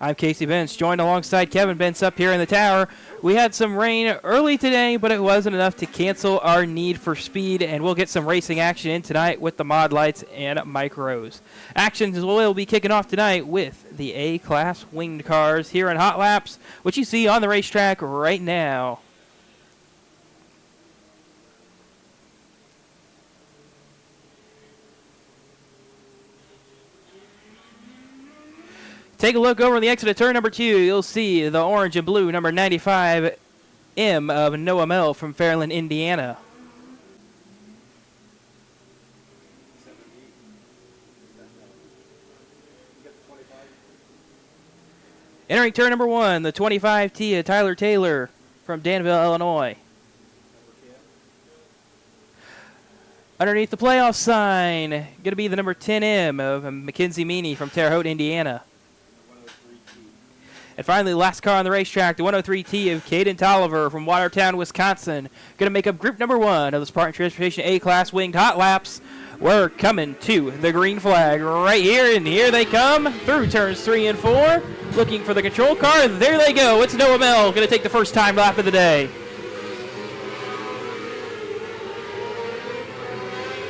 I'm Casey Bentz, joined alongside Kevin Bentz up here in the tower. We had some rain early today, but it wasn't enough to cancel our need for speed, and we'll get some racing action in tonight with the mod lights and micros. Action will be kicking off tonight with the A-Class winged cars here in Hot Laps, which you see on the racetrack right now. Take a look over the exit of turn number 2. You'll see the orange and blue number 95 M of Noah Mel from Fairland, Indiana. Entering turn number 1, the 25T of Tyler Taylor from Danville, Illinois. Underneath the playoff sign, going to be the number 10M of Mackenzie Meany from Terre Haute, Indiana. And finally, last car on the racetrack, the 103T of Caden Tolliver from Watertown, Wisconsin. Going to make up group number 1 of the Spartan Transportation A-Class Winged Hot Laps. We're coming to the green flag right here, and here they come through turns 3 and 4. Looking for the control car. There they go. It's Noah Mel going to take the first time lap of the day.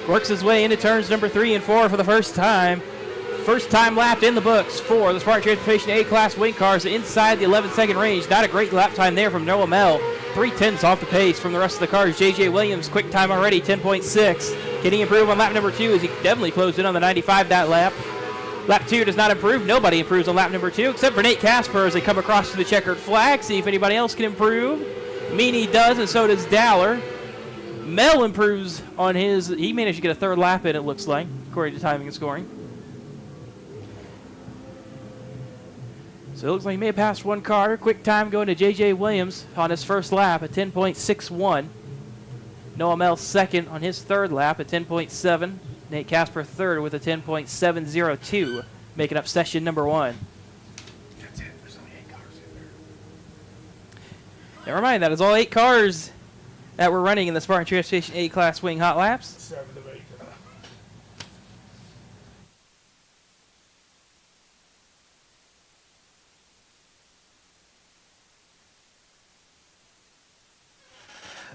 Works his way into turns number 3 and 4 for the first time. First time lapped in the books for the Spartan Transportation A-Class wing cars inside the 11-second range. Not a great lap time there from Noah Mel. 3/10 off the pace from the rest of the cars. J.J. Williams, quick time already, 10.6. Can he improve on lap number 2 as he definitely closed in on the 95 that lap. Lap 2 does not improve. Nobody improves on lap number 2 except for Nate Casper as they come across to the checkered flag. See if anybody else can improve. Meany does, and so does Dowler. Mel improves on his. He managed to get a third lap in, it looks like, according to timing and scoring. So it looks like he may have passed one car. Quick time going to J.J. Williams on his first lap at 10.61. Noah Mel second on his third lap at 10.7. Nate Casper third with a 10.702, making up session number 1. That's it. There's only 8 cars in there. Never mind, that is all 8 cars that were running in the Spartan Transportation A-Class Wing Hot Laps. 7 of 8.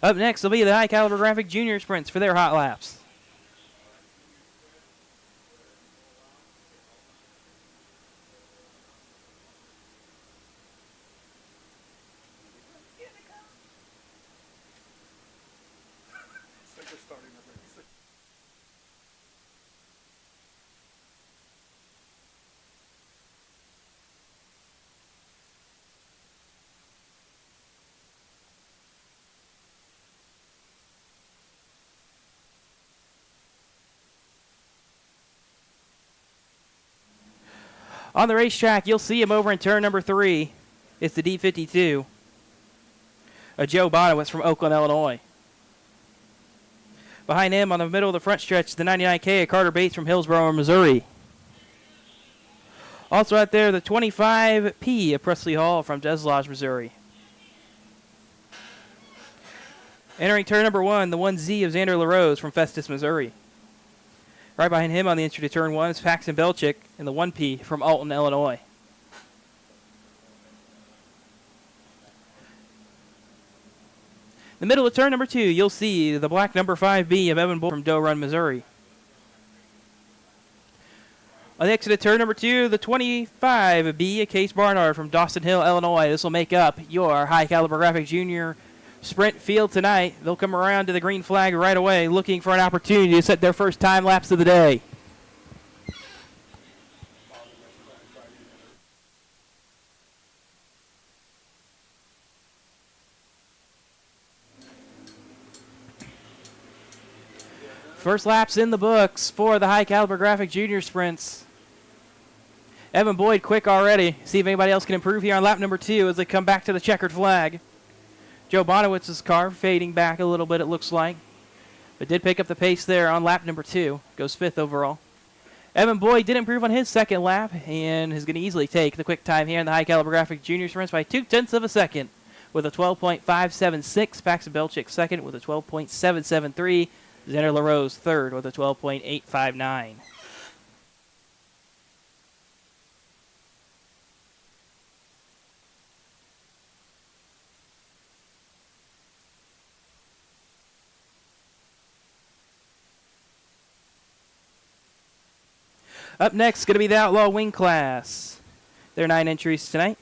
Up next will be the High Caliber Graphic Junior Sprints for their hot laps. On the racetrack, you'll see him over in turn number 3. It's the D52. Joe Bonowitz from Oakland, Illinois. Behind him on the middle of the front stretch, the 99K of Carter Bates from Hillsborough, Missouri. Also out there, the 25P of Presley Hall from Des Lodge, Missouri. Entering turn number 1, the 1Z of Xander LaRose from Festus, Missouri. Right behind him on the entry to turn 1 is Paxton Belchick in the 1P from Alton, Illinois. In the middle of turn number 2, you'll see the black number 5B of Evan Bull from Doe Run, Missouri. On the exit of turn number 2, the 25B of Case Barnard from Dawson Hill, Illinois. This will make up your High Caliber Graphic Junior Sprint field tonight. They'll come around to the green flag right away, looking for an opportunity to set their first time laps of the day. First laps in the books for the High Caliber Graphic Junior Sprints. Evan Boyd quick already. See if anybody else can improve here on lap number 2 as they come back to the checkered flag. Joe Bonowitz's car fading back a little bit, it looks like. But did pick up the pace there on lap number 2. Goes 5th overall. Evan Boyd did improve on his second lap and is going to easily take the quick time here in the High Caliber Graphic Junior Sprints by 0.2 of a second with a 12.576. Paxton Belchick second with a 12.773. Xander LaRose third with a 12.859. Up next is going to be the Outlaw Wing class. There are 9 entries tonight.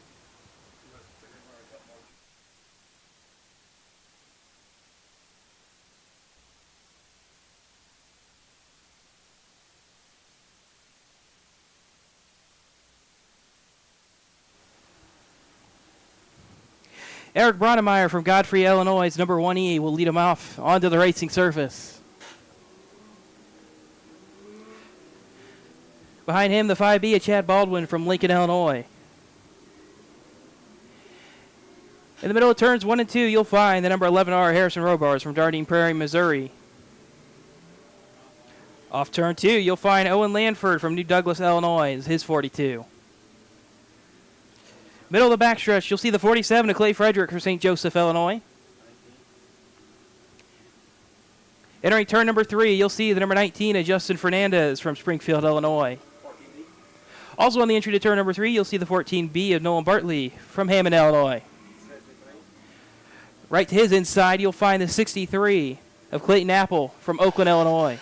Eric Bronemeyer from Godfrey, Illinois, number 1E, will lead him off onto the racing surface. Behind him, the 5B, Chad Baldwin from Lincoln, Illinois. In the middle of turns 1 and 2, you'll find the number 11R, Harrison Robards from Dardine Prairie, Missouri. Off turn 2, you'll find Owen Lanford from New Douglas, Illinois, his 42. Middle of the backstretch, you'll see the 47 of Clay Frederick from St. Joseph, Illinois. Entering turn number 3, you'll see the number 19 of Justin Fernandez from Springfield, Illinois. Also on the entry to turn number 3, you'll see the 14B of Nolan Bartley from Hammond, Illinois. Right to his inside, you'll find the 63 of Clayton Apple from Oakland, Illinois.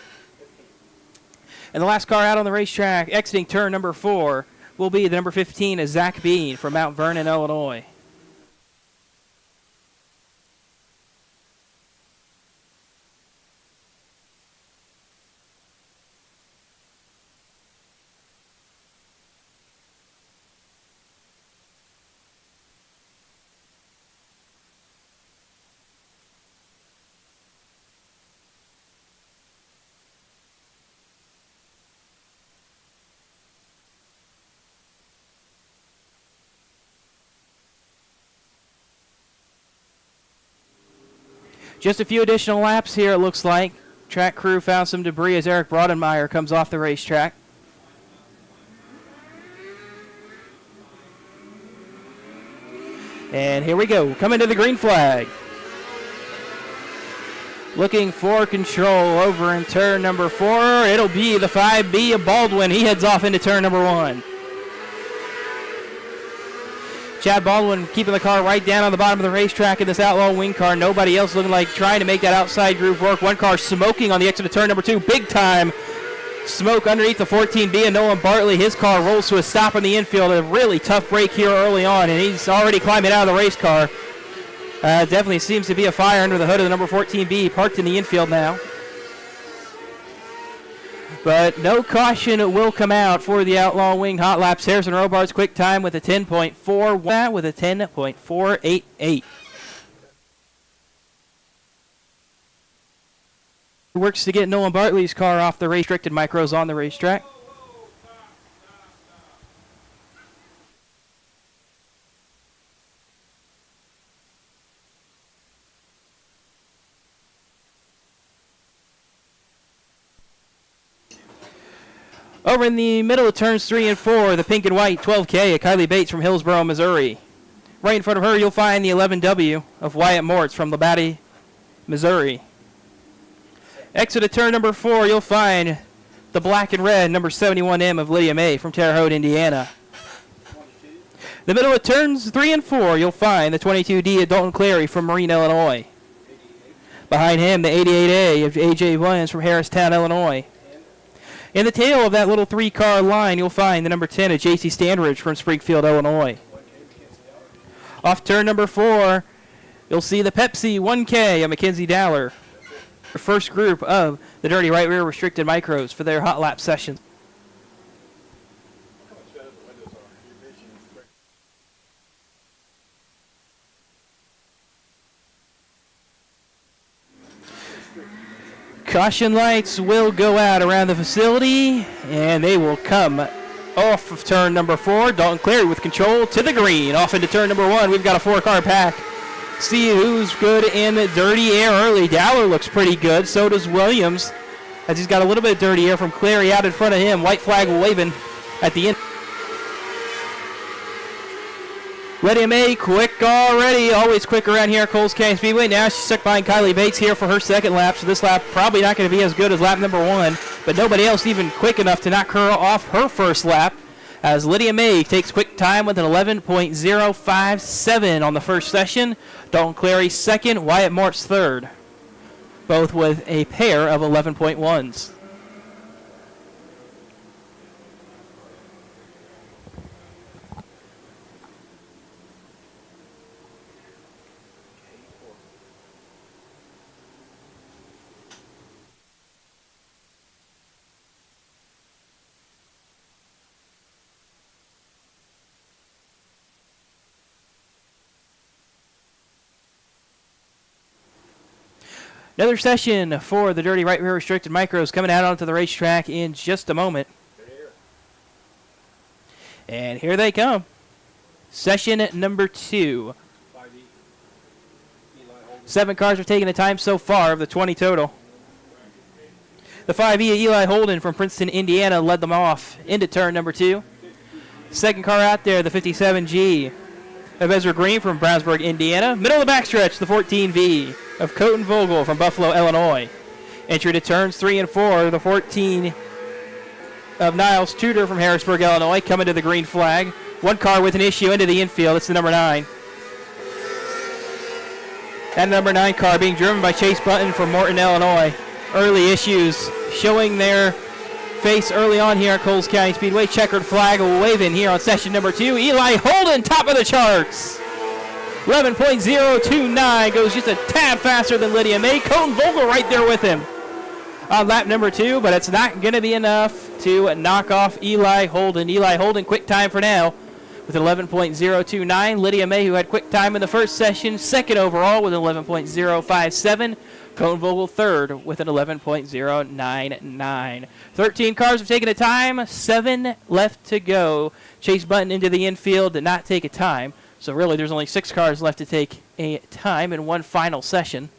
And the last car out on the racetrack, exiting turn number 4, will be the number 15 of Zach Bean from Mount Vernon, Illinois. Just a few additional laps here, it looks like. Track crew found some debris as Eric Brodenmeyer comes off the racetrack. And here we go, coming to the green flag. Looking for control over in turn number 4. It'll be the 5B of Baldwin. He heads off into turn number 1. Chad Baldwin keeping the car right down on the bottom of the racetrack in this Outlaw Wing car. Nobody else looking like trying to make that outside groove work. One car smoking on the exit of turn number 2. Big time smoke underneath the 14B of Nolan Bartley. His car rolls to a stop in the infield. A really tough break here early on, and he's already climbing out of the race car. Definitely seems to be a fire under the hood of the number 14B, parked in the infield now. But no caution will come out for the Outlaw Wing hot laps. Harrison Robards quick time with a 10.4 with a 10.488. Works to get Nolan Bartley's car off the restricted micros on the racetrack. Over in the middle of turns 3 and 4, the pink and white 12K of Kylie Bates from Hillsboro, Missouri. Right in front of her, you'll find the 11W of Wyatt Mortz from Labatt, Missouri. Exit of turn number 4, you'll find the black and red number 71M of Lydia May from Terre Haute, Indiana. The middle of turns 3 and 4, you'll find the 22D of Dalton Clary from Marine, Illinois. Behind him, the 88A of AJ Williams from Harristown, Illinois. In the tail of that little 3-car line, you'll find the number 10 of J.C. Standridge from Springfield, Illinois. Off turn number 4, you'll see the Pepsi 1K of Mackenzie Dowler. The first group of the Dirty Right Rear Restricted Micros for their hot lap sessions. Caution lights will go out around the facility, and they will come off of turn number 4. Dalton Clary with control to the green. Off into turn number 1. We've got a 4-car pack. See who's good in dirty air early. Dowler looks pretty good. So does Williams, as he's got a little bit of dirty air from Clary out in front of him. White flag waving at the end. Lydia May, quick already. Always quick around here at Coles County Speedway. Now she's stuck behind Kylie Bates here for her second lap. So this lap probably not going to be as good as lap number 1. But nobody else even quick enough to knock her off her first lap. As Lydia May takes quick time with an 11.057 on the first session. Dalton Clary second. Wyatt Mortz third. Both with a pair of 11.1s. Another session for the Dirty Right Rear Restricted Micros coming out onto the racetrack in just a moment. And here they come. Session number 2. 7 cars are taking the time so far of the 20 total. The 5E Eli Holden from Princeton, Indiana led them off into turn number 2. Second car out there, the 57G of Ezra Green from Brownsburg, Indiana. Middle of the backstretch, the 14V of Coton Vogel from Buffalo, Illinois. Entry to turns 3 and 4, the 14 of Niles Tudor from Harrisburg, Illinois, coming to the green flag. One car with an issue into the infield. It's the number 9. That number 9 car being driven by Chase Button from Morton, Illinois. Early issues showing their face early on here at Coles County Speedway. Checkered flag waving here on session number 2. Eli Holden, top of the charts. 11.029, goes just a tad faster than Lydia May. Coton Vogel right there with him on lap number 2, but it's not going to be enough to knock off Eli Holden. Eli Holden, quick time for now with 11.029. Lydia May, who had quick time in the first session, second overall with 11.057. Coton Vogel third with an 11.099. 13 cars have taken a time, 7 left to go. Chase Button into the infield did not take a time, so really there's only 6 cars left to take a time in one final session.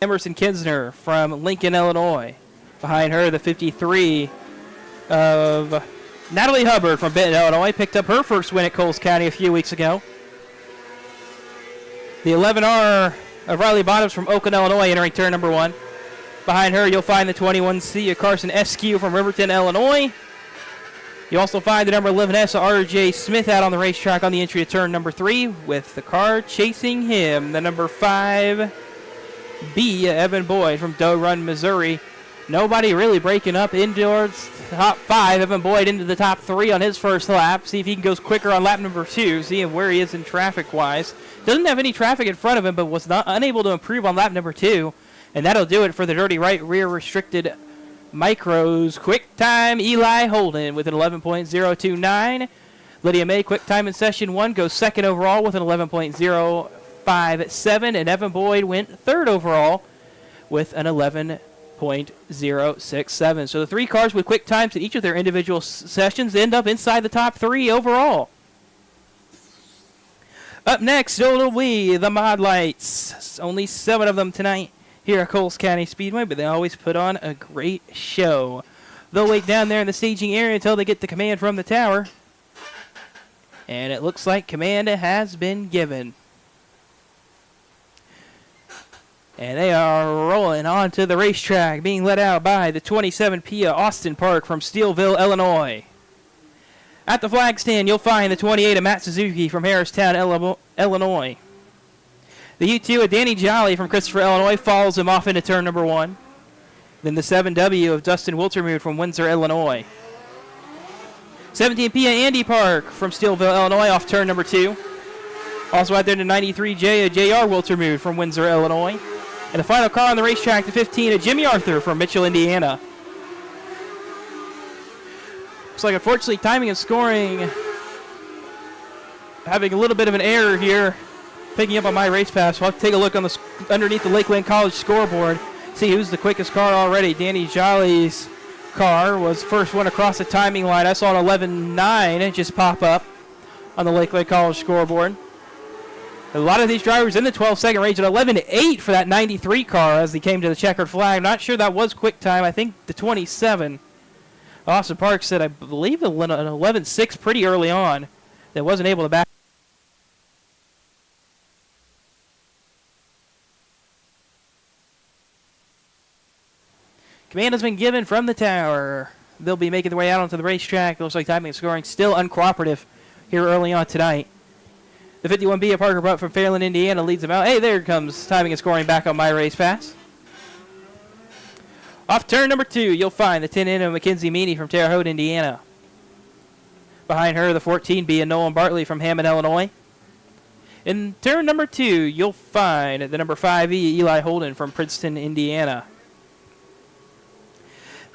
Emerson Kinsner from Lincoln, Illinois. Behind her, the 53 of Natalie Hubbard from Benton, Illinois. Picked up her first win at Coles County a few weeks ago. The 11R of Riley Bottoms from Oakland, Illinois, entering turn number 1. Behind her, you'll find the 21C of Carson Eskew from Riverton, Illinois. You also find the number 11S of R.J. Smith out on the racetrack on the entry to turn number 3, with the car chasing him, the number 5B, Evan Boyd from Doe Run, Missouri. Nobody really breaking up indoors top 5. Evan Boyd into the top 3 on his first lap. See if he can go quicker on lap number 2, seeing where he is in traffic-wise. Doesn't have any traffic in front of him, but was unable to improve on lap number 2. And that'll do it for the Dirty Right Rear Restricted Micros. Quick time, Eli Holden with an 11.029. Lydia May, quick time in session 1, goes second overall with an 11.057. And Evan Boyd went third overall with an 11.067. So the 3 cars with quick times in each of their individual sessions end up inside the top 3 overall. Up next, it'll be the Mod Lights. Only 7 of them tonight here at Coles County Speedway, but they always put on a great show. They'll wait down there in the staging area until they get the command from the tower. And it looks like command has been given. And they are rolling onto the racetrack, being led out by the 27 Pia Austin Park from Steelville, Illinois. At the flag stand, you'll find the 28 of Matt Suzuki from Harristown, Illinois. The U2 of Danny Jolly from Christopher, Illinois, follows him off into turn number 1. Then the 7W of Dustin Wiltermude from Windsor, Illinois. 17 Pia Andy Park from Steelville, Illinois, off turn number 2. Also out there the 93J of J.R. Wiltermude from Windsor, Illinois. And the final car on the racetrack, the 15 of Jimmy Arthur from Mitchell, Indiana. Looks like, unfortunately, timing and scoring having a little bit of an error here, picking up on my race pass. We'll have to take a look on the underneath the Lakeland College scoreboard, see who's the quickest car already. Danny Jolly's car was first one across the timing line. I saw an 11.9 just pop up on the Lakeland College scoreboard. A lot of these drivers in the 12-second range, at 11.8 for that 93 car as he came to the checkered flag. I'm not sure that was quick time. I think the 27. Austin Park said, I believe, an 11.6 pretty early on that wasn't able to back. Command has been given from the tower. They'll be making their way out onto the racetrack. It looks like timing and scoring still uncooperative here early on tonight. The 51B of Parker Butt from Fairland, Indiana leads them out. Hey, there comes timing and scoring back on my race pass. Off turn number 2, you'll find the 10 of Mackenzie Meany from Terre Haute, Indiana. Behind her, the 14B and Nolan Bartley from Hammond, Illinois. In turn number 2, you'll find the number 5E, Eli Holden from Princeton, Indiana.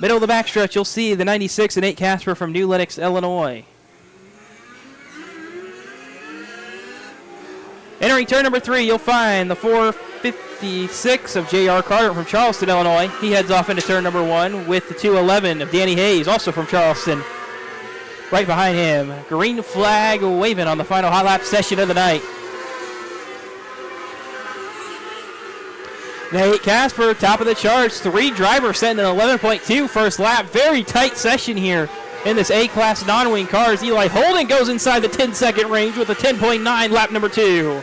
Middle of the backstretch, you'll see the 96 and 8 Casper from New Lenox, Illinois. Entering turn number 3, you'll find the 456 of J.R. Carter from Charleston, Illinois. He heads off into turn number 1 with the 211 of Danny Hayes, also from Charleston. Right behind him, green flag waving on the final hot lap session of the night. The 8 Casper, top of the charts. 3 drivers setting an 11.2 first lap. Very tight session here in this A-Class non-wing cars. Eli Holden goes inside the 10-second range with a 10.9 lap number 2.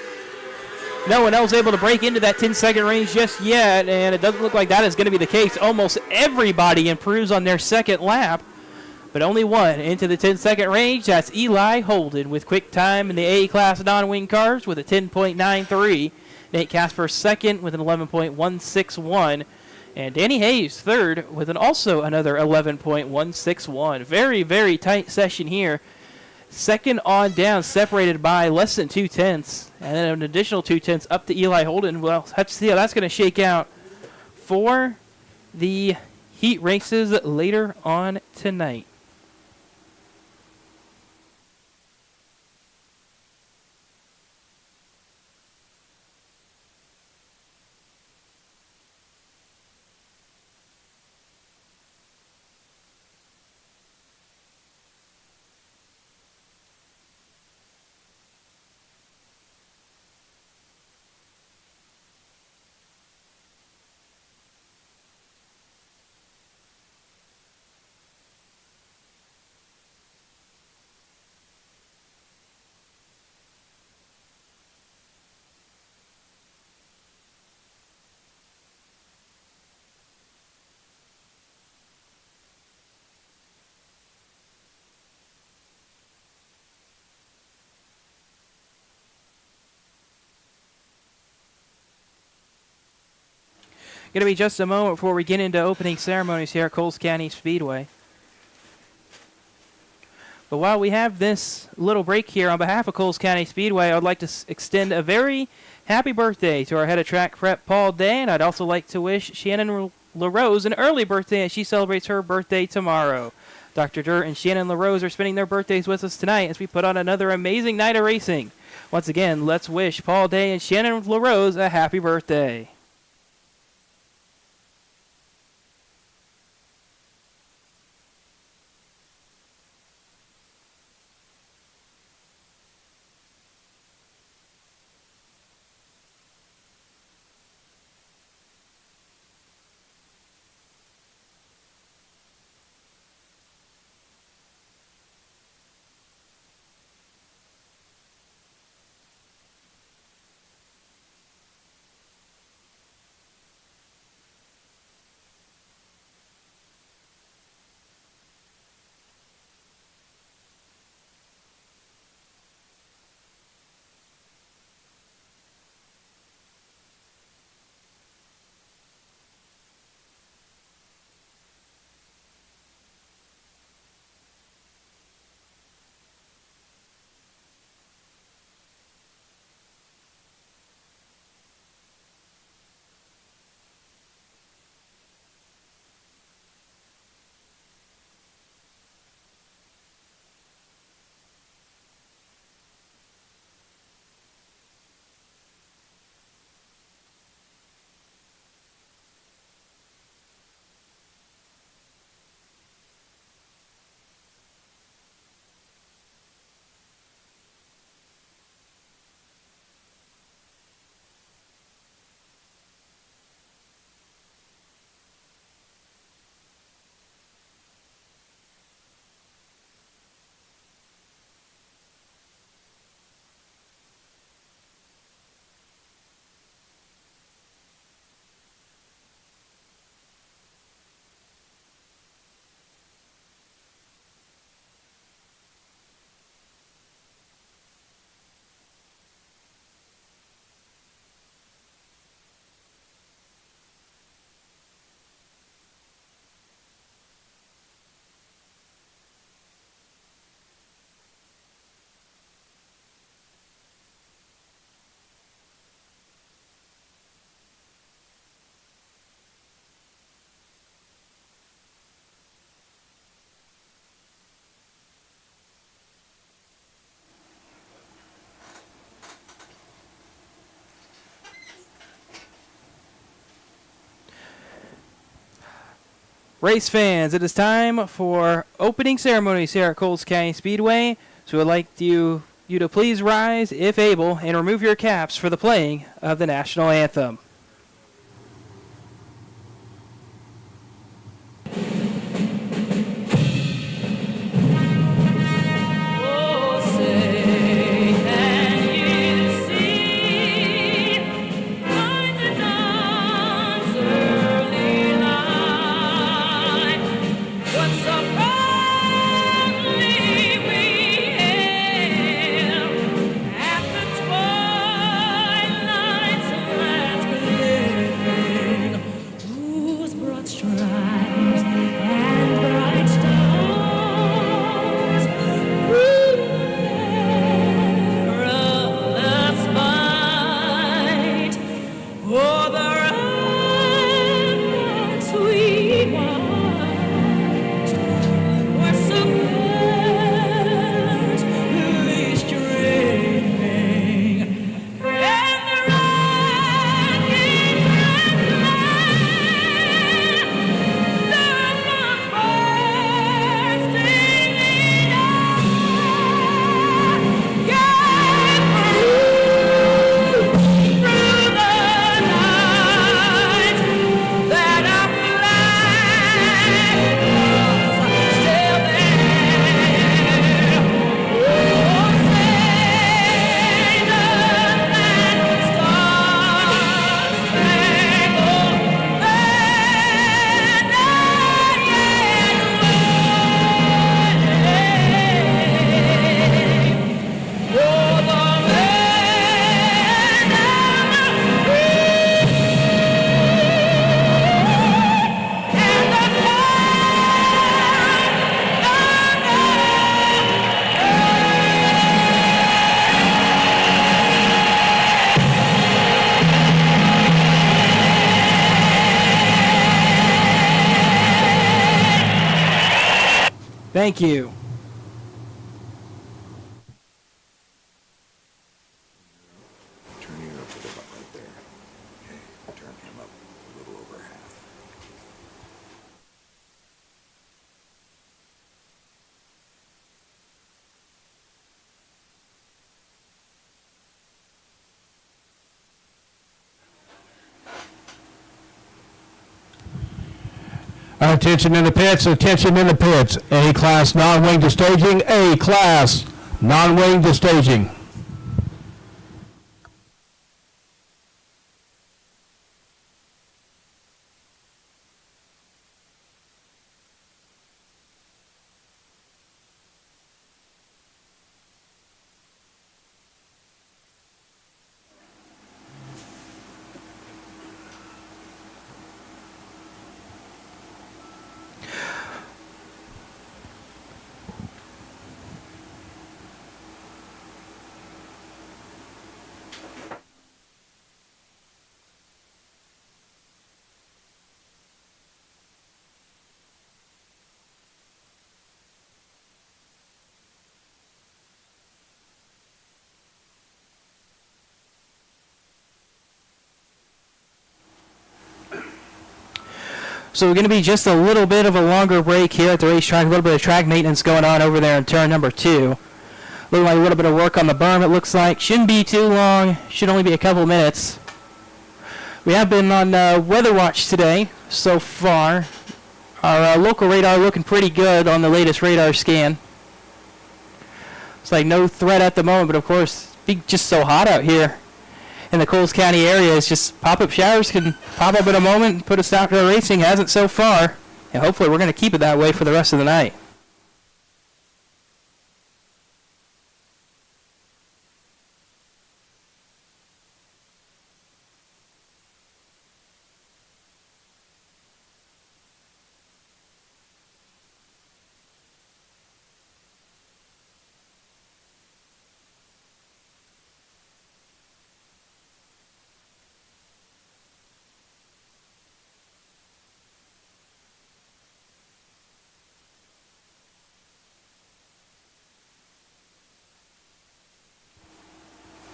No one else able to break into that 10-second range just yet, and it doesn't look like that is going to be the case. Almost everybody improves on their second lap, but only one into the 10-second range. That's Eli Holden with quick time in the A-Class non-wing cars with a 10.93. Nate Casper second with an 11.161. And Danny Hayes third with also another 11.161. Very, very tight session here. Second on down, separated by less than 0.2. And then an additional 0.2 up to Eli Holden. Well, let's see how that's going to shake out for the heat races later on tonight. Going to be just a moment before we get into opening ceremonies here at Coles County Speedway. But while we have this little break here, on behalf of Coles County Speedway, I would like to extend a very happy birthday to our head of track prep, Paul Day, and I'd also like to wish Shannon LaRose an early birthday as she celebrates her birthday tomorrow. Dr. Dirt and Shannon LaRose are spending their birthdays with us tonight as we put on another amazing night of racing. Once again, let's wish Paul Day and Shannon LaRose a happy birthday. Race fans, it is time for opening ceremonies here at Coles County Speedway. So we'd like you to please rise, if able, and remove your caps for the playing of the national anthem. Thank you. Turn you up a little bit right there. Okay, turn him up a little over half. Attention in the pits, attention in the pits. A-class non-wing to staging, A-class non-wing to staging. So we're going to be just a little bit of a longer break here at the racetrack. A little bit of track maintenance going on over there in turn number 2. Looking like a little bit of work on the berm, it looks like. Shouldn't be too long. Should only be a couple minutes. We have been on weather watch today so far. Our local radar looking pretty good on the latest radar scan. It's like no threat at the moment, but of course, it's just so hot out here in the Coles County area. It's just pop-up showers can pop up in a moment and put a stop to our racing. Hasn't so far, and hopefully we're going to keep it that way for the rest of the night.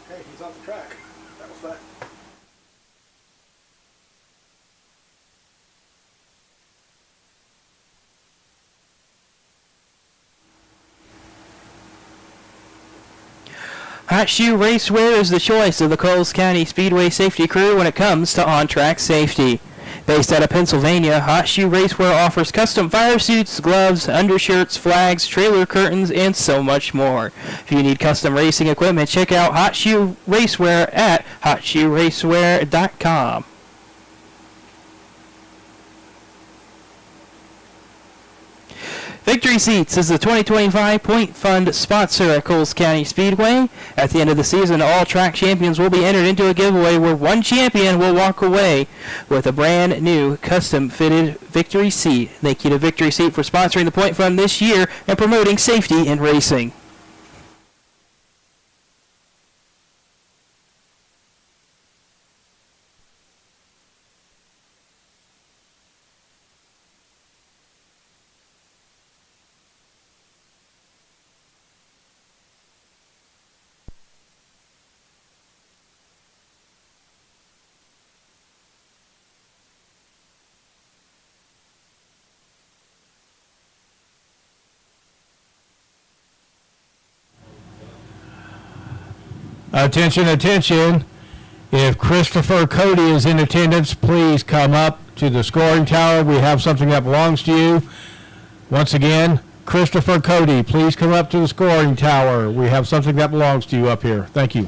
Hey, he's off the track. That was fun. Hot Shoe Racewear is the choice of the Coles County Speedway safety crew when it comes to on-track safety. Based out of Pennsylvania, Hot Shoe Racewear offers custom fire suits, gloves, undershirts, flags, trailer curtains, and so much more. If you need custom racing equipment, check out Hot Shoe Racewear at hotshoeracewear.com. Victory Seats is the 2025 Point Fund sponsor at Coles County Speedway. At the end of the season, all track champions will be entered into a giveaway where one champion will walk away with a brand new custom-fitted Victory Seat. Thank you to Victory Seat for sponsoring the Point Fund this year and promoting safety in racing. Attention, attention. If Christopher Cody is in attendance, please come up to the scoring tower. We have something that belongs to you. Once again, Christopher Cody, please come up to the scoring tower. We have something that belongs to you up here. Thank you.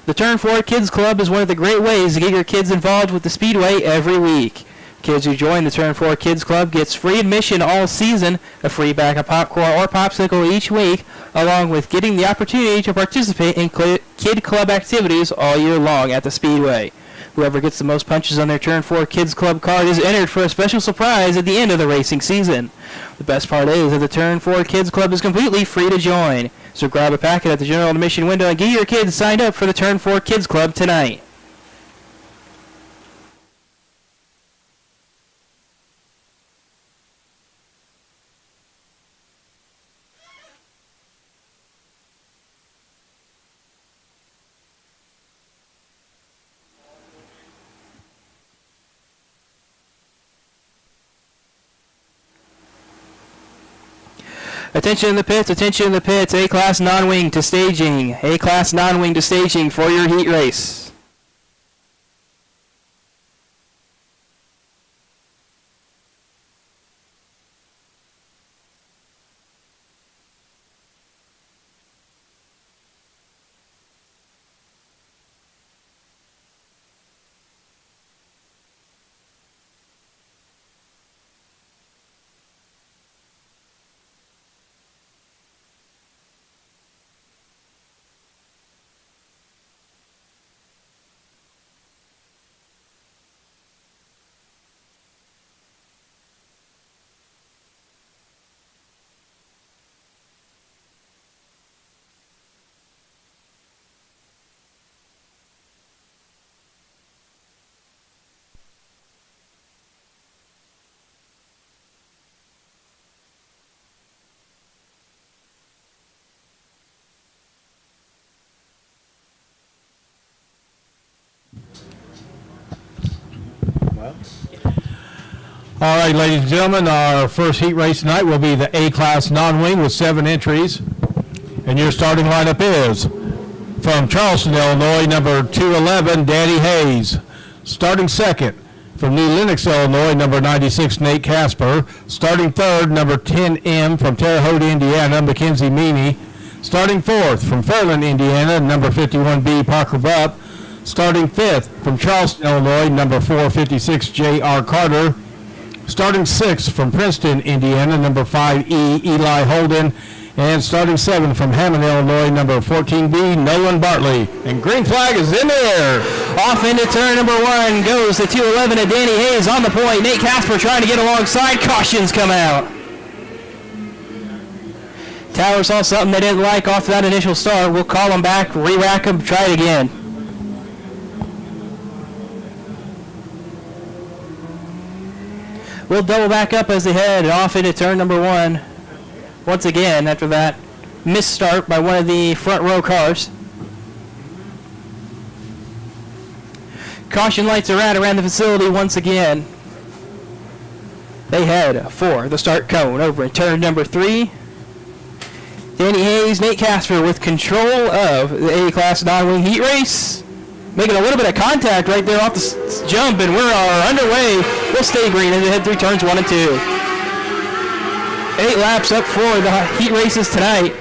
The Turn 4 Kids Club is one of the great ways to get your kids involved with the Speedway every week. Kids who join the Turn 4 Kids Club gets free admission all season, a free bag of popcorn or popsicle each week, along with getting the opportunity to participate in kid club activities all year long at the Speedway. Whoever gets the most punches on their Turn 4 Kids Club card is entered for a special surprise at the end of the racing season. The best part is that the Turn 4 Kids Club is completely free to join. So grab a packet at the general admission window and get your kids signed up for the Turn 4 Kids Club tonight. Attention in the pits, attention in the pits. A-Class non-wing to staging. A-Class non-wing to staging for your heat race. All right, ladies and gentlemen, our first heat race tonight will be the A-Class non-wing with 7 entries. And your starting lineup is from Charleston, Illinois, number 211, Danny Hayes. Starting second, from New Lenox, Illinois, number 96, Nate Casper. Starting third, number 10M from Terre Haute, Indiana, Mackenzie Meany. Starting fourth, from Fairland, Indiana, number 51B, Parker Bupp. Starting fifth, from Charleston, Illinois, number 456, J.R. Carter. Starting sixth, from Princeton, Indiana, number 5E, Eli Holden. And starting seventh, from Hammond, Illinois, number 14B, Nolan Bartley. And green flag is in the air. Off into turn number 1 goes the 211 of Danny Hayes on the point. Nate Casper trying to get alongside. Cautions come out. Tower saw something they didn't like off that initial start. We'll call them back, re-rack them, try it again. We'll double back up as they head off into turn number 1. Once again, after that missed start by one of the front row cars. Caution lights are out around the facility once again. They head for the start cone over in turn number 3. Danny Hayes, Nate Casper with control of the A-Class non-wing heat race. Making a little bit of contact right there off the jump, and we're underway. We'll stay green as they head through turns 1 and 2. 8 laps up for the heat races tonight.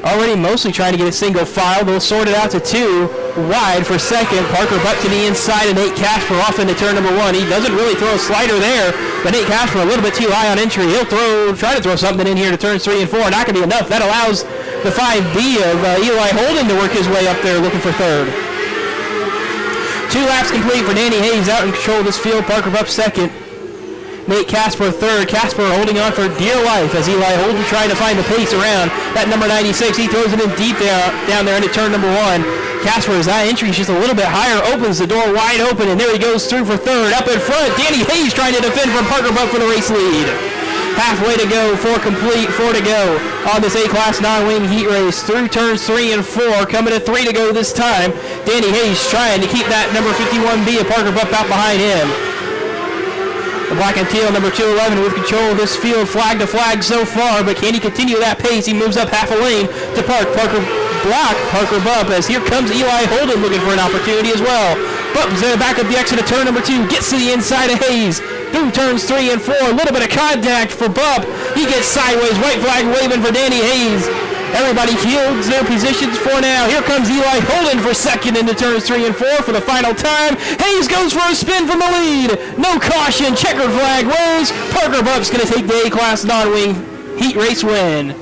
Already mostly trying to get a single file. They'll sort it out to 2 wide for second. Parker Bupp to the inside of Nate Casper off into turn number 1. He doesn't really throw a slider there, but Nate Casper a little bit too high on entry. He'll try to throw something in here to turns 3 and 4. Not going to be enough. That allows the 5B of Eli Holden to work his way up there looking for third. 2 laps complete for Danny Hayes out in control of this field. Parker Bupp second. Nate Casper third. Casper holding on for dear life as Eli Holden trying to find the pace around that number 96. He throws it in deep down there into turn number 1. Casper, as that entry is just a little bit higher, opens the door wide open, and there he goes through for third. Up in front, Danny Hayes trying to defend from Parker Bupp for the race lead. Halfway to go, 4 complete, 4 to go on this A-Class non-wing heat race through turns 3 and 4. Coming to 3 to go this time. Danny Hayes trying to keep that number 51B of Parker Bupp out behind him. The black and teal number 211 with control of this field, flag to flag so far, but can he continue that pace? He moves up half a lane to Parker Bupp as here comes Eli Holden looking for an opportunity as well. Bupp's there back up the exit of turn number 2, gets to the inside of Hayes. Through turns 3 and 4, a little bit of contact for Bupp. He gets sideways, white flag waving for Danny Hayes. Everybody holds their positions for now. Here comes Eli Holden for second into turns 3 and 4 for the final time. Hayes goes for a spin from the lead. No caution. Checkered flag waves. Parker Bupp's going to take the A-Class non-wing heat race win.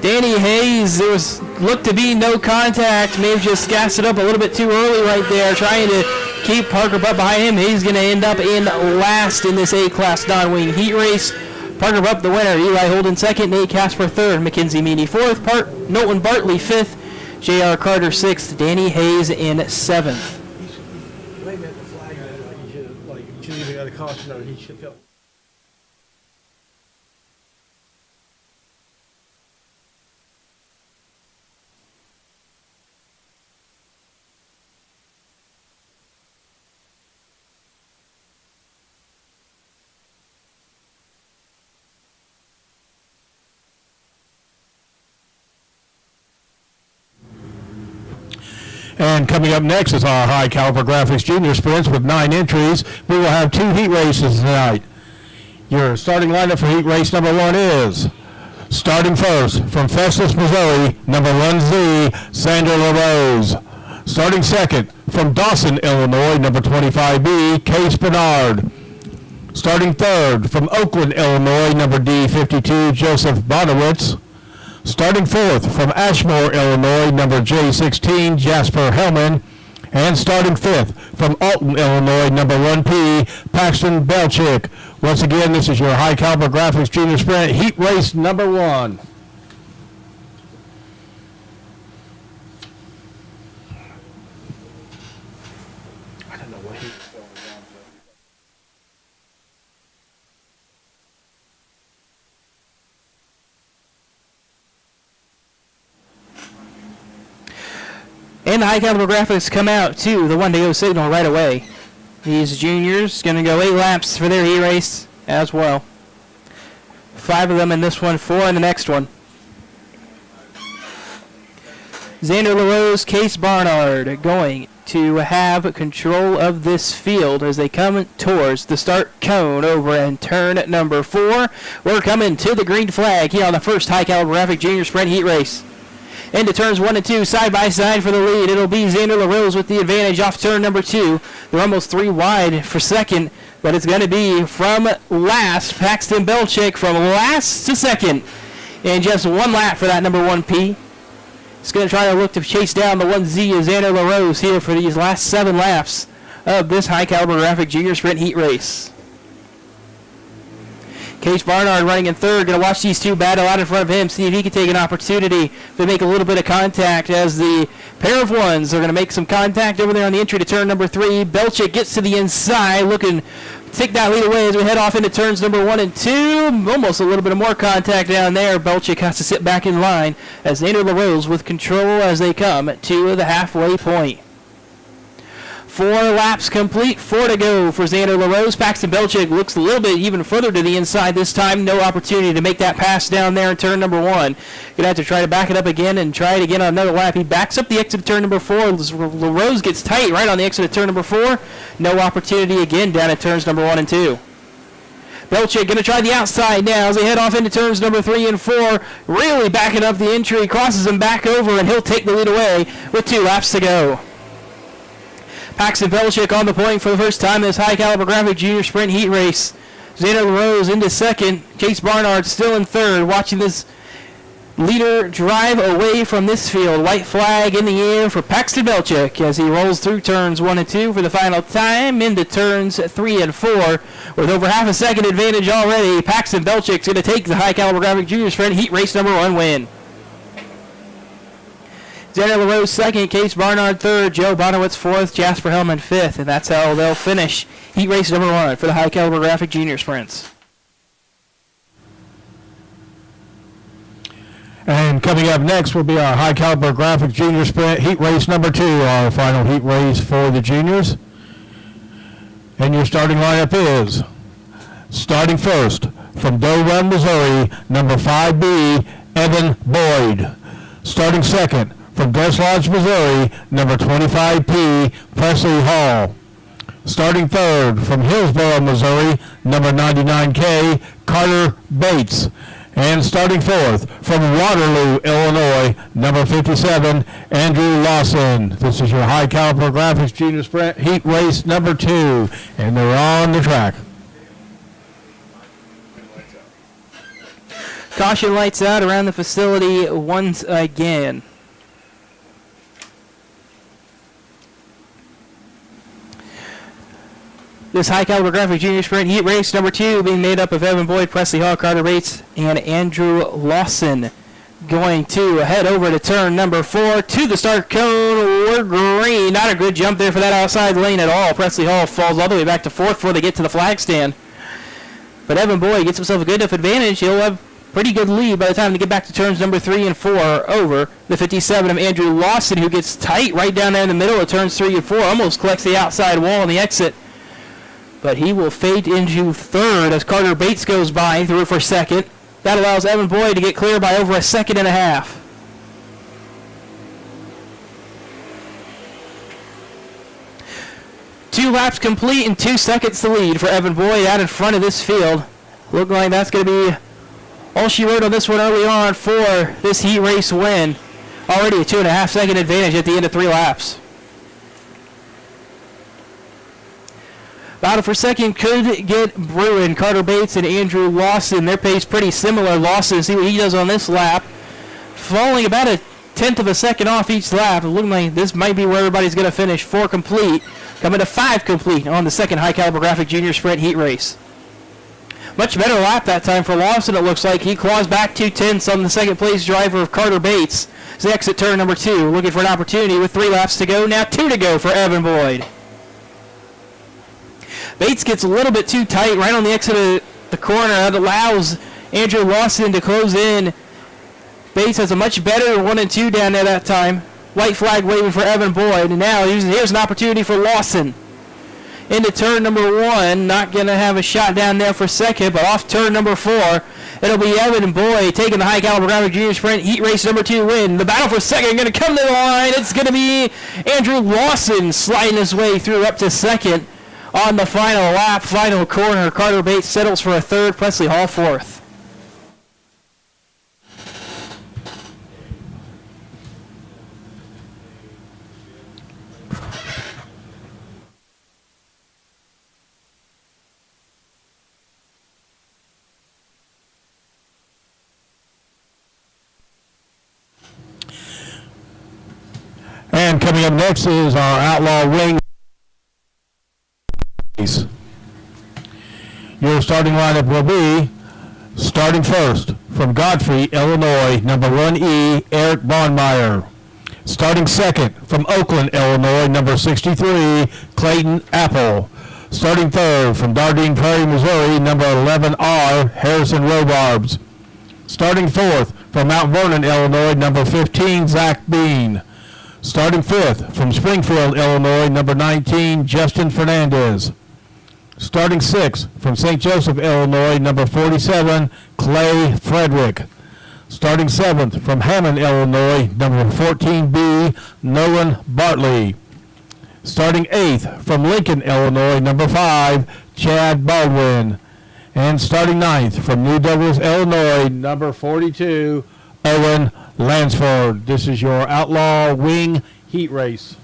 Danny Hayes, there looked to be no contact. May have just gassed it up a little bit too early right there, trying to keep Parker Bupp behind him. He's going to end up in last in this A-Class non-wing heat race. Parker Bupp the winner, Eli Holden second, Nate Casper third, Mackenzie Meany fourth, Nolan Bartley fifth, J.R. Carter sixth, Danny Hayes in seventh. They meant the flag that he should have even got a caution or he should have. And coming up next is our high caliber graphics junior sprints with 9 entries. We will have 2 heat races tonight. Your starting lineup for heat race number 1 is starting first from Festus, Missouri, number 1Z, Sandra LaRose. Starting second from Dawson, Illinois, number 25B, Case Bernard. Starting third from Oakland, Illinois, number D52, Joseph Bonowitz. Starting fourth from Ashmore, Illinois, number J16, Jasper Hellman. And starting fifth from Alton, Illinois, number 1P, Paxton Belchick. Once again, this is your high caliber graphics junior sprint heat race number 1. I don't know what he was going down to. And the high caliber graphics come out too. The 1-to-go signal right away. These juniors going to go 8 laps for their heat race as well. 5 of them in this one, 4 in the next one. Xander LaRose, Case Barnard going to have control of this field as they come towards the start cone over in turn number 4. We're coming to the green flag here on the first high caliber graphic junior sprint heat race. Into turns 1 and 2, side by side for the lead. It'll be Xander LaRose with the advantage off turn number 2. They're almost 3 wide for second, but it's going to be from last, Paxton Belchick from last to second. And just 1 lap for that number 1P. It's going to try to look to chase down the 1Z of Xander LaRose here for these last 7 laps of this high caliber graphic junior sprint heat race. Case Barnard running in third, going to watch these two battle out in front of him, see if he can take an opportunity to make a little bit of contact as the pair of ones are going to make some contact over there on the entry to turn number 3. Belchick gets to the inside, looking to take that lead away as we head off into turns number 1 and 2. Almost a little bit of more contact down there. Belchick has to sit back in line as Xander LaRose with control as they come to the halfway point. 4 laps complete, 4 to go for Xander LaRose. Paxton Belchick looks a little bit even further to the inside this time. No opportunity to make that pass down there in turn number 1. Going to have to try to back it up again and try it again on another lap. He backs up the exit of turn number 4. LaRose gets tight right on the exit of turn number 4. No opportunity again down at turns number 1 and 2. Belchick going to try the outside now as they head off into turns number 3 and 4. Really backing up the entry, crosses him back over, and he'll take the lead away with 2 laps to go. Paxton Belchick on the point for the first time in this high caliber graphic junior sprint heat race. Xander LaRose into second. Case Barnard still in third. Watching this leader drive away from this field. White flag in the air for Paxton Belchick as he rolls through turns 1 and 2 for the final time into turns 3 and 4. With over half a second advantage already, Paxton Belchick's going to take the high caliber graphic junior sprint heat race number 1 win. Xander LaRose second, Case Barnard third, Joe Bonowitz fourth, Jasper Hellman fifth, and that's how they'll finish heat race number 1 for the high caliber graphic junior sprints. And coming up next will be our high caliber graphic junior sprint heat race number 2, our final heat race for the juniors. And your starting lineup is, starting first from Doe Run, Missouri, number 5B, Evan Boyd. Starting second from Gus Lodge, Missouri, number 25P, Presley Hall. Starting third from Hillsboro, Missouri, number 99K, Carter Bates. And starting fourth from Waterloo, Illinois, number 57, Andrew Lawson. This is your high caliber graphics junior sprint heat race number 2, and they're on the track. Caution lights out around the facility once again. This high caliber graphic junior sprint heat race number 2 being made up of Evan Boyd, Presley Hall, Carter Bates, and Andrew Lawson. Going to head over to turn number 4 to the start cone. We're green. Not a good jump there for that outside lane at all. Presley Hall falls all the way back to 4th before they get to the flag stand. But Evan Boyd gets himself a good enough advantage. He'll have pretty good lead by the time they get back to turns number 3 and 4 over the 57 of Andrew Lawson, who gets tight right down there in the middle of turns 3 and 4. Almost collects the outside wall on the exit. But he will fade into third as Carter Bates goes by through for second. That allows Evan Boyd to get clear by over a second and a half. Two laps complete and 2 seconds to lead for Evan Boyd out in front of this field. Looking like that's going to be all she wrote on this one early on for this heat race win. Already a 2.5 second advantage at the end of 3 laps. Battle for second could get Bruin, Carter Bates, and Andrew Lawson. Their pace pretty similar. Lawson, see what he does on this lap. Falling about a 1/10 of a second off each lap. Looking like this might be where everybody's going to finish. 4 complete. Coming to 5 complete on the second high caliber graphic junior sprint heat race. Much better lap that time for Lawson, it looks like. He claws back 2/10 on the second place driver of Carter Bates. As they exit turn number 2, looking for an opportunity with 3 laps to go. Now 2 to go for Evan Boyd. Bates gets a little bit too tight right on the exit of the corner. That allows Andrew Lawson to close in. Bates has a much better 1 and 2 down there that time. White flag waving for Evan Boyd. And now here's an opportunity for Lawson. into turn number 1. Not going to have a shot down there for second, but off turn number 4. It'll be Evan Boyd taking the high caliber Graphic Junior Sprint Heat Race number 2 win. The battle for second going to come to the line. It's going to be Andrew Lawson sliding his way through up to second on the final lap, final corner. Carter Bates settles for a third. Presley Hall fourth. And coming up next is our Outlaw Wing. Your starting lineup will be, starting first, from Godfrey, Illinois, number 1E, Eric Bonmeyer. Starting second, from Oakland, Illinois, number 63, Clayton Apple. Starting third, from Dardenne Prairie, Missouri, number 11R, Harrison Robarbs. Starting fourth, from Mount Vernon, Illinois, number 15, Zach Bean. Starting fifth, from Springfield, Illinois, number 19, Justin Fernandez. Starting sixth, from St. Joseph, Illinois, number 47, Clay Frederick. Starting seventh, from Hammond, Illinois, number 14B, Nolan Bartley. Starting eighth, from Lincoln, Illinois, number 5, Chad Baldwin. And starting ninth, from New Douglas, Illinois, number 42, Owen Lansford. This is your Outlaw Wing Heat Race.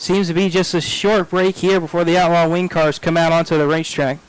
Seems to be just a short break here before the Outlaw Wing cars come out onto the racetrack.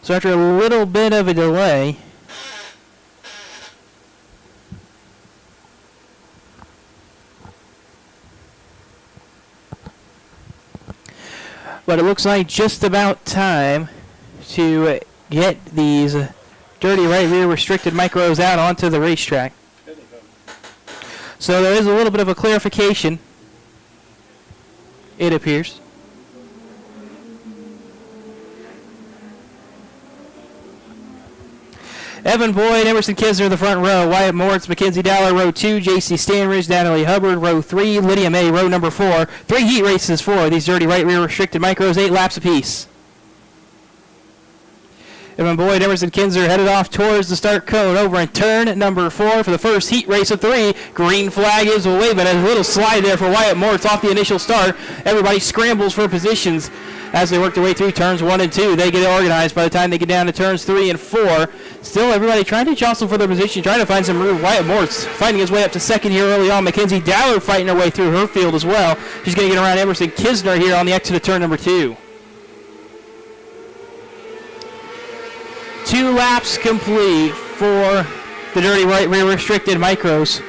So after a little bit of a delay, but it looks like just about time to get these dirty right rear restricted micros out onto the racetrack. So there is a little bit of a clarification, it appears. Evan Boyd, Emerson Kisner, the front row. Wyatt Moritz, Mackenzie Dowler, row 2. J.C. Stanridge, Natalie Hubbard, row 3. Lydia May, row number 4. 3 heat races for these dirty right rear restricted micros, 8 laps apiece. Evan Boyd, Emerson Kinzer headed off towards the start cone over in turn number 4 for the first heat race of 3. Green flag is waving. A little slide there for Wyatt Moritz off the initial start. Everybody scrambles for positions as they work their way through turns 1 and 2. They get organized by the time they get down to turns 3 and 4. Still, everybody trying to jostle for their position, trying to find some room. Wyatt Moritz fighting his way up to second here early on. Mackenzie Dowler fighting her way through her field as well. She's going to get around Emerson Kisner here on the exit of turn number 2. 2 laps complete for the dirty right rear restricted micros.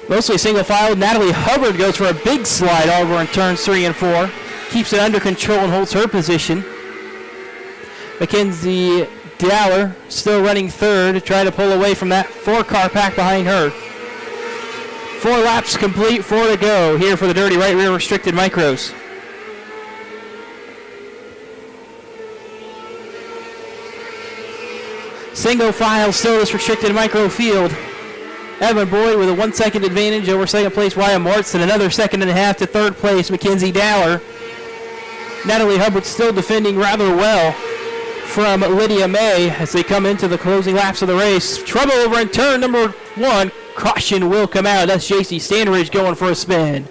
Mostly single file. Natalie Hubbard goes for a big slide over in turns 3 and 4. Keeps it under control and holds her position. Mackenzie Dowler still running third, trying to pull away from that 4-car pack behind her. 4 laps complete, 4 to go here for the dirty right rear restricted micros. Single file still this restricted micro field. Evan Boyd with a 1 second advantage over second place Wyatt Moritz and another 1.5 seconds to third place Mackenzie Dowler. Natalie Hubbard still defending rather well from Lydia May as they come into the closing laps of the race. Trouble over in turn number 1. Caution will come out. That's J.C. Stanridge going for a spin.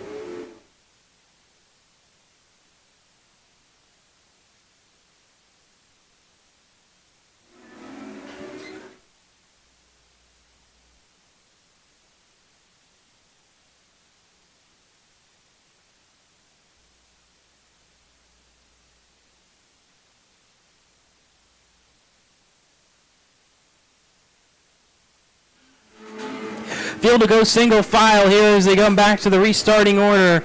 Field to go single file here as they come back to the restarting order.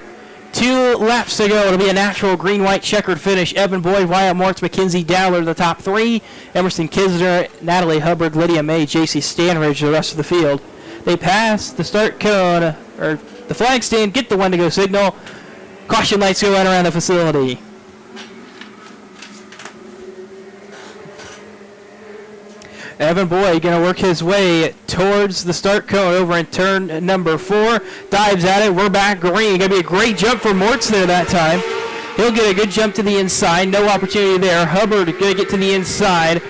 2 laps to go. It'll be a natural green-white checkered finish. Evan Boyd, Wyatt Moritz, Mackenzie Dowler, the top 3. Emerson Kisner, Natalie Hubbard, Lydia May, J.C. Stanridge, the rest of the field. They pass the start cone, or the flag stand, get the 1-to-go signal. Caution lights go out around the facility. Evan Boyd going to work his way towards the start cone over in turn number 4. Dives at it. We're back green. Going to be a great jump for Moritz there that time. He'll get a good jump to the inside. No opportunity there. Hubbard going to get to the inside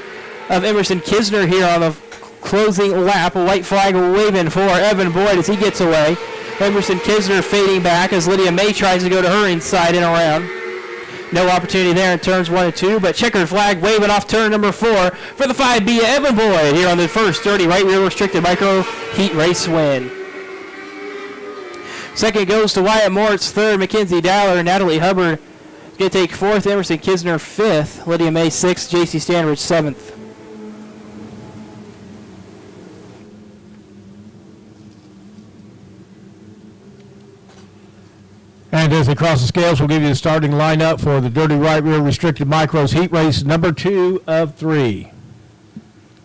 of Emerson Kisner here on the closing lap. A white flag waving for Evan Boyd as he gets away. Emerson Kisner fading back as Lydia May tries to go to her inside and around. No opportunity there in turns 1 and 2, but checkered flag waving off turn number 4 for the 5B Evan Boyd here on the first dirty right rear restricted micro heat race win. Second goes to Wyatt Moritz, third Mackenzie Dowler, Natalie Hubbard is going to take 4th, Emerson Kisner 5th, Lydia May 6th, J.C. Stanridge 7th. And as they cross the scales, we'll give you the starting lineup for the Dirty Right Rear Restricted Micros Heat Race number 2 of 3.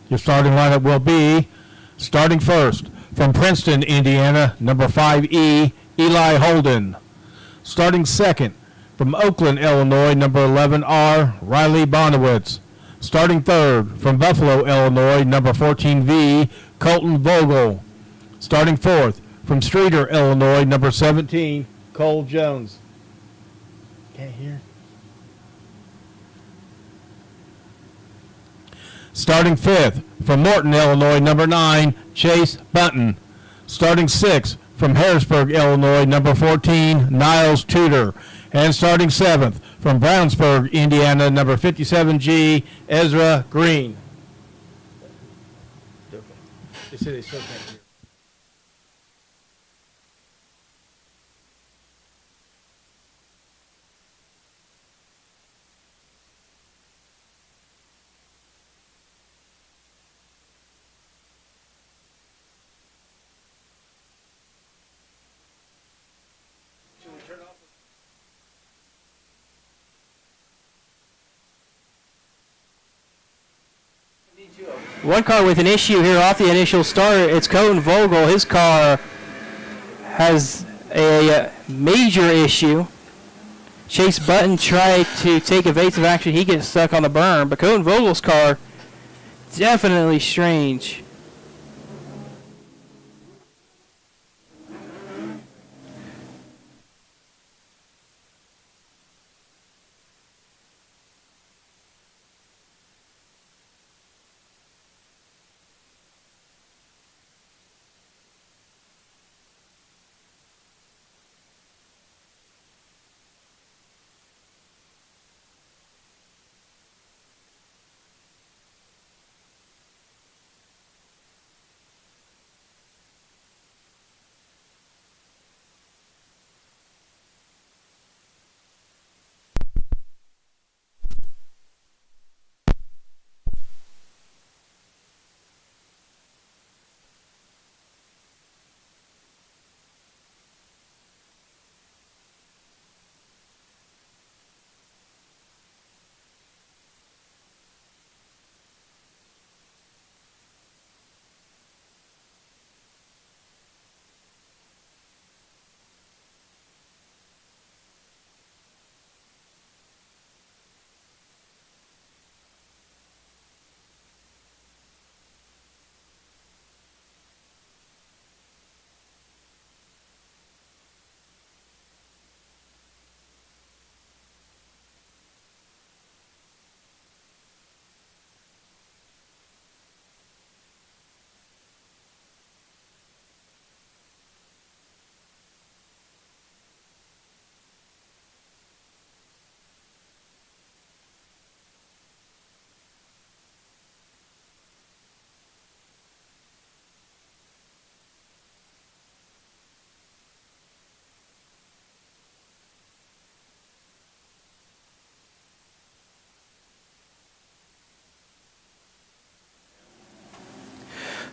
Your starting lineup will be, starting first, from Princeton, Indiana, number 5E, Eli Holden. Starting second, from Oakland, Illinois, number 11R, Riley Bonowitz. Starting third, from Buffalo, Illinois, number 14V, Colton Vogel. Starting fourth, from Streeter, Illinois, number 17, Cole Jones. Can't hear. Starting fifth, from Morton, Illinois, number 9, Chase Bunton. Starting sixth, from Harrisburg, Illinois, number 14, Niles Tudor. And starting seventh, from Brownsburg, Indiana, number 57G, Ezra Green. They say they still can't hear. One car with an issue here off the initial start. It's Colton Vogel. His car has a major issue. Chase Button tried to take evasive action. He gets stuck on the berm, but Colton Vogel's car, definitely strange.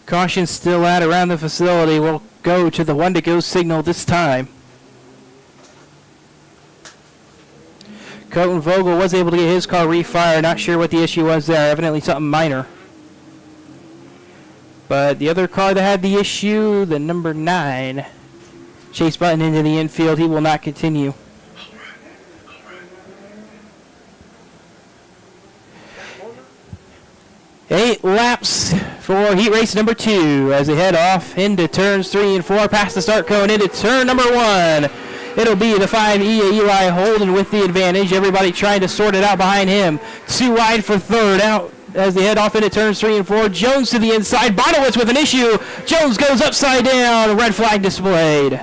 Caution still out around the facility. We'll go to the 1 to go signal this time. Colton Vogel was able to get his car refired. Not sure what the issue was there. Evidently something minor. But the other car that had the issue, the number 9, Chase Button into the infield. He will not continue. Eight laps for heat race number 2 as they head off into turns 3 and 4 past the start cone into turn number 1. It'll be the 5 Eli Holden with the advantage. Everybody trying to sort it out behind him. 2 wide for third out as they head off into turns 3 and 4. Jones to the inside. Bonowitz with an issue. Jones goes upside down. Red flag displayed.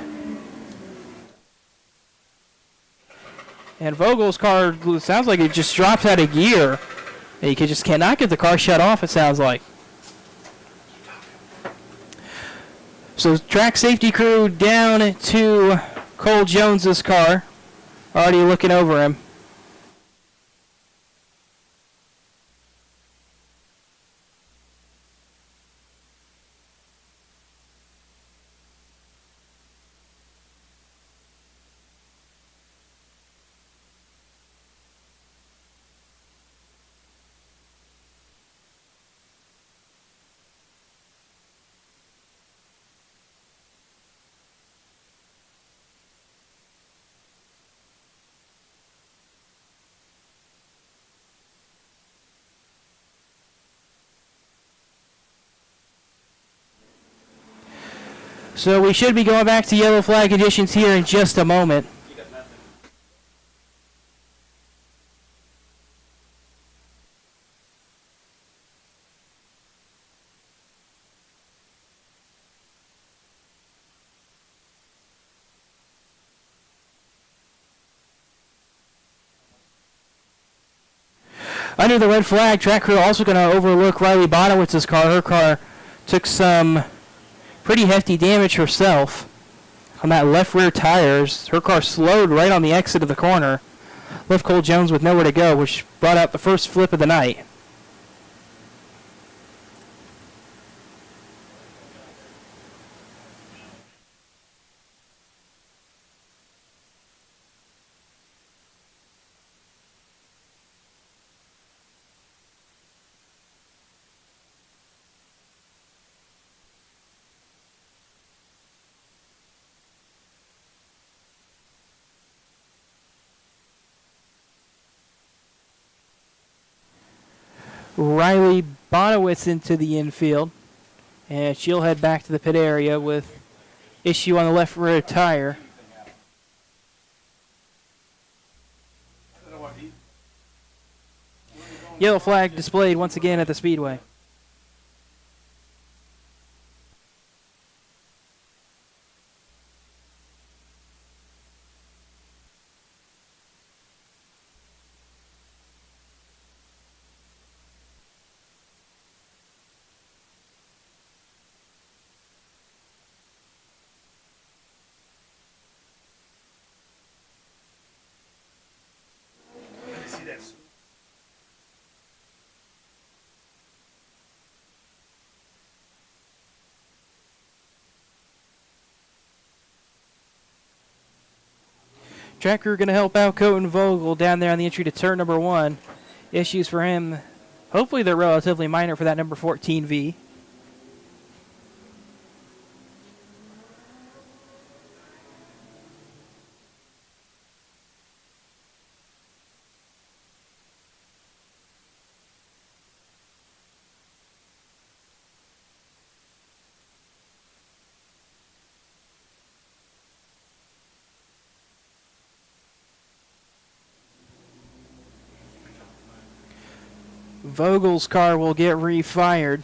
And Vogel's car sounds like it just dropped out of gear. He just cannot get the car shut off, it sounds like. So track safety crew down to Cole Jones's car. Already looking over him. So we should be going back to yellow flag conditions here in just a moment. Under the red flag, track crew also going to overlook Riley Bonowitz's car. Her car took some pretty hefty damage herself on that left rear tires. Her car slowed right on the exit of the corner. Left Cole Jones with nowhere to go, which brought out the first flip of the night. Riley Bonowitz into the infield. And she'll head back to the pit area with issue on the left rear tire. Yellow flag displayed once again at the Speedway. Track crew going to help out Colton Vogel down there on the entry to turn number 1. Issues for him, hopefully they're relatively minor for that number 14V. Vogel's car will get refired.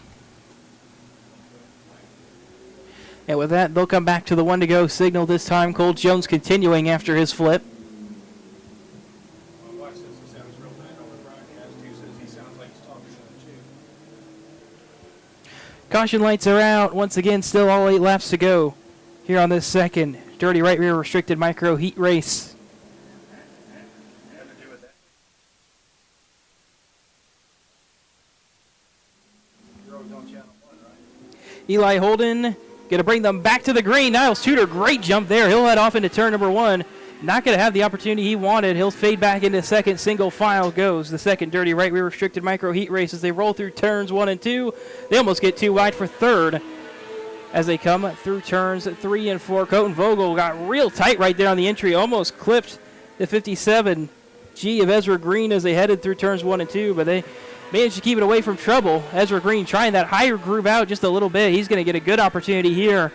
And with that, they'll come back to the 1 to go signal this time. Cole Jones continuing after his flip. Caution lights are out. Once again, still all 8 laps to go here on this second dirty right rear restricted micro heat race. Eli Holden going to bring them back to the green. Niles Tudor, great jump there. He'll head off into turn number 1. Not going to have the opportunity he wanted. He'll fade back into second. Single file goes the second dirty right rear restricted micro heat race as they roll through turns 1 and 2. They almost get too wide for third as they come through turns 3 and 4. Colton Vogel got real tight right there on the entry. Almost clipped the 57G of Ezra Green as they headed through turns 1 and 2, but they managed to keep it away from trouble. Ezra Green trying that higher groove out just a little bit. He's going to get a good opportunity here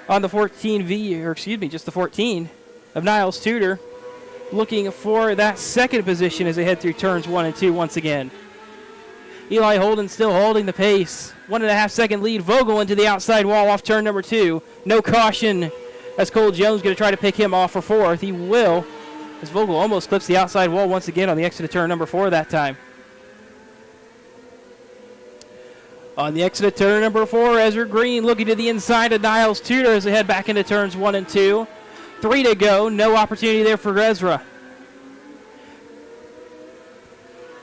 on the 14V, or excuse me, just the 14 of Niles Tudor. Looking for that second position as they head through turns 1 and 2 once again. Eli Holden still holding the pace. 1.5 second lead. Vogel into the outside wall off turn number 2. No caution as Cole Jones going to try to pick him off for 4th. He will, as Vogel almost clips the outside wall once again on the exit of turn number 4 that time. On the exit of turn number 4, Ezra Green looking to the inside of Niles Tudor as they head back into turns 1 and 2. 3 to go. No opportunity there for Ezra.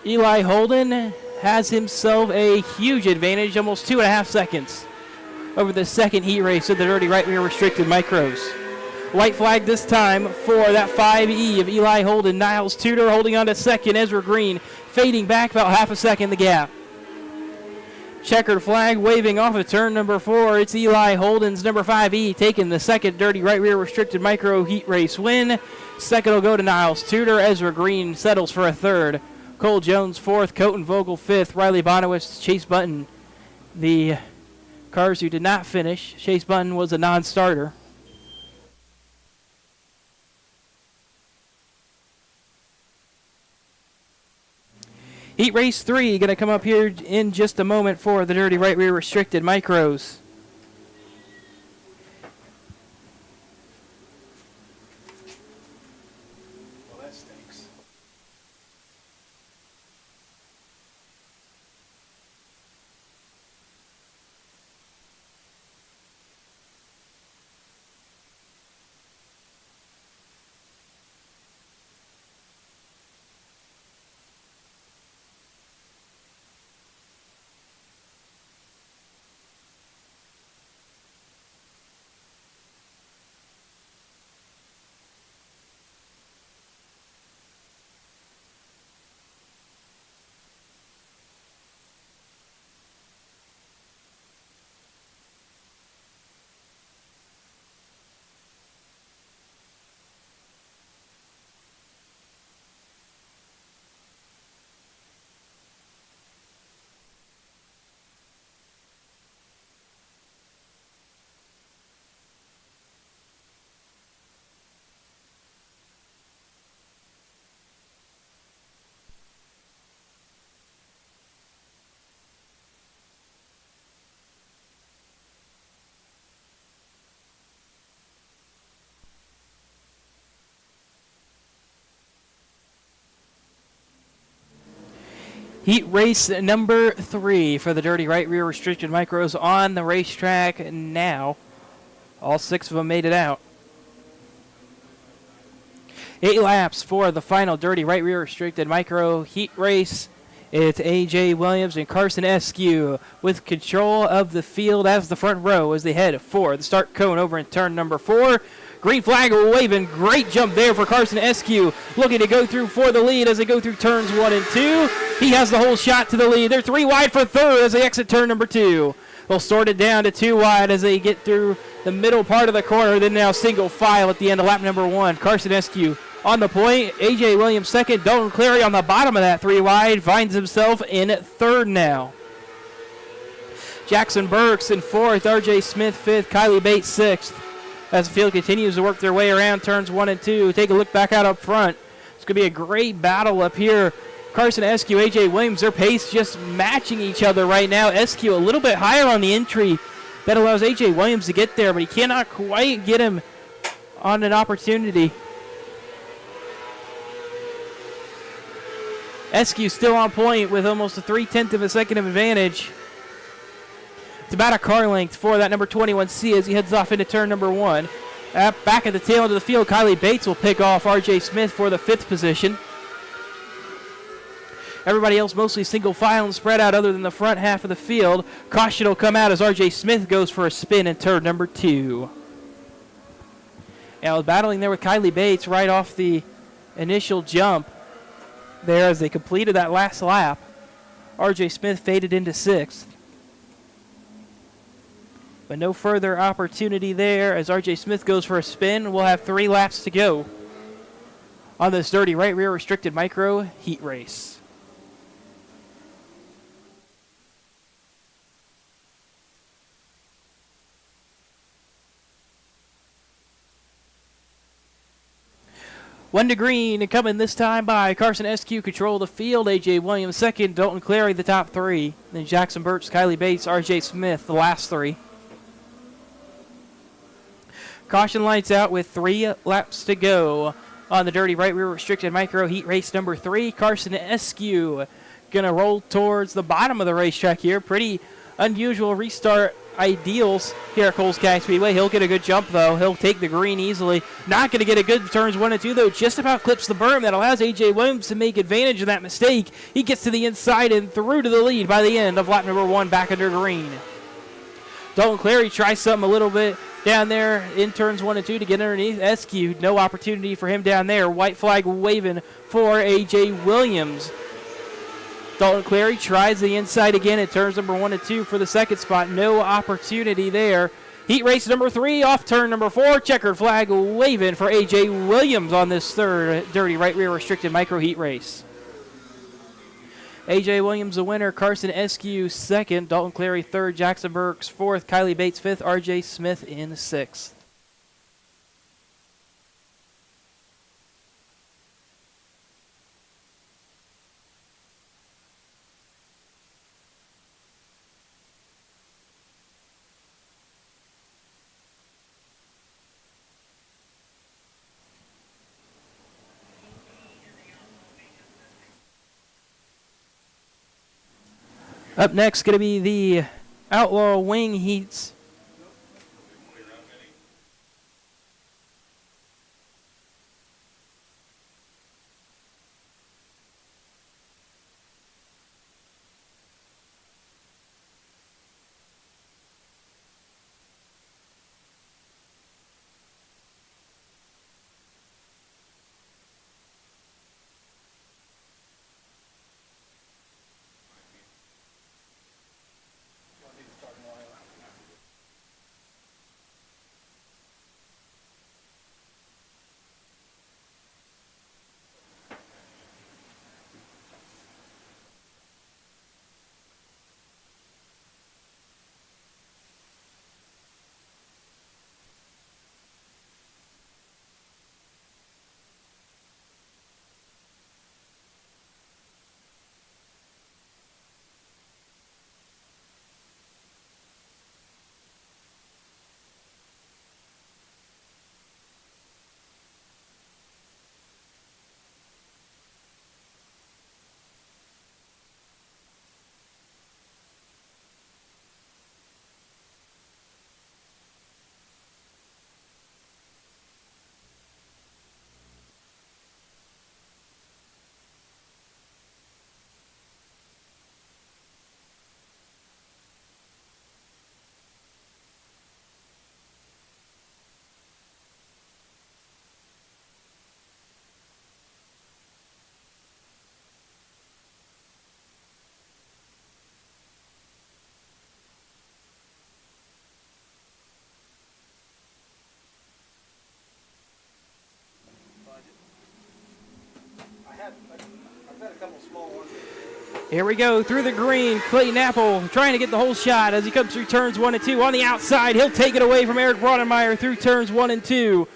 Eli Holden has himself a huge advantage, almost 2.5 seconds over the second heat race of the dirty right rear restricted micros. White flag this time for that 5E of Eli Holden. Niles Tudor holding on to second. Ezra Green fading back about half a second the gap. Checkered flag waving off of turn number 4. It's Eli Holden's number 5E taking the second dirty right rear restricted micro heat race win. Second will go to Niles Tudor. Ezra Green settles for a third. Cole Jones 4th. Colton Vogel 5th. Riley Bonowitz, Chase Button. The cars who did not finish. Chase Button was a non-starter. Heat race 3 going to come up here in just a moment for the dirty right rear restricted micros. Well, that stinks. Heat race number 3 for the Dirty Right Rear Restricted Micros on the racetrack now. All 6 of them made it out. 8 laps for the final Dirty Right Rear Restricted Micro Heat race. It's A.J. Williams and Carson Eskew with control of the field as the front row as they head for the start cone over in turn number 4. Green flag waving. Great jump there for Carson Eskew. Looking to go through for the lead as they go through turns 1 and 2. He has the whole shot to the lead. They're 3 wide for third as they exit turn number 2. They'll sort it down to 2 wide as they get through the middle part of the corner. Then now single file at the end of lap number 1. Carson Eskew on the point. A.J. Williams second. Dalton Clary on the bottom of that 3 wide. Finds himself in third now. Jackson Burks in fourth. R.J. Smith fifth. Kylie Bates sixth. As the field continues to work their way around turns 1 and 2. Take a look back out up front. It's going to be a great battle up here. Carson Eskew, A.J. Williams, their pace just matching each other right now. Eskew a little bit higher on the entry. That allows A.J. Williams to get there, but he cannot quite get him on an opportunity. Eskew still on point with almost a 3/10 of a second of advantage. It's about a car length for that number 21C as he heads off into turn number 1. Back at the tail end of the field, Kylie Bates will pick off R.J. Smith for the 5th position. Everybody else mostly single file and spread out other than the front half of the field. Caution will come out as R.J. Smith goes for a spin in turn number 2. Now battling there with Kylie Bates right off the initial jump there as they completed that last lap. R.J. Smith faded into 6th. But no further opportunity there as R.J. Smith goes for a spin. We'll have 3 laps to go on this Dirty Right Rear Restricted Micro Heat race. One to green and coming this time by Carson Eskew control the field. A.J. Williams second. Dalton Clary the top 3. Then Jackson Burks, Kylie Bates, R.J. Smith the last 3. Caution lights out with 3 laps to go on the Dirty Right Rear Restricted Micro Heat race number 3. Carson Eskew going to roll towards the bottom of the racetrack here. Pretty unusual restart ideals here at Coles County Speedway. He'll get a good jump, though. He'll take the green easily. Not going to get a good turns 1 and 2, though. Just about clips the berm. That allows A.J. Williams to make advantage of that mistake. He gets to the inside and through to the lead by the end of lap number 1 back under green. Dalton Clary tries something a little bit down there in turns 1 and 2 to get underneath Eskew. No opportunity for him down there. White flag waving for A.J. Williams. Dalton Clary tries the inside again in turns number 1 and 2 for the second spot. No opportunity there. Heat race number 3 off turn number 4. Checkered flag waving for A.J. Williams on this third Dirty Right Rear Restricted Micro Heat race. A.J. Williams the winner. Carson Eskew second. Dalton Clary third. Jackson Burks fourth. Kylie Bates fifth. R.J. Smith in 6th. Up next, going to be the Outlaw Wing Heats. Here we go through the green. Clayton Apple trying to get the whole shot as he comes through turns 1 and 2. On the outside, he'll take it away from Eric Brodemeyer through turns 1 and 2.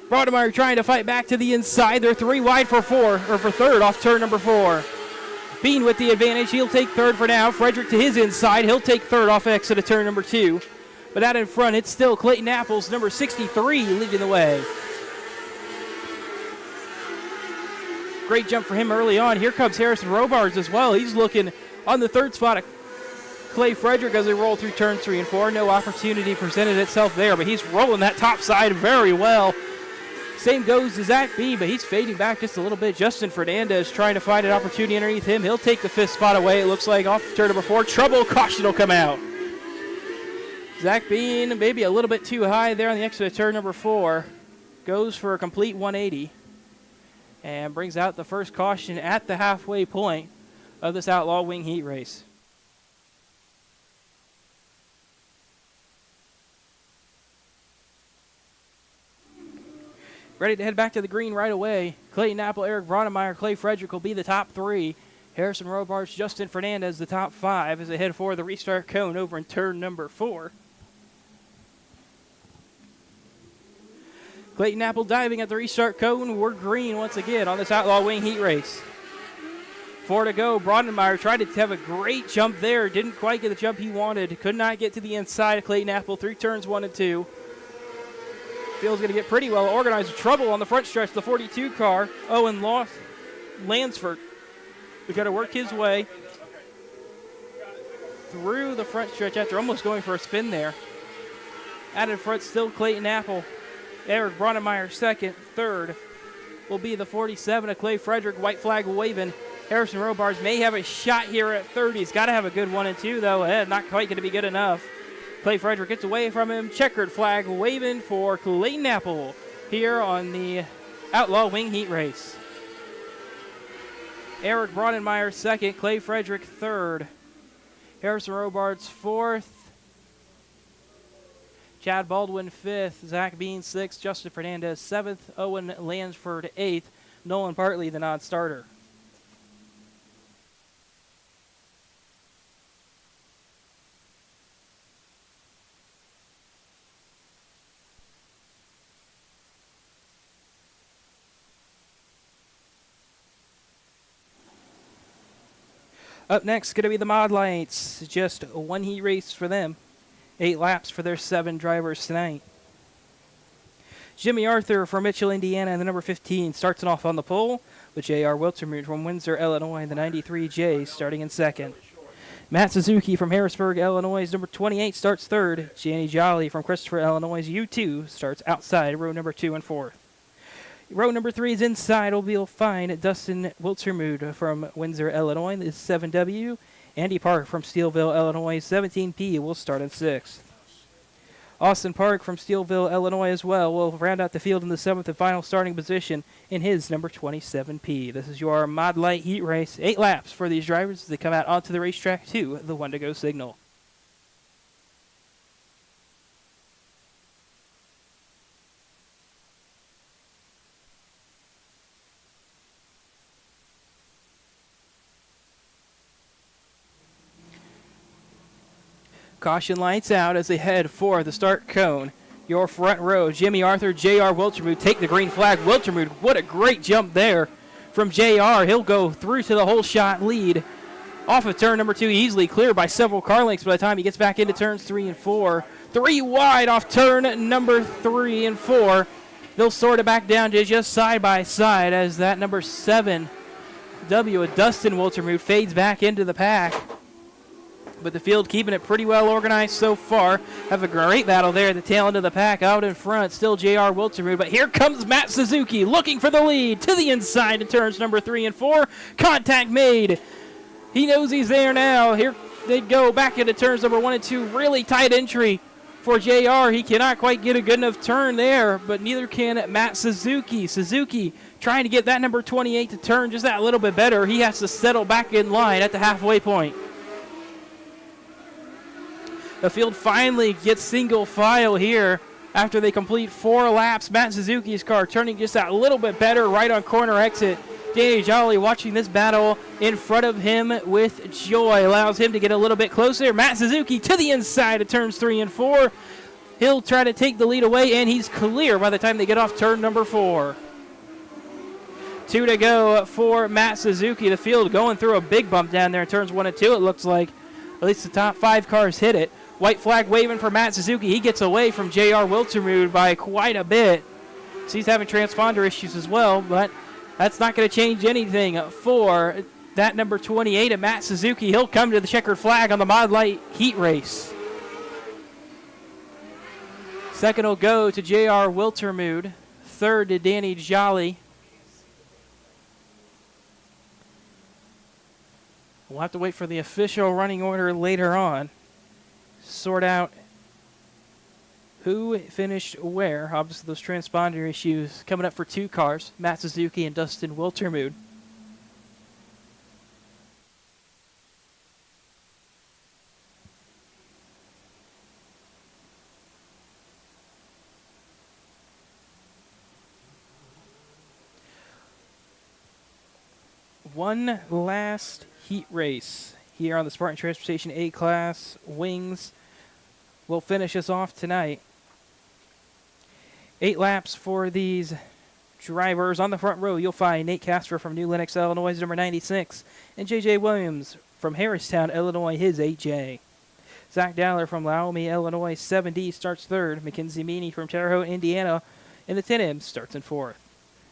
Brodemeyer trying to fight back to the inside. They're 3 wide for third off turn number 4. Bean with the advantage. He'll take third for now. Frederick to his inside. He'll take third off exit of turn number 2. But out in front, it's still Clayton Apples, number 63, leading the way. Great jump for him early on. Here comes Harrison Robards as well. He's looking on the third spot at Clay Frederick as they roll through turns 3 and 4. No opportunity presented itself there, but he's rolling that top side very well. Same goes to Zach B, but he's fading back just a little bit. Justin Fernandez trying to find an opportunity underneath him. He'll take the 5th spot away, it looks like, off turn number 4. Trouble, caution will come out. Zach Bean maybe a little bit too high there on the exit of turn number 4. Goes for a complete 180. And brings out the first caution at the halfway point of this Outlaw Wing Heat race. Ready to head back to the green right away. Clayton Apple, Eric Brodemeyer, Clay Frederick will be the top 3. Harrison Robards, Justin Fernandez, the top 5 as they head for the restart cone over in turn number 4. Clayton Apple diving at the restart cone. We're green once again on this Outlaw Wing Heat race. 4 to go. Brodemeyer tried to have a great jump there. Didn't quite get the jump he wanted. Could not get to the inside of Clayton Apple through turns 1 and 2. Field's going to get pretty well organized. Trouble on the front stretch. The 42 car. Owen Lansford. We've got to work his way through the front stretch after almost going for a spin there. Out in front still Clayton Apple. Eric Brodemeyer second. Third will be the 47 of Clay Frederick. White flag waving. Harrison Robards may have a shot here at third. He's got to have a good 1 and 2 though. Not quite going to be good enough. Clay Frederick gets away from him. Checkered flag waving for Clayton Apple here on the Outlaw Wing Heat race. Eric Brodemeyer second. Clay Frederick third. Harrison Robards fourth. Chad Baldwin 5th, Zach Bean 6th, Justin Fernandez 7th, Owen Lansford 8th, Nolan Bartley the non-starter. Up next, going to be the Mod Lights. Just a 1 heat race for them. 8 laps for their 7 drivers tonight. Jimmy Arthur from Mitchell, Indiana, and the number 15 starts off on the pole, with J.R. Wiltermuth from Windsor, Illinois, and the 93J starting in second. Matt Suzuki from Harrisburg, Illinois, number 28 starts third. Janny Jolly from Christopher, Illinois, U2 starts outside row number 2 and 4th. Row number 3 is inside. We'll find Dustin Wiltermuth from Windsor, Illinois, this is 7W. Andy Park from Steelville, Illinois, 17P will start in 6th. Austin Park from Steelville, Illinois as well will round out the field in the 7th and final starting position in his number 27P. This is your Mod Light Heat race. 8 laps for these drivers as they come out onto the racetrack to the 1 to go signal. Caution lights out as they head for the start cone. Your front row, Jimmy Arthur, J.R. Wiltermuth take the green flag. Wiltermuth, what a great jump there from J.R. He'll go through to the whole shot lead. Off of turn number 2, easily cleared by several car lengths by the time he gets back into turns 3 and 4. 3 wide off turn number 3 and 4. They'll sort it back down to just side by side as that number 7 W with Dustin Wiltermuth fades back into the pack. But the field keeping it pretty well organized so far. Have a great battle there at the tail end of the pack. Out in front, still J.R. Wiltermuth. But here comes Matt Suzuki looking for the lead to the inside in turns number 3 and 4. Contact made. He knows he's there now. Here they go back into turns number 1 and 2. Really tight entry for J.R. He cannot quite get a good enough turn there, but neither can Matt Suzuki. Suzuki trying to get that number 28 to turn just that little bit better. He has to settle back in line at the halfway point. The field finally gets single file here after they complete 4 laps. Matt Suzuki's car turning just that little bit better right on corner exit. Danny Jolly watching this battle in front of him with joy. Allows him to get a little bit closer. Matt Suzuki to the inside of turns 3 and 4. He'll try to take the lead away, and he's clear by the time they get off turn number 4. 2 to go for Matt Suzuki. The field going through a big bump down there in turns 1 and 2. It looks like at least the top 5 cars hit it. White flag waving for Matt Suzuki. He gets away from J.R. Wiltermude by quite a bit. So he's having transponder issues as well, but that's not going to change anything for that number 28 of Matt Suzuki. He'll come to the checkered flag on the Mod Light heat race. Second will go to J.R. Wiltermude. Third to Danny Jolly. We'll have to wait for the official running order later on. Sort out who finished where. Obviously, those transponder issues coming up for 2 cars, Matt Suzuki and Dustin Wiltermude. One last heat race here on the Spartan Transportation A-Class Wings will finish us off tonight. 8 laps for these drivers. On the front row, you'll find Nate Casper from New Lenox, Illinois, number 96, and J.J. Williams from Harristown, Illinois, his 8J. Zach Dowler from Laomie, Illinois, 7D, starts 3rd. Mackenzie Meany from Terre Haute, Indiana, in the 10M, starts in 4th.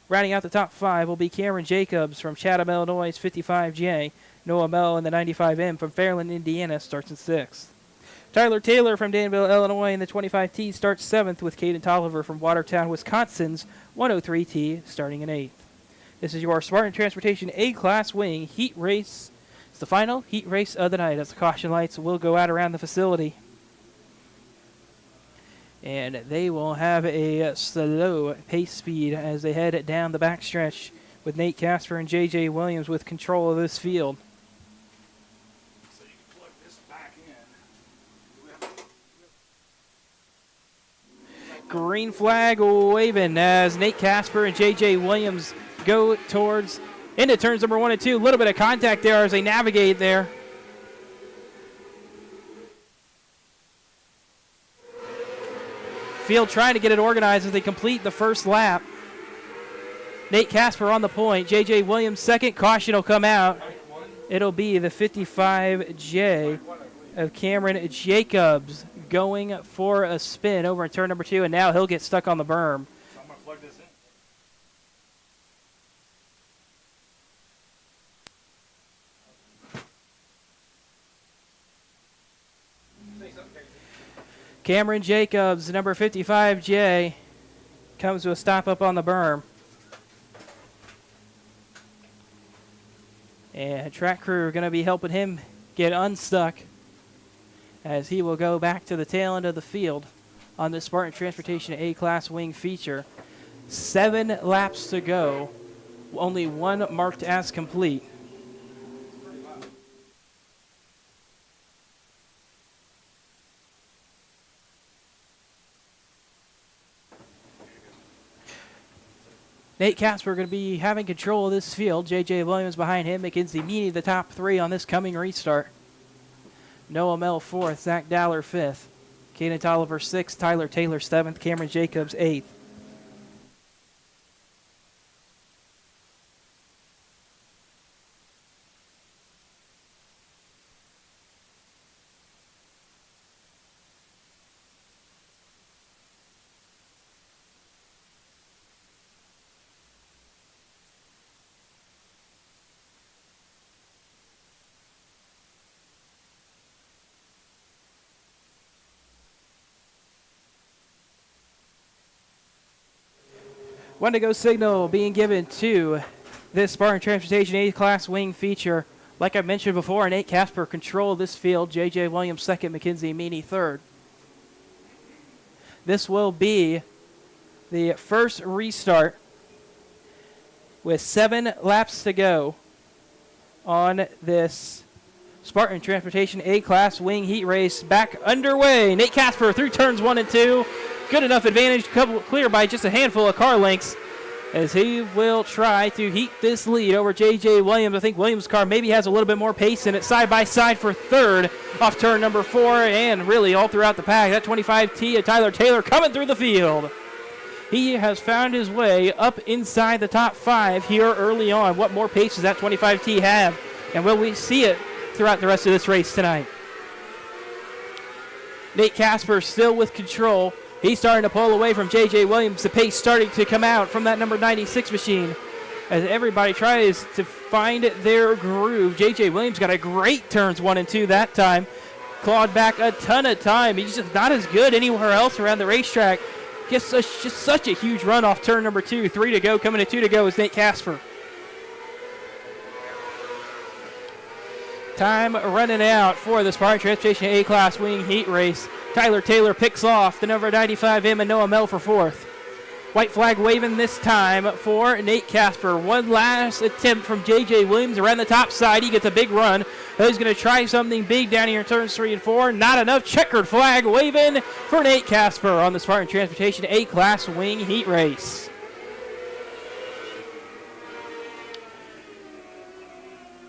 Rounding out the top 5 will be Cameron Jacobs from Chatham, Illinois, 55J. Noah Mell in the 95M from Fairland, Indiana, starts in 6th. Tyler Taylor from Danville, Illinois, in the 25T starts 7th, with Caden Tolliver from Watertown, Wisconsin's 103T starting in 8th. This is your Spartan Transportation A-Class Wing heat race. It's the final heat race of the night as the caution lights will go out around the facility. And they will have a slow pace speed as they head down the backstretch with Nate Casper and J.J. Williams with control of this field. So you can plug this back in. Green flag waving as Nate Casper and J.J. Williams go towards into turns number 1 and 2. A little bit of contact there as they navigate there. Field trying to get it organized as they complete the first lap. Nate Casper on the point. J.J. Williams second. Caution will come out. It'll be the 55J of Cameron Jacobs going for a spin over in turn number 2, and now he'll get stuck on the berm. So I'm going to plug this in. Cameron Jacobs, number 55J, comes to a stop up on the berm. And track crew are going to be helping him get unstuck as he will go back to the tail end of the field on this Spartan Transportation A-Class Wing feature. 7 laps to go, only 1 marked as complete. Nate Casper going to be having control of this field. J.J. Williams behind him. Mackenzie Meany the top 3 on this coming restart. Noah Mell 4th. Zach Dowler 5th. Caden Tolliver 6th. Tyler Taylor 7th. Cameron Jacobs 8th. One to go signal being given to this Spartan Transportation A-Class Wing feature. Like I mentioned before, Nate Casper control this field. J.J. Williams second, Mackenzie Meany third. This will be the first restart with 7 laps to go on this Spartan Transportation A-Class Wing heat race. Back underway. Nate Casper through turns 1 and 2. Good enough advantage, clear by just a handful of car lengths. as he will try to heat this lead over J.J. Williams. I think Williams' car maybe has a little bit more pace in it. Side by side for third off turn number 4, and really all throughout the pack. That 25T of Tyler Taylor coming through the field. He has found his way up inside the top 5 here early on. What more pace does that 25T have? And will we see it throughout the rest of this race tonight? Nate Casper still with control. He's starting to pull away from J.J. Williams. The pace starting to come out from that number 96 machine as everybody tries to find their groove. J.J. Williams got a great turns 1 and 2 that time. Clawed back a ton of time. He's just not as good anywhere else around the racetrack. Just such a huge run off turn number 2. 3 to go. Coming to 2 to go is Nate Casper. Time running out for the Spartan Transportation A-Class Wing Heat Race. Tyler Taylor picks off the number 95M and Noah Mell for 4th. White flag waving this time for Nate Casper. One last attempt from J.J. Williams around the top side. He gets a big run. He's going to try something big down here in turns 3 and 4. Not enough. Checkered flag waving for Nate Casper on the Spartan Transportation A-Class Wing Heat Race.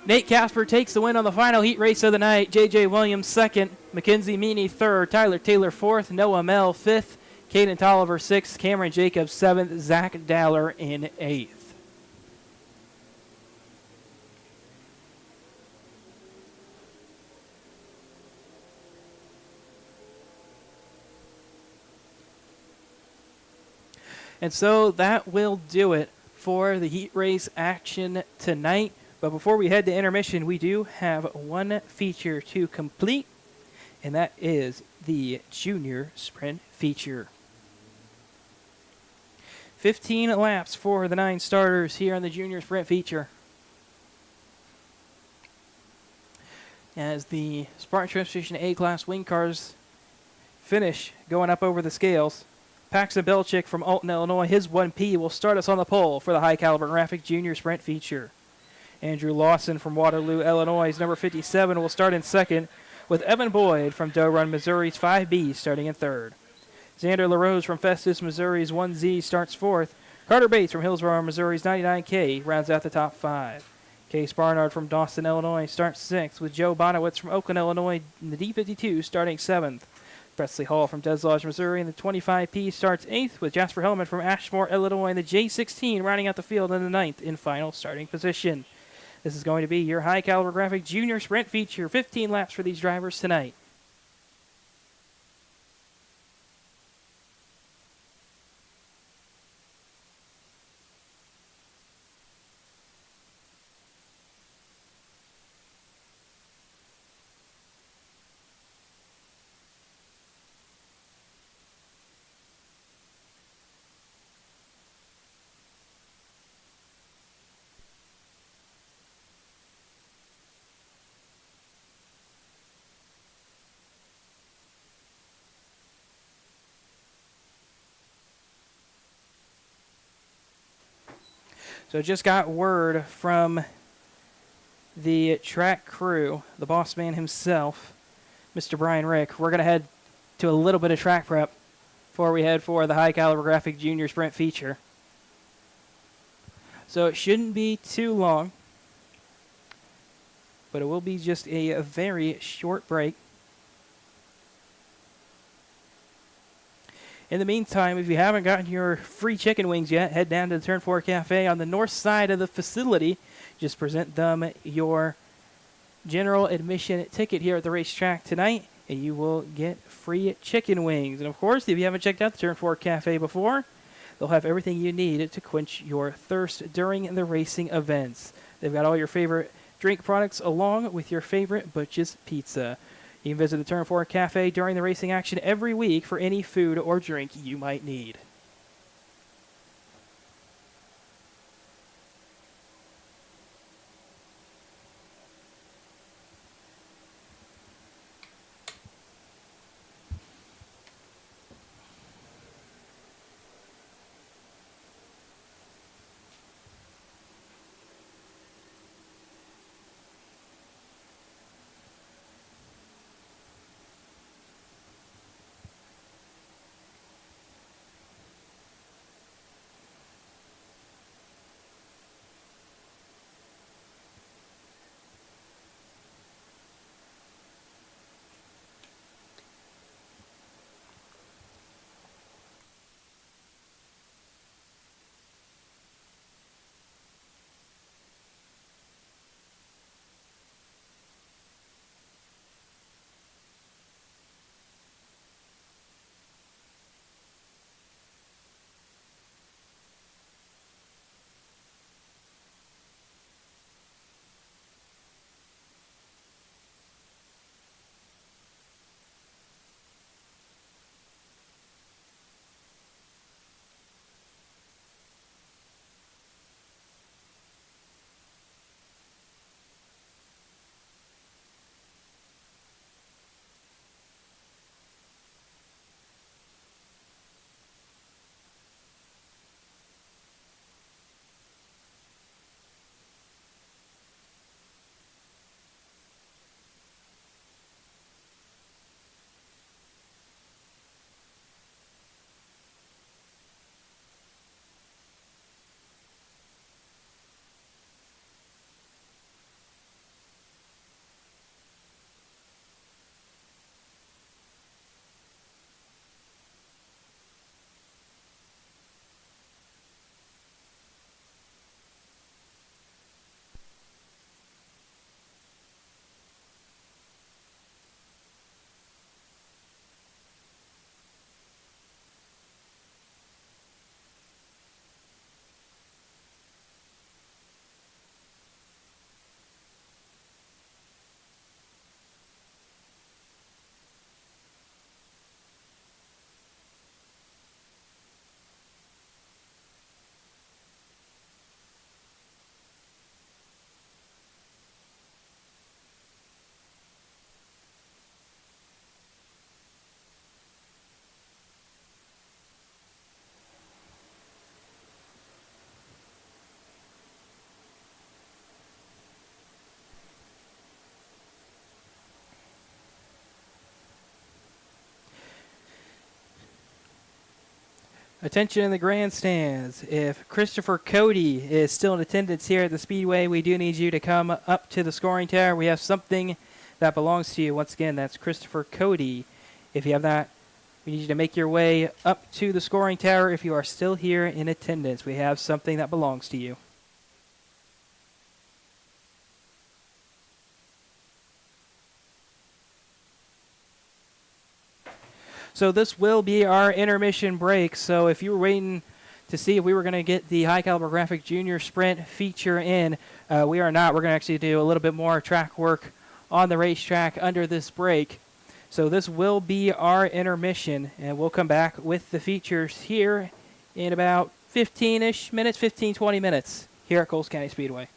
Nate Casper takes the win on the final heat race of the night. J.J. Williams 2nd, Mackenzie Meany 3rd, Tyler Taylor 4th, Noah Mell 5th, Caden Tolliver 6th, Cameron Jacobs 7th, Zach Dowler in 8th. And so that will do it for the heat race action tonight. But before we head to intermission, we do have one feature to complete, and that is the Junior Sprint feature. 15 laps for the 9 starters here on the Junior Sprint feature. As the Spartan Transportation A-Class wing cars finish going up over the scales, Paxton Belchick from Alton, Illinois, his 1P will start us on the pole for the High Caliber Graphic Junior Sprint feature. Andrew Lawson from Waterloo, Illinois, number 57, will start in 2nd, with Evan Boyd from Doe Run, Missouri's 5B starting in 3rd. Xander LaRose from Festus, Missouri's 1Z starts 4th. Carter Bates from Hillsborough, Missouri's 99K rounds out the top 5. Case Barnard from Dawson, Illinois starts 6th, with Joe Bonowitz from Oakland, Illinois in the D52 starting 7th. Presley Hall from Des Lodge, Missouri in the 25P starts 8th, with Jasper Hellman from Ashmore, Illinois in the J16 rounding out the field in the 9th in final starting position. This is going to be your High Caliber Graphic Junior Sprint feature. 15 laps for these drivers tonight. So just got word from the track crew, the boss man himself, Mr. Brian Rick. We're going to head to a little bit of track prep before we head for the High Caliber Graphic Junior Sprint feature. So it shouldn't be too long, but it will be just a very short break. In the meantime, if you haven't gotten your free chicken wings yet, head down to the Turn 4 Cafe on the north side of the facility. Just present them your general admission ticket here at the racetrack tonight, and you will get free chicken wings. And of course, if you haven't checked out the Turn 4 Cafe before, they'll have everything you need to quench your thirst during the racing events. They've got all your favorite drink products along with your favorite Butch's Pizza. You can visit the Turn 4 Cafe during the racing action every week for any food or drink you might need. Attention in the grandstands. If Christopher Cody is still in attendance here at the Speedway, we do need you to come up to the scoring tower. We have something that belongs to you. Once again, that's Christopher Cody. If you have that, we need you to make your way up to the scoring tower if you are still here in attendance. We have something that belongs to you. So this will be our intermission break. So if you were waiting to see if we were going to get the High Caliber Graphic Junior Sprint feature in, we are not. We're going to actually do a little bit more track work on the racetrack under this break. So this will be our intermission, and we'll come back with the features here in about 15-ish minutes, 15, 20 minutes here at Coles County Speedway.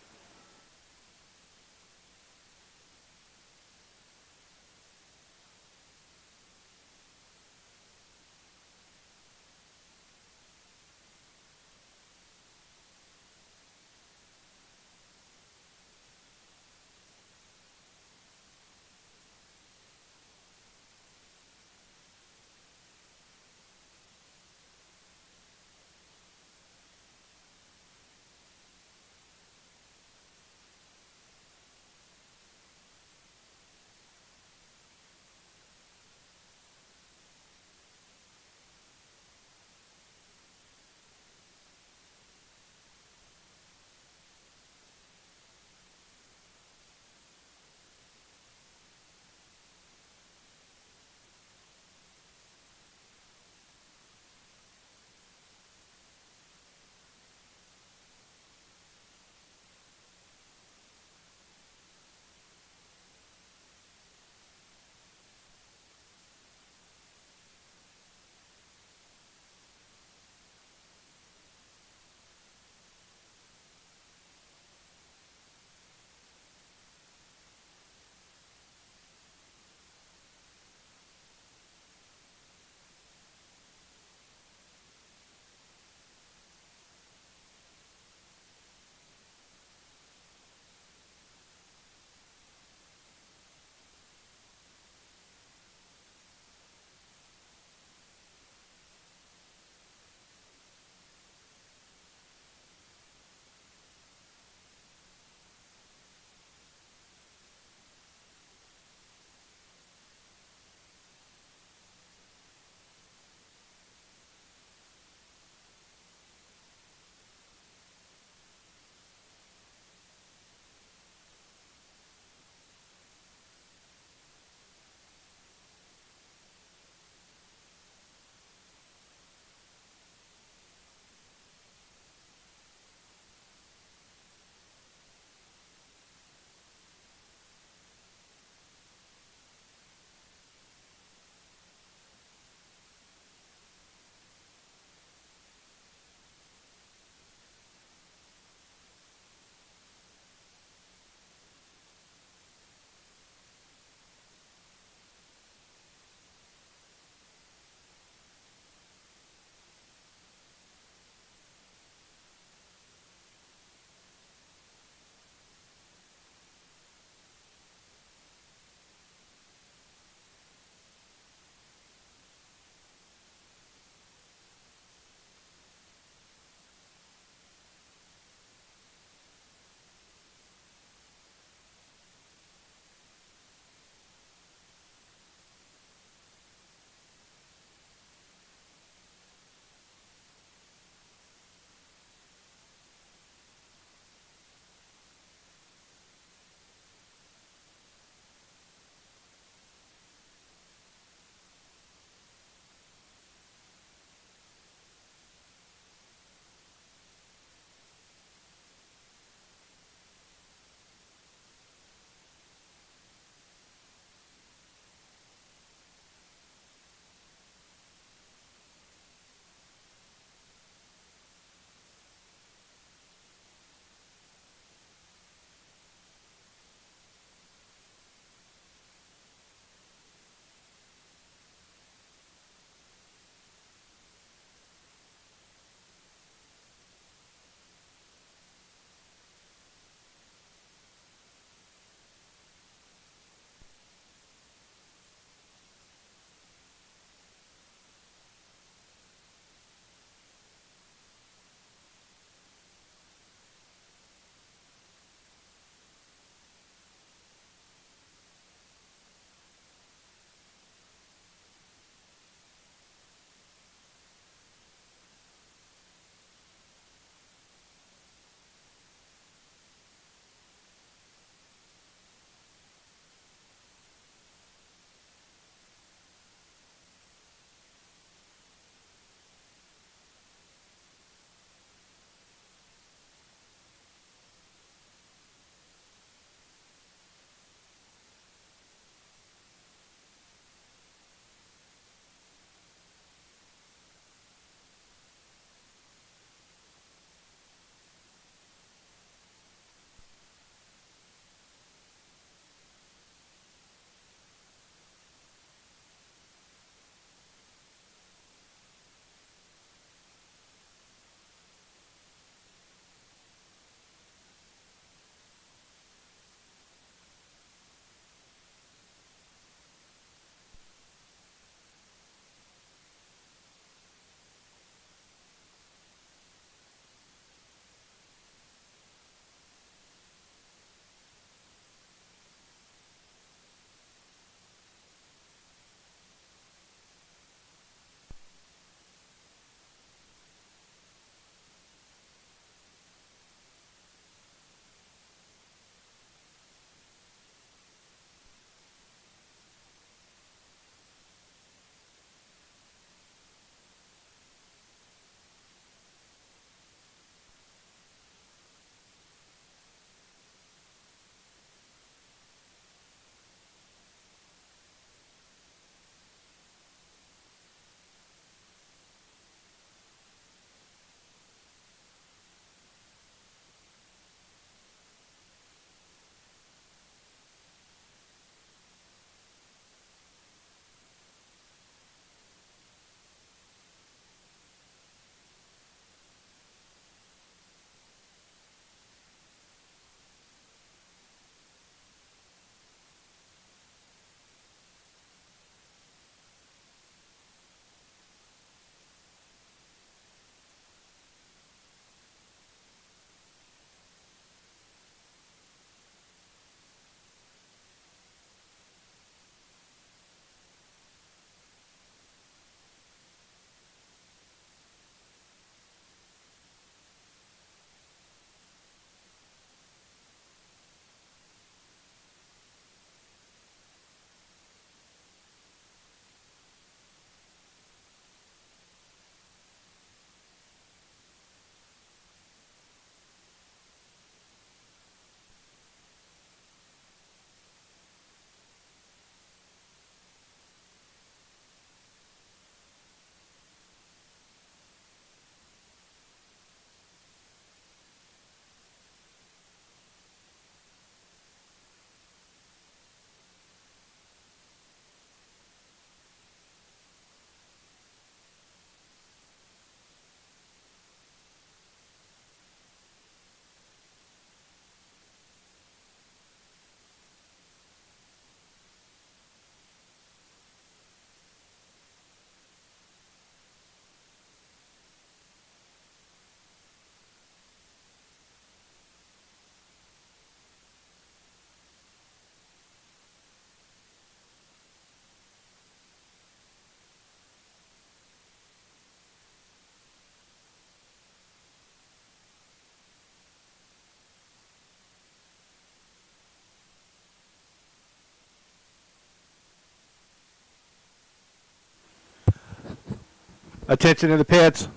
Attention in the pits.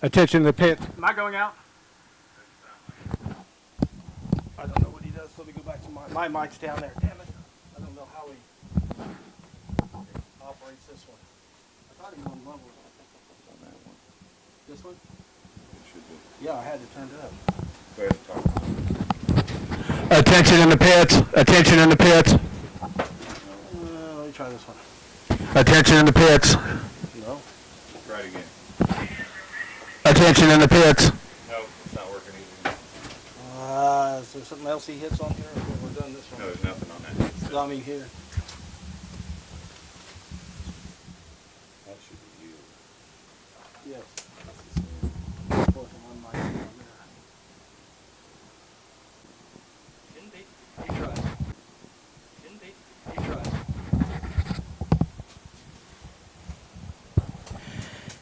Attention in the pits. Am I going out? I don't know what he does. Let me go back to my mic's down there. Damn it. I don't know how he operates this one. I thought he was on level. On that one. This one? It should be. Yeah, I had to turn it up. Go ahead and talk. Attention in the pits. Attention in the pits. Let me try this one. Attention in the pits. No. Try it again. Attention in the pits. No, it's not working either. Is there something else he hits on here? Okay, we're done this No, one. there's nothing on that. I mean here. That should be you. Yes. Shouldn't be. You try. Shouldn't be. You try.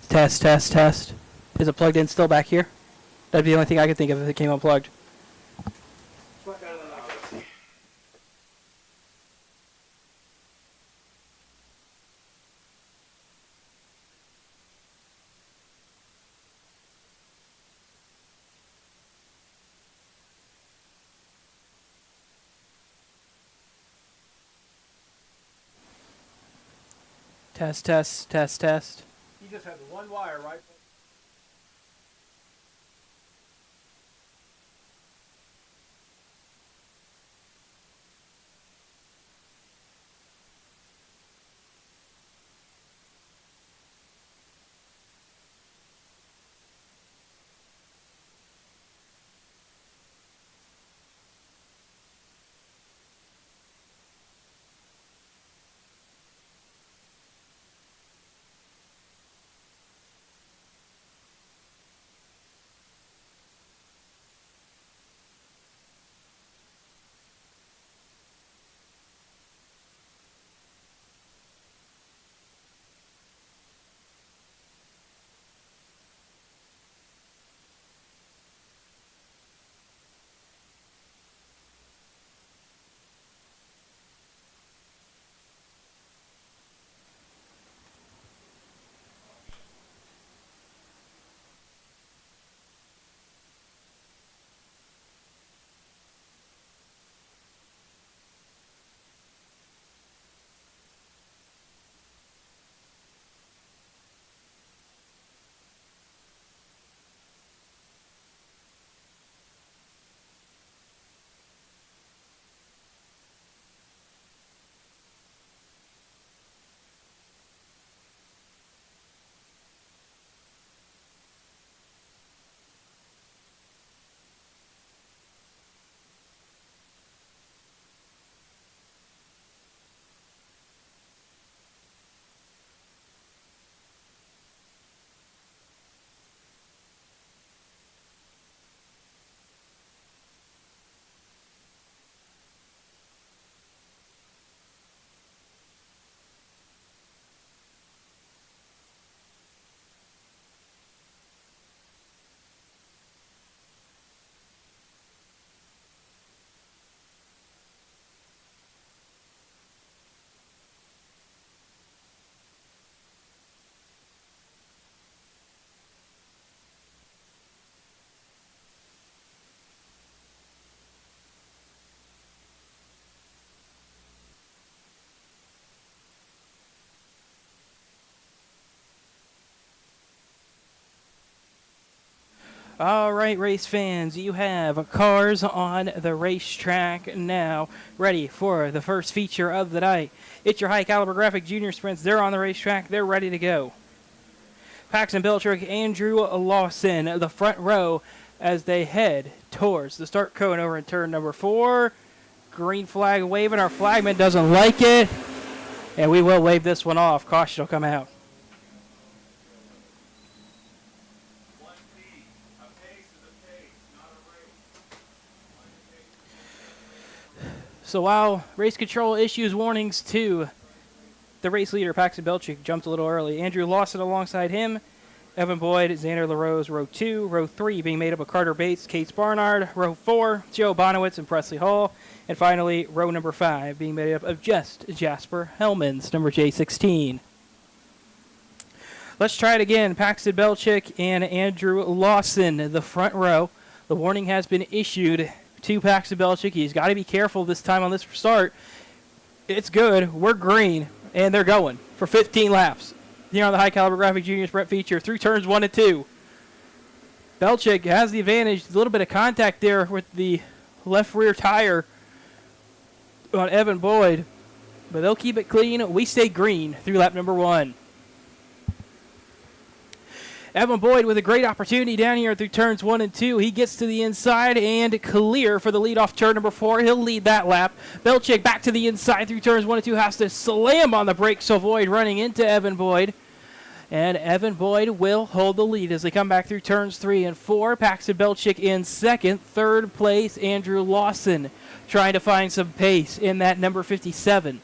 Test, test, test. Is it plugged in still back here? That'd be the only thing I could think of if it came unplugged. It's not better than I could. Test, test, test, test. You just had one wire, right? All right, race fans, you have cars on the racetrack now, ready for the first feature of the night. It's your high caliber graphic junior sprints. They're on the racetrack. They're ready to go. Paxton Beltrick, Andrew Lawson, the front row as they head towards the start cone over in turn number 4. Green flag waving. Our flagman doesn't like it, and we will wave this one off. Caution will come out. So while race control issues warnings to the race leader, Paxton Belchick, jumped a little early. Andrew Lawson alongside him. Evan Boyd, Xander LaRose, row 2. Row 3 being made up of Carter Bates, Case Barnard. Row 4, Joe Bonowitz and Presley Hall. And finally, row number 5 being made up of just Jasper Hellmans, number J16. Let's try it again. Paxton Belchick and Andrew Lawson, the front row. The warning has been issued to Paxton Belchick. He's got to be careful this time on this start. It's good. We're green, and they're going for 15 laps. Here on the High Caliber Graphic Junior Sprint feature through turns 1 and 2. Belchick has the advantage. A little bit of contact there with the left rear tire on Evan Boyd, but they'll keep it clean. We stay green through lap number 1. Evan Boyd with a great opportunity down here through turns 1 and 2. He gets to the inside and clear for the lead off turn number 4. He'll lead that lap. Belchick back to the inside through turns 1 and 2. Has to slam on the brakes to avoid running into Evan Boyd. And Evan Boyd will hold the lead as they come back through turns 3 and 4. Paxton Belchick in second. Third place, Andrew Lawson trying to find some pace in that number 57.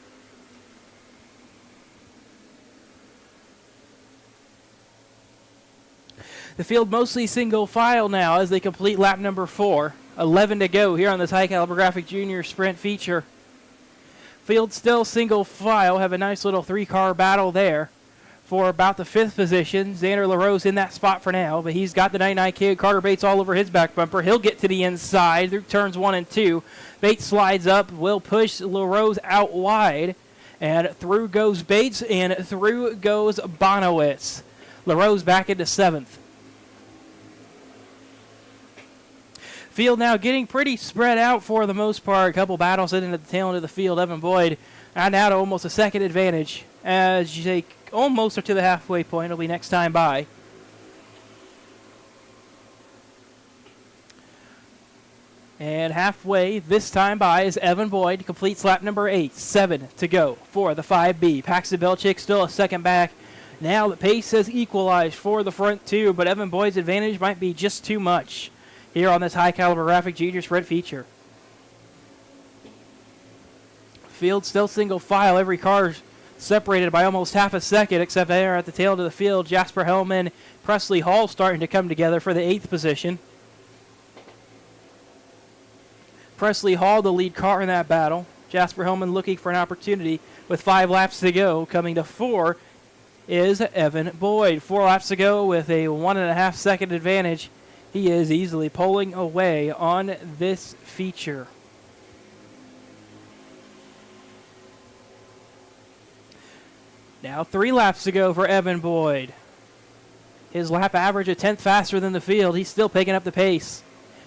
The field mostly single file now as they complete lap number 4. 11 to go here on this High Caliber Graphic Junior Sprint feature. Field still single file. Have a nice little 3-car battle there for about the 5th position. Xander LaRose in that spot for now, but he's got the 99 kid. Carter Bates all over his back bumper. He'll get to the inside through turns 1 and 2. Bates slides up, will push LaRose out wide, and through goes Bates, and through goes Bonowitz. LaRose back into 7th. Field now getting pretty spread out for the most part. A couple battles in at the tail end of the field. Evan Boyd now to almost a second advantage as you take almost to the halfway point. It'll be next time by. And halfway this time by is Evan Boyd. Completes lap number 8. 7 to go for the 5B. Paxton Belchick still a second back. Now the pace has equalized for the front two, but Evan Boyd's advantage might be just too much here on this High Caliber Graphic Junior Sprint feature. Field still single file. Every car separated by almost half a second, except there at the tail end of the field. Jasper Hellman, Presley Hall starting to come together for the 8th position. Presley Hall, the lead car in that battle. Jasper Hellman looking for an opportunity with 5 laps to go. Coming to 4 is Evan Boyd. 4 laps to go with a 1.5 second advantage. He is easily pulling away on this feature. Now 3 laps to go for Evan Boyd. His lap average a 10th faster than the field. He's still picking up the pace,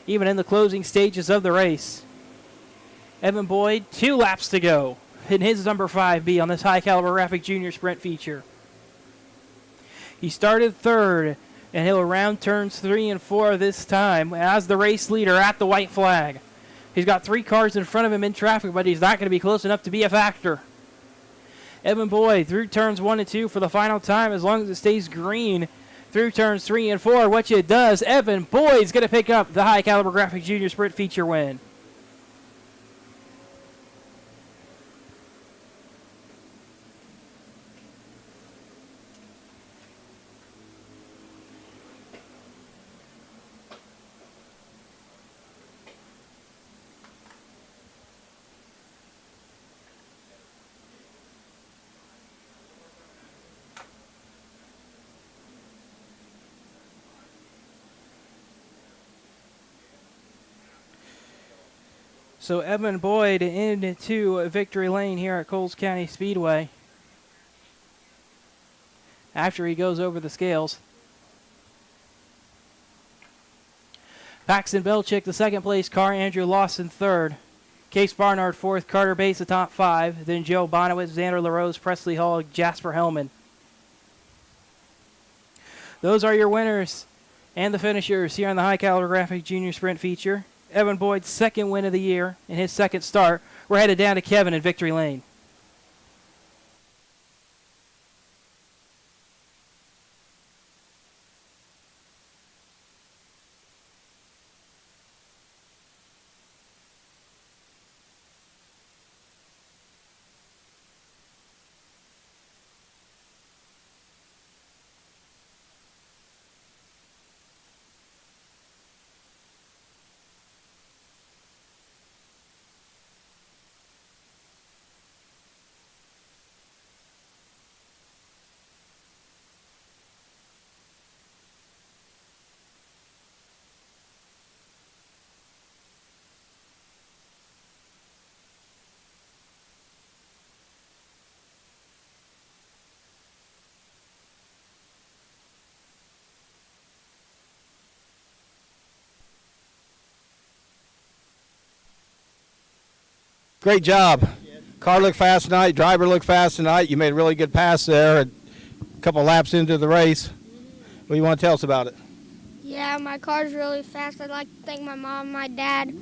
even in the closing stages of the race. Evan Boyd, 2 laps to go in his number 5B on this High Caliber Graphic Junior Sprint feature. He started 3rd, and he'll round turns 3 and 4 this time as the race leader at the white flag. He's got 3 cars in front of him in traffic, but he's not going to be close enough to be a factor. Evan Boyd through turns 1 and 2 for the final time as long as it stays green through turns 3 and 4, which it does. Evan Boyd's going to pick up the High Caliber Graphic Junior Sprint feature win. So Evan Boyd into victory lane here at Coles County Speedway after he goes over the scales. Paxton Belchick, the 2nd place car. Andrew Lawson, 3rd. Case Barnard, 4th. Carter Bates, the top 5. Then Joe Bonowitz, Xander LaRose, Presley Hall, Jasper Hellman. Those are your winners and the finishers here on the High Caliber Graphic Junior Sprint feature. Evan Boyd's 2nd win of the year in his 2nd start. We're headed down to Kevin in victory lane. Great job. Car looked fast tonight. Driver looked fast tonight. You made a really good pass there. A couple laps into the race. What do you want to tell us about it? Yeah, my car's really fast. I'd like to thank my mom, my dad,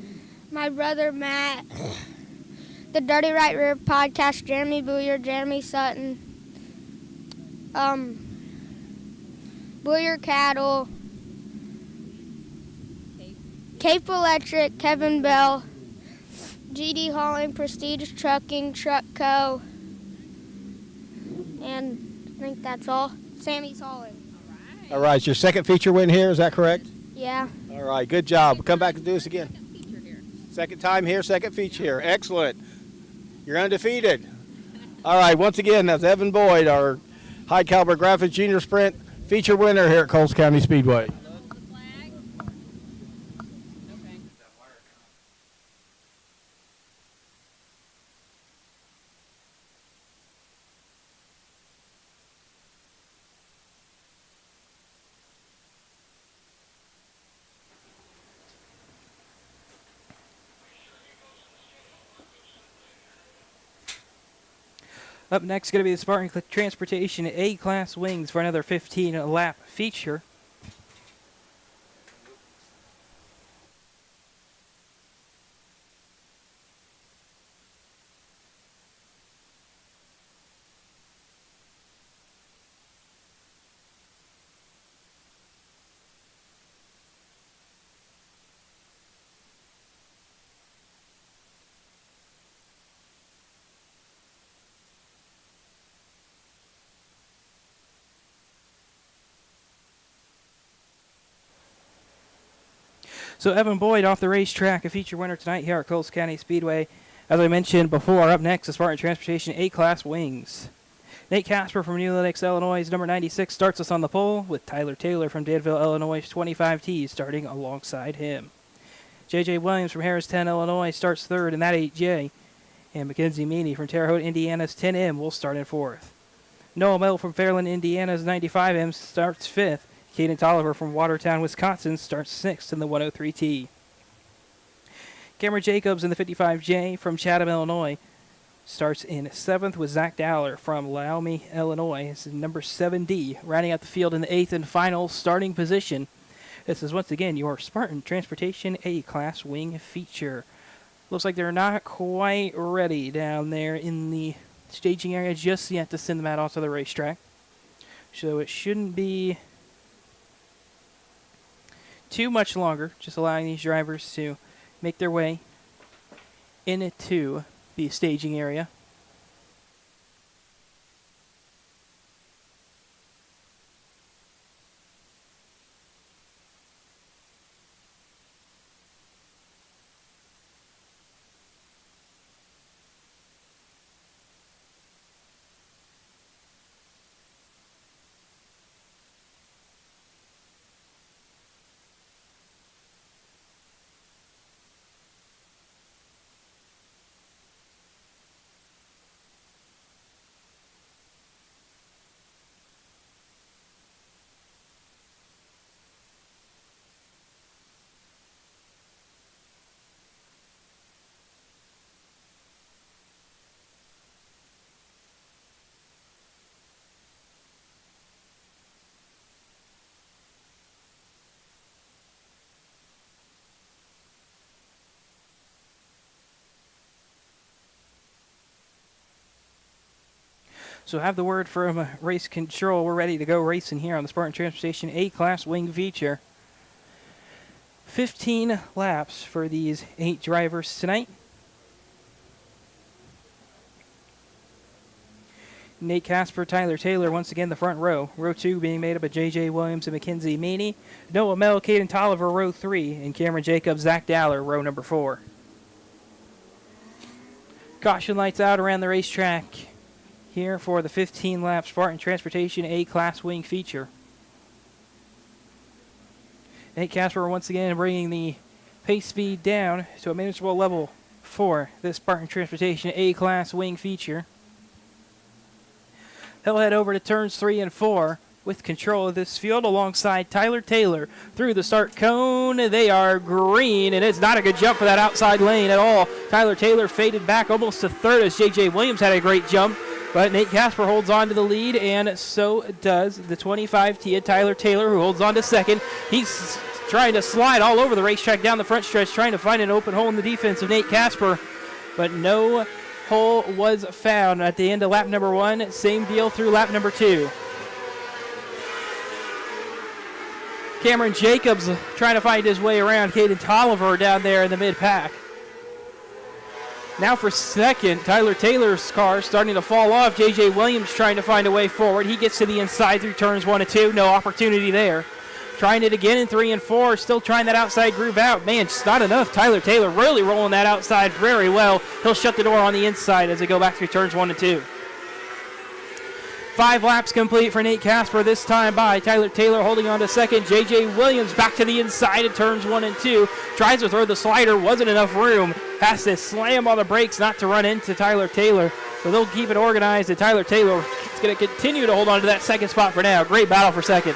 my brother Matt, the Dirty Right Rear podcast, Jeremy Booyer, Jeremy Sutton, Booyer Cattle, Cape Electric, Kevin Bell, GD Hauling, Prestige Trucking, Truck Co., and I think that's all. Sammy's Hauling. All right, it's your second feature win here. Is that correct? Yeah. All right, good job. Come back and do this again. Second time here, second feature here. Excellent. You're undefeated. All right, once again, that's Evan Boyd, our high caliber graphics junior sprint feature winner here at Coles County Speedway. Up next, going to be the Spartan Transportation A-Class Wings for another 15-lap feature. So Evan Boyd off the racetrack, a feature winner tonight here at Coles County Speedway. As I mentioned before, up next, the Spartan Transportation A-Class Wings. Nate Casper from New Lenox, Illinois, number 96, starts us on the pole, with Tyler Taylor from Danville, Illinois, 25T, starting alongside him. J.J. Williams from Harristown, Illinois, starts third in that 8J. And Mackenzie Meany from Terre Haute, Indiana's 10M will start in fourth. Noah Mell from Fairland, Indiana's 95M, starts fifth. Caden Tolliver from Watertown, Wisconsin, starts sixth in the 103T. Cameron Jacobs in the 55J from Chatham, Illinois, starts in seventh with Zach Dowler from Laomie, Illinois. This is number 7D, rounding out the field in the eighth and final starting position. This is once again your Spartan Transportation A-Class Wing feature. Looks like they're not quite ready down there in the staging area just yet to send them out onto the racetrack. So it shouldn't be too much longer, just allowing these drivers to make their way into the staging area. So have the word from race control. We're ready to go racing here on the Spartan Transportation A-Class Wing feature. 15 laps for these 8 drivers tonight. Nate Casper, Tyler Taylor, once again the front row. Row 2 being made up of J.J. Williams and Mackenzie Meany. Noah Mell, Caden Tolliver, row 3. And Cameron Jacobs, Zach Dowler, row number 4. Caution lights out around the racetrack here for the 15-lap Spartan Transportation A-Class Wing feature. Nate Casper once again bringing the pace speed down to a manageable level for this Spartan Transportation A-Class Wing feature. He'll head over to turns 3 and 4 with control of this field alongside Tyler Taylor through the start cone. They are green, and it's not a good jump for that outside lane at all. Tyler Taylor faded back almost to third as J.J. Williams had a great jump, but Nate Casper holds on to the lead, and so does the 25 Tia Tyler Taylor, who holds on to second. He's trying to slide all over the racetrack down the front stretch, trying to find an open hole in the defense of Nate Casper, but no hole was found at the end of lap number 1. Same deal through lap number 2. Cameron Jacobs trying to find his way around Caden Tolliver down there in the mid-pack. Now for second, Tyler Taylor's car starting to fall off. J.J. Williams trying to find a way forward. He gets to the inside through turns 1 and 2. No opportunity there. Trying it again in 3 and 4. Still trying that outside groove out. Man, just not enough. Tyler Taylor really rolling that outside very well. He'll shut the door on the inside as they go back through turns 1 and 2. 5 laps complete for Nate Casper, this time by Tyler Taylor holding on to second. J.J. Williams back to the inside in turns 1 and 2. Tries to throw the slider, wasn't enough room. Has to slam on the brakes not to run into Tyler Taylor. So they'll keep it organized, and Tyler Taylor is going to continue to hold on to that second spot for now. Great battle for second.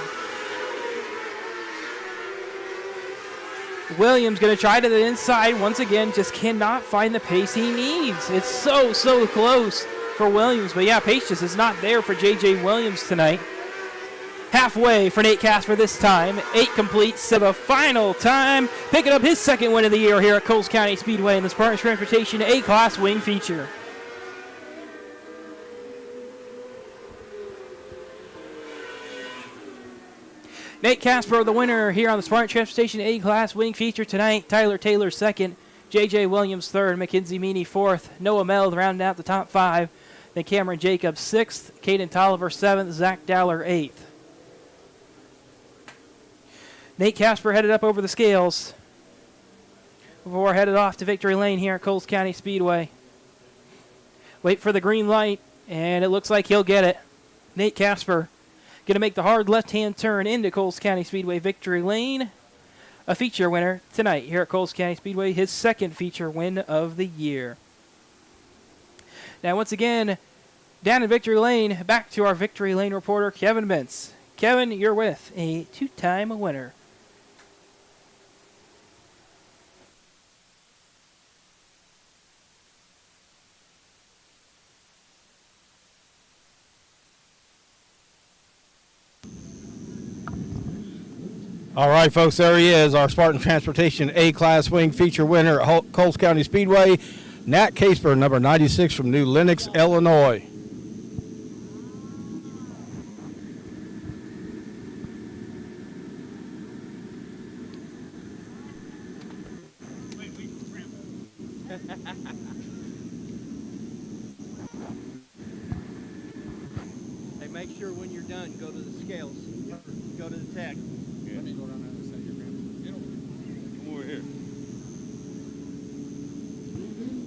Williams going to try to the inside once again, just cannot find the pace he needs. It's so close for Williams, but yeah, pace just is not there for J.J. Williams tonight. Halfway for Nate Casper this time. 8 complete, so the final time, picking up his second win of the year here at Coles County Speedway in the Spartan Transportation A-Class Wing feature. Nate Casper, the winner here on the Spartan Transportation A-Class Wing feature tonight. Tyler Taylor second, J.J. Williams third, Mackenzie Meany fourth, Noah Mell rounding out the top 5. Then Cameron Jacobs sixth, Caden Tolliver seventh, Zach Dowler eighth. Nate Casper headed up over the scales before headed off to victory lane here at Coles County Speedway. Wait for the green light, and it looks like he'll get it. Nate Casper going to make the hard left-hand turn into Coles County Speedway victory lane. A feature winner tonight here at Coles County Speedway, his second feature win of the year. Now, once again, down in victory lane, back to our victory lane reporter, Kevin Mintz. Kevin, you're with a 2-time winner. All right, folks, there he is, our Spartan Transportation A-Class Wing feature winner at Coles County Speedway, Nat Casper, number 96 from New Lenox, Illinois. Hey, make sure when you're done, go to the scales. Go to the tech. Let me go down there and say your come over here.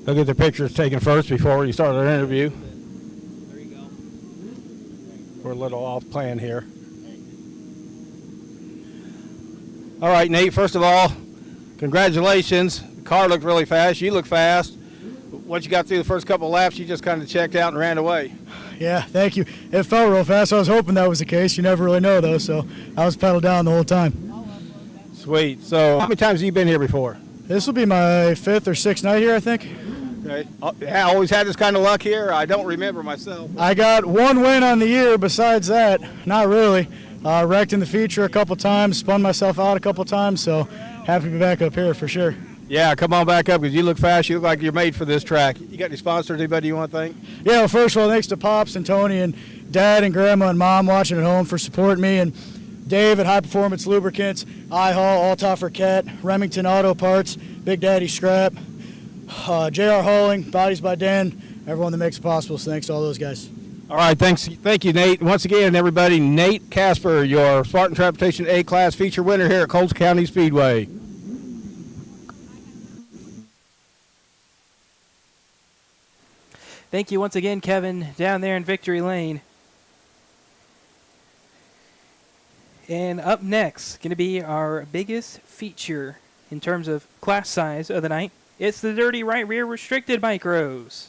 They'll get the pictures taken first before you start our interview. There you go. We're a little off plan here. All right, Nate, first of all, congratulations. The car looked really fast. You look fast. Once you got through the first couple of laps, you just kind of checked out and ran away. Yeah, thank you. It felt real fast. I was hoping that was the case. You never really know, though, so I was pedal down the whole time. Sweet. So how many times have you been here before? This will be my 5th or 6th night here, I think. Okay. I always had this kind of luck here. I don't remember myself. I got 1 win on the year. Besides that, not really. Wrecked in the feature a couple times, spun myself out a couple times, so happy to be back up here for sure. Yeah, come on back up because you look fast. You look like you're made for this track. You got any sponsors, anybody you want to thank? Yeah, well, first of all, thanks to Pops and Tony and Dad and Grandma and Mom watching at home for supporting me, and Dave at High Performance Lubricants, I-Haul, Altoffer Cat, Remington Auto Parts, Big Daddy Scrap, JR Hauling, Bodies by Dan, everyone that makes it possible, so thanks to all those guys. All right, thank you, Nate. Once again, everybody, Nate Casper, your Spartan Transportation A-Class feature winner here at Coles County Speedway. Thank you once again, Kevin, down there in victory lane. And up next, going to be our biggest feature in terms of class size of the night. It's the dirty right rear restricted micros.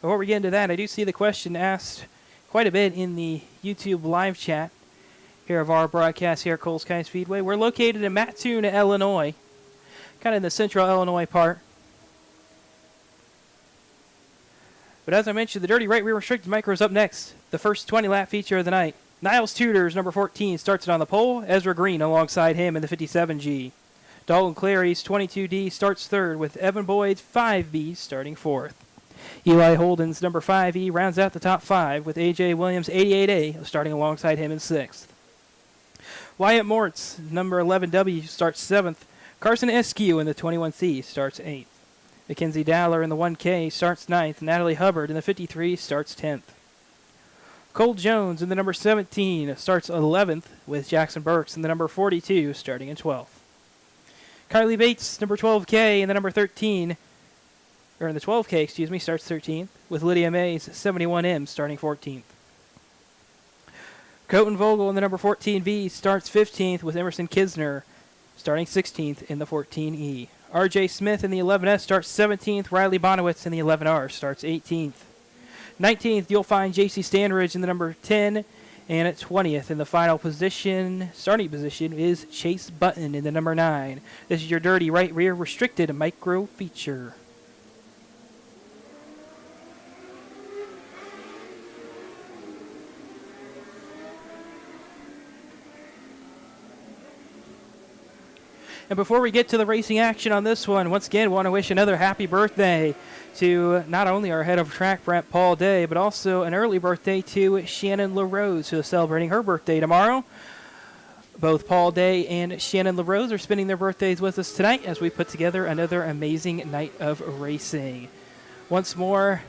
Before we get into that, I do see the question asked quite a bit in the YouTube live chat here of our broadcast here at Coles County Speedway. We're located in Mattoon, Illinois, kind of in the central Illinois part. But as I mentioned, the Dirty Right Rear Restricted Micro is up next, the first 20-lap feature of the night. Niles Tudor's number 14 starts it on the pole. Ezra Green alongside him in the 57G. Dalton Clary's 22D starts third, with Evan Boyd's 5B starting fourth. Eli Holden's number 5E rounds out the top five, with A.J. Williams' 88A starting alongside him in sixth. Wyatt Mort's number 11W starts seventh. Carson Eskew in the 21C starts eighth. Mackenzie Dowler in the 1K starts ninth. Natalie Hubbard in the 53 starts 10th. Cole Jones in the number 17 starts 11th, with Jackson Burks in the number 42 starting in 12th. Kylie Bates, number 12K, in the number 13, or in the 12K, starts 13th, with Lydia Mays 71M starting 14th. Colton Vogel in the number 14V starts 15th, with Emerson Kisner starting 16th in the 14E. RJ Smith in the 11S starts 17th. Riley Bonowitz in the 11R starts 18th. 19th, you'll find J.C. Stanridge in the number 10. And at 20th in the final position, starting position, is Chase Button in the number 9. This is your Dirty Right Rear Restricted Micro feature. And before we get to the racing action on this one, once again, want to wish another happy birthday to not only our head of track, Brent Paul Day, but also an early birthday to Shannon LaRose, who is celebrating her birthday tomorrow. Both Paul Day and Shannon LaRose are spending their birthdays with us tonight as we put together another amazing night of racing. Once more,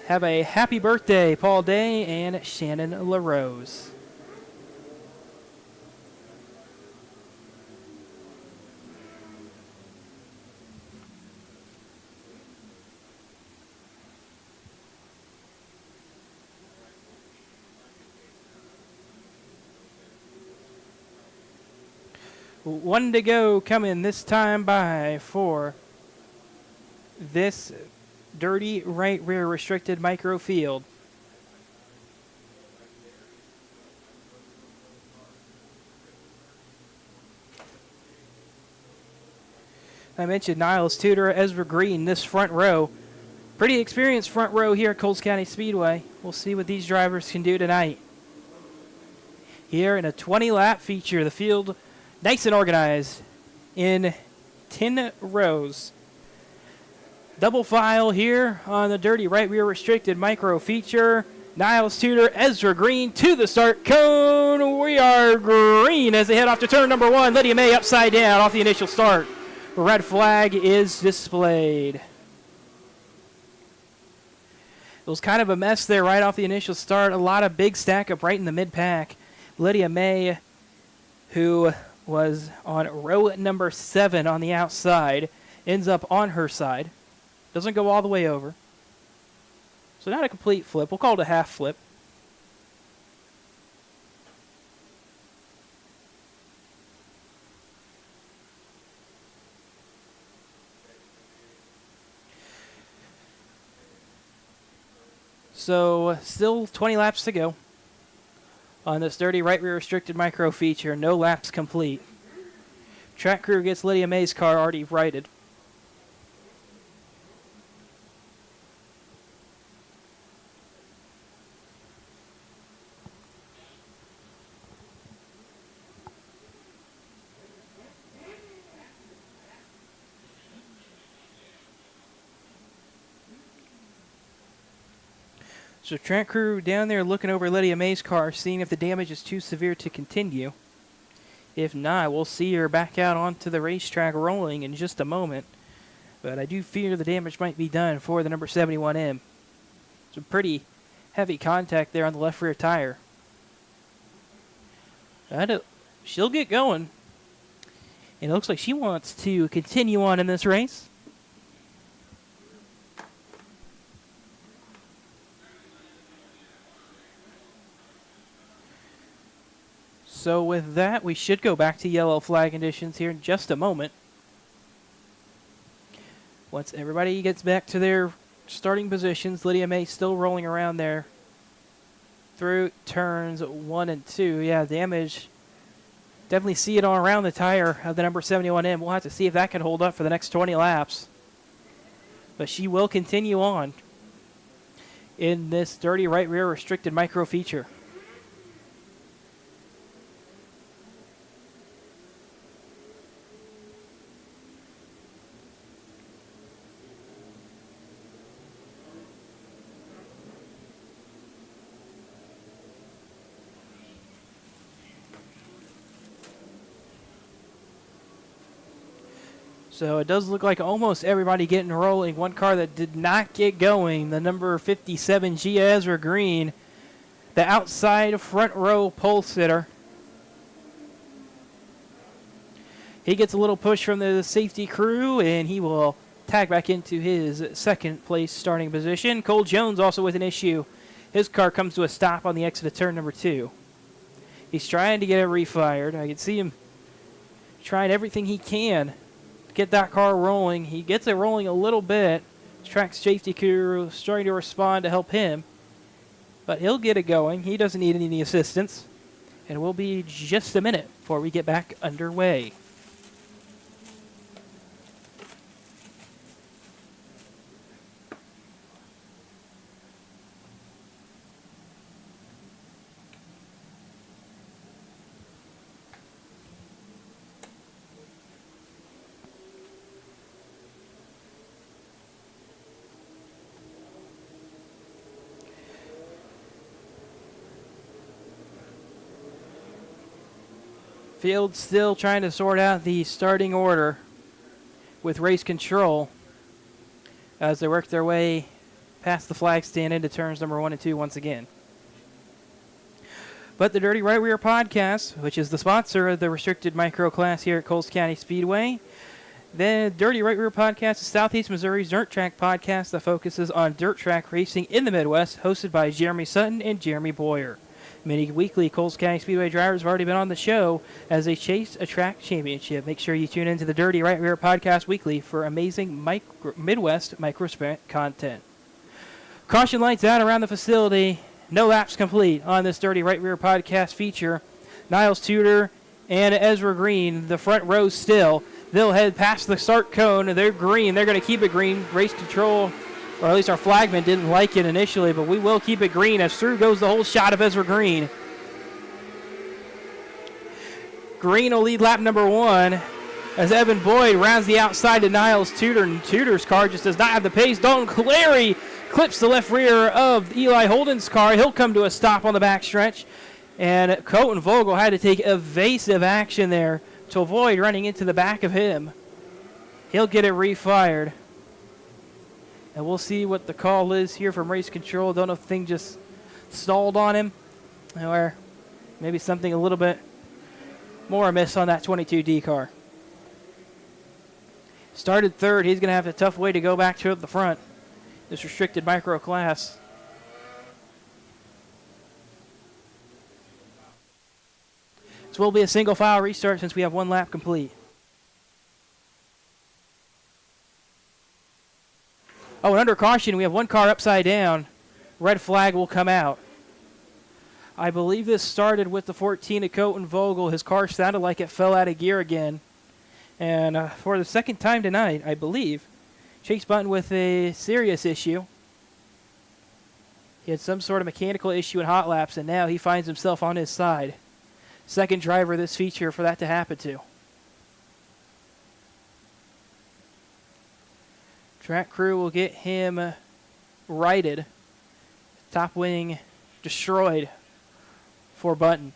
have a happy birthday, Paul Day and Shannon LaRose. One to go coming this time by for this Dirty Right Rear Restricted Micro field. I mentioned Niles Tudor, Ezra Green, this front row. Pretty experienced front row here at Coles County Speedway. We'll see what these drivers can do tonight. Here in a 20-lap feature, the field nice and organized in 10 rows. Double file here on the Dirty Right Rear Restricted Micro feature. Niles Tudor, Ezra Green to the start cone. We are green as they head off to turn number 1. Lydia May upside down off the initial start. Red flag is displayed. It was kind of a mess there right off the initial start. A lot of big stack up right in the mid-pack. Lydia May, who was on row number 7 on the outside, ends up on her side. Doesn't go all the way over. So not a complete flip. We'll call it a half flip. So still 20 laps to go on this Dirty Right Rear Restricted Micro feature. No laps complete. Track crew gets Lydia May's car already righted. So track crew down there looking over Lydia May's car, seeing if the damage is too severe to continue. If not, we'll see her back out onto the racetrack rolling in just a moment. But I do fear the damage might be done for the number 71M. Some pretty heavy contact there on the left rear tire. She'll get going. And it looks like she wants to continue on in this race. So with that, we should go back to yellow flag conditions here in just a moment. Once everybody gets back to their starting positions, Lydia May still rolling around there through turns 1 and 2. Yeah, damage. Definitely see it all around the tire of the number 71M. We'll have to see if that can hold up for the next 20 laps. But she will continue on in this dirty right rear restricted micro feature. So it does look like almost everybody getting rolling. One car that did not get going, the number 57 Gia Ezra Green, the outside front row pole sitter. He gets a little push from the safety crew, and he will tag back into his second place starting position. Cole Jones also with an issue. His car comes to a stop on the exit of turn number 2. He's trying to get it refired. I can see him trying everything he can get that car rolling. He gets it rolling a little bit. Track safety crew starting to respond to help him. But he'll get it going. He doesn't need any assistance. And it will be just a minute before we get back underway. Field still trying to sort out the starting order with race control as they work their way past the flag stand into turns number 1 and 2 once again. But the Dirty Right Rear Podcast, which is the sponsor of the restricted micro class here at Coles County Speedway, the Dirty Right Rear Podcast is Southeast Missouri's dirt track podcast that focuses on dirt track racing in the Midwest, hosted by Jeremy Sutton and Jeremy Boyer. Many weekly Coles County Speedway drivers have already been on the show as they chase a track championship. Make sure you tune into the Dirty Right Rear Podcast weekly for amazing Midwest micro sprint content. Caution lights out around the facility. No laps complete on this Dirty Right Rear Podcast feature. Niles Tudor and Ezra Green, the front row still. They'll head past the start cone. They're green. They're going to keep it green. Race control, or at least our flagman didn't like it initially, but we will keep it green as through goes the whole shot of Ezra Green. Green will lead lap number 1 as Evan Boyd rounds the outside to Niles Tudor, and Tudor's car just does not have the pace. Dalton Clary clips the left rear of Eli Holden's car. He'll come to a stop on the backstretch, and Colton Vogel had to take evasive action there to avoid running into the back of him. He'll get it refired. And we'll see what the call is here from race control. Don't know if the thing just stalled on him or maybe something a little bit more amiss on that 22D car. Started third. He's going to have a tough way to go back to the front. This restricted micro class. This will be a single file restart since we have 1 lap complete. Oh, and under caution, we have 1 car upside down. Red flag will come out. I believe this started with the 14 of Colton Vogel. His car sounded like it fell out of gear again. And for the second time tonight, I believe, Chase Button with a serious issue. He had some sort of mechanical issue in hot laps, and now he finds himself on his side. Second driver this feature for that to happen to. Track crew will get him righted. Top wing destroyed for Button.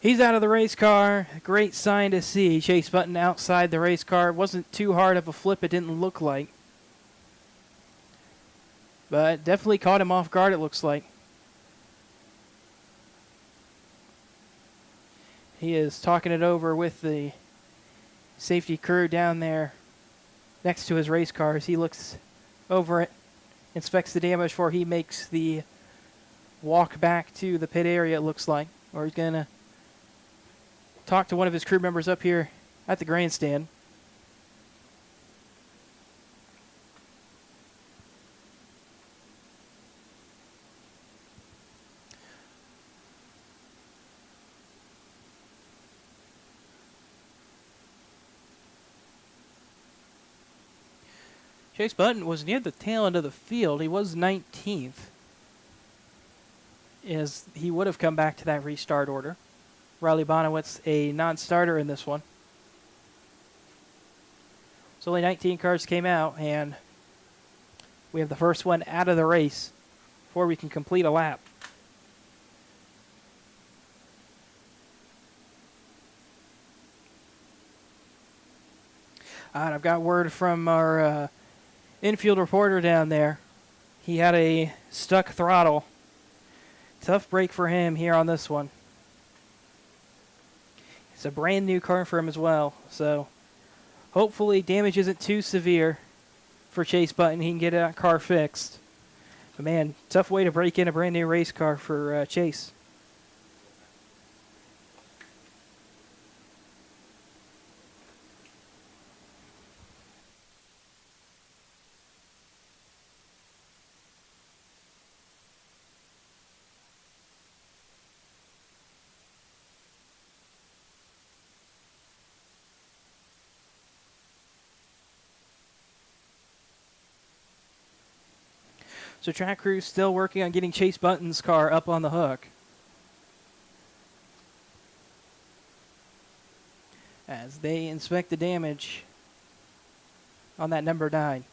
He's out of the race car. Great sign to see. Chase Button outside the race car. It wasn't too hard of a flip, it didn't look like. But definitely caught him off guard, it looks like. He is talking it over with the safety crew down there next to his race car as he looks over it, inspects the damage before he makes the walk back to the pit area, it looks like. Or he's going to talk to one of his crew members up here at the grandstand. Chase Button was near the tail end of the field. He was 19th, as he would have come back to that restart order. Riley Bonowitz, a non-starter in this one. So only 19 cars came out, and we have the first one out of the race before we can complete a lap. And I've got word from our infield reporter down there. He had a stuck throttle. Tough break for him here on this one. It's a brand new car for him as well, so hopefully damage isn't too severe for Chase Button. He can get that car fixed. But man, tough way to break in a brand new race car for Chase. So track crew still working on getting Chase Button's car up on the hook. As they inspect the damage on that number 9.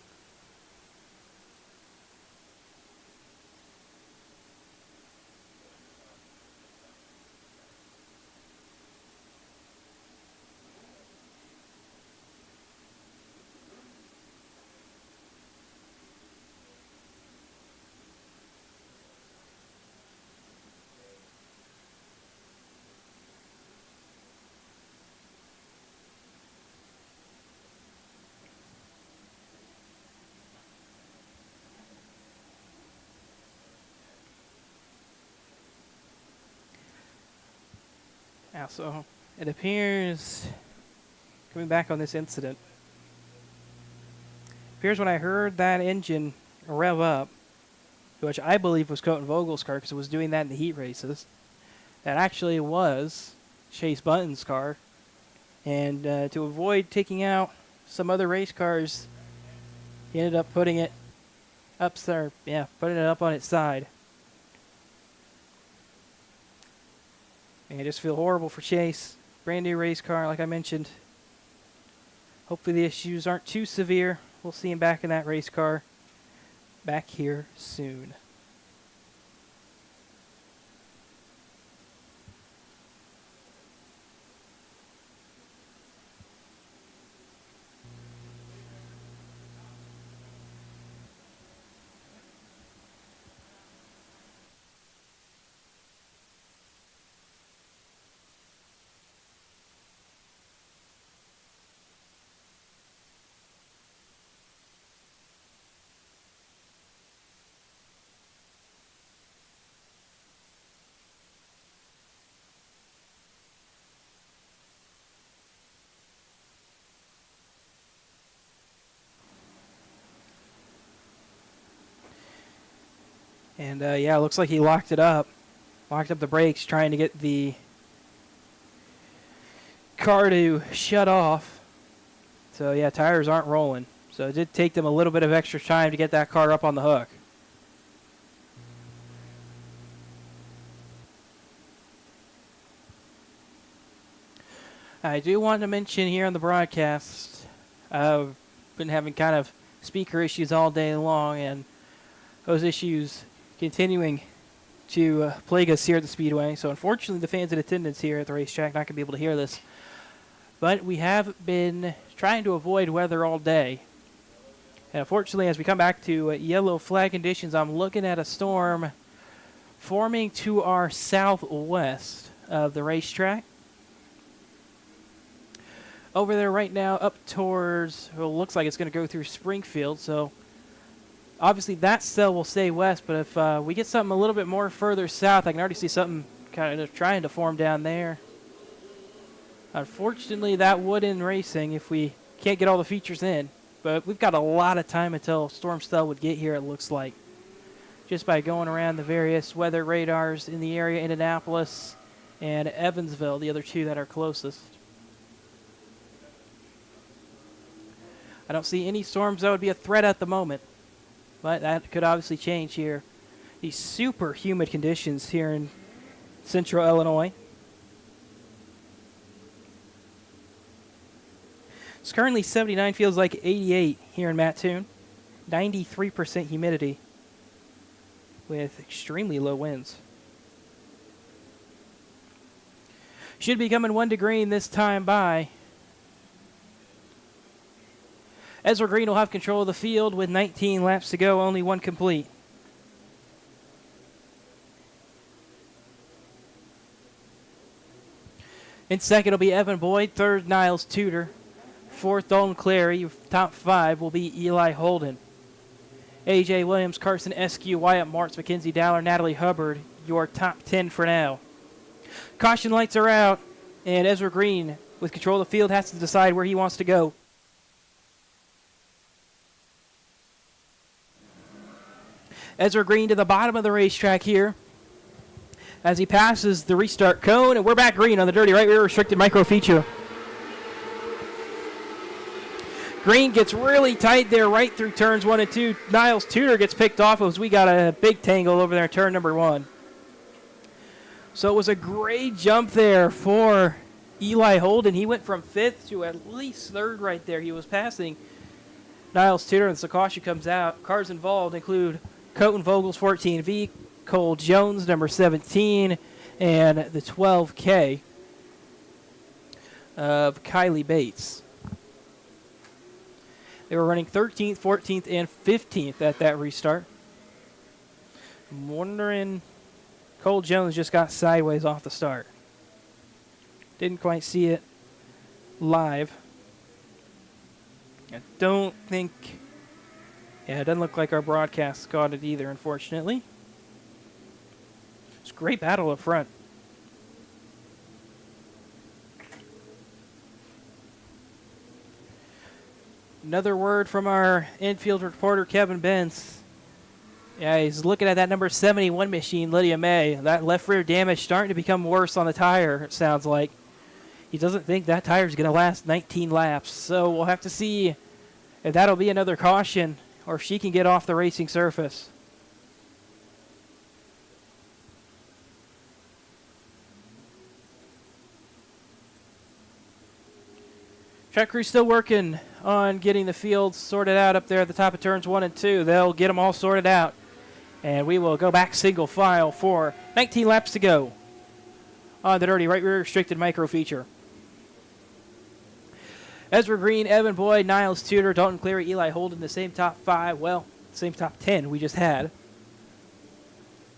Now, so it appears, coming back on this incident, appears when I heard that engine rev up, which I believe was Coten Vogel's car because it was doing that in the heat races, that actually was Chase Button's car. And to avoid taking out some other race cars, he ended up putting it up there, putting it up on its side. And I just feel horrible for Chase. Brand new race car, like I mentioned. Hopefully the issues aren't too severe. We'll see him back in that race car back here soon. And it looks like he locked it up. Locked up the brakes, trying to get the car to shut off. So yeah, tires aren't rolling. So it did take them a little bit of extra time to get that car up on the hook. I do want to mention here on the broadcast, I've been having kind of speaker issues all day long, and those issues continuing to plague us here at the Speedway. So unfortunately, the fans in attendance here at the racetrack not going to be able to hear this. But we have been trying to avoid weather all day. And unfortunately, as we come back to yellow flag conditions, I'm looking at a storm forming to our southwest of the racetrack. over there right now up towards, well, it looks like it's going to go through Springfield. So obviously that cell will stay west, but if we get something a little bit more further south, I can already see something kind of trying to form down there. Unfortunately, that would end racing if we can't get all the features in. But we've got a lot of time until storm cell would get here, it looks like. Just by going around the various weather radars in the area, Indianapolis and Evansville, the other two that are closest. I don't see any storms that would be a threat at the moment, but that could obviously change here. These super humid conditions here in central Illinois. It's currently 79, feels like 88 here in Mattoon. 93% humidity with extremely low winds. Should be coming 1 to green this time by. Ezra Green will have control of the field with 19 laps to go, only one complete. In second will be Evan Boyd, third Niles Tudor, fourth Dalton Clary, top 5 will be Eli Holden. A.J. Williams, Carson Eskew, Wyatt Martz, Mackenzie Dowler, Natalie Hubbard, your top 10 for now. Caution lights are out, and Ezra Green, with control of the field, has to decide where he wants to go. Ezra Green to the bottom of the racetrack here as he passes the restart cone, and we're back green on the dirty right rear restricted micro feature. Green gets really tight there right through turns 1 and 2. Niles Tudor gets picked off as we got a big tangle over there in turn number 1. So it was a great jump there for Eli Holden. He went from 5th to at least 3rd right there. He was passing Niles Tudor, and so caution comes out. Cars involved include Colton Vogel's 14V, Cole Jones, number 17, and the 12K of Kylie Bates. They were running 13th, 14th, and 15th at that restart. I'm wondering, Cole Jones just got sideways off the start. Didn't quite see it live. I don't think, yeah, it doesn't look like our broadcast caught it either, unfortunately. It's a great battle up front. Another word from our infield reporter, Kevin Benz. Yeah, he's looking at that number 71 machine, Lydia May. That left rear damage starting to become worse on the tire, it sounds like. He doesn't think that tire is going to last 19 laps. So we'll have to see if that'll be another caution or if she can get off the racing surface. Track crew still working on getting the field sorted out up there at the top of turns 1 and 2. They'll get them all sorted out. And we will go back single file for 19 laps to go on the dirty right rear restricted micro feature. Ezra Green, Evan Boyd, Niles Tudor, Dalton Cleary, Eli Holden, the same top 5. Well, same top 10 we just had.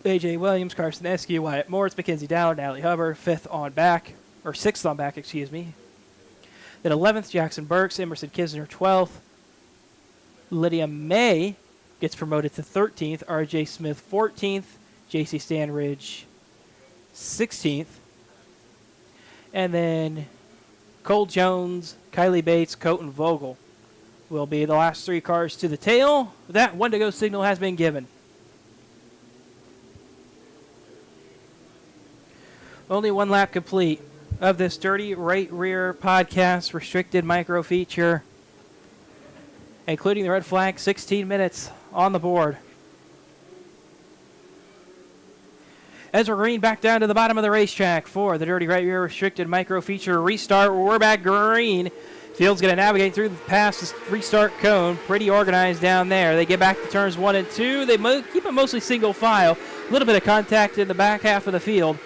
A.J. Williams, Carson Eskew, Wyatt Morris, Mackenzie Dowler, Natalie Hubbard, 5th on back, or 6th on back, excuse me. Then 11th, Jackson Burks, Emerson Kisner, 12th. Lydia May gets promoted to 13th. R.J. Smith, 14th. J.C. Stanridge, 16th. And then Cole Jones, Kylie Bates, Colton Vogel will be the last 3 cars to the tail. That 1 to go signal has been given. Only 1 lap complete of this dirty right rear podcast restricted micro feature, including the red flag. 16 minutes on the board. Ezra Green back down to the bottom of the racetrack for the dirty right rear restricted micro feature restart. We're back green. Field's going to navigate through past this restart cone. Pretty organized down there. They get back to turns 1 and 2. They keep it mostly single file. A little bit of contact in the back half of the field,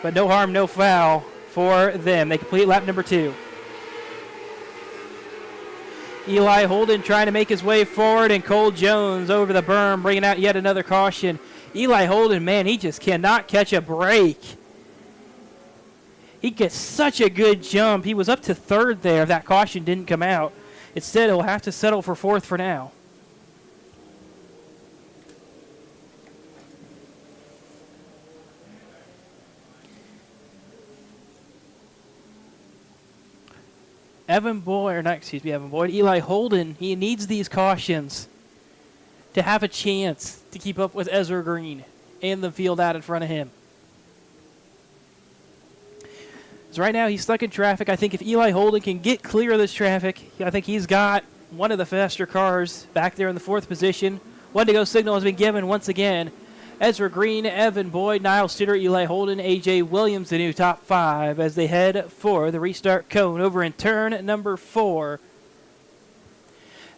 but no harm, no foul for them. They complete lap number 2. Eli Holden trying to make his way forward, and Cole Jones over the berm, bringing out yet another caution. Eli Holden, man, he just cannot catch a break. He gets such a good jump. He was up to third there if that caution didn't come out. Instead, he'll have to settle for fourth for now. Evan Boyd, Eli Holden, he needs these cautions to have a chance to keep up with Ezra Green and the field out in front of him. So right now he's stuck in traffic. I think if Eli Holden can get clear of this traffic, I think he's got one of the faster cars back there in the fourth position. One to go signal has been given once again. Ezra Green, Evan Boyd, Niles Tudor, Eli Holden, A.J. Williams, the new top five as they head for the restart cone over in turn number 4.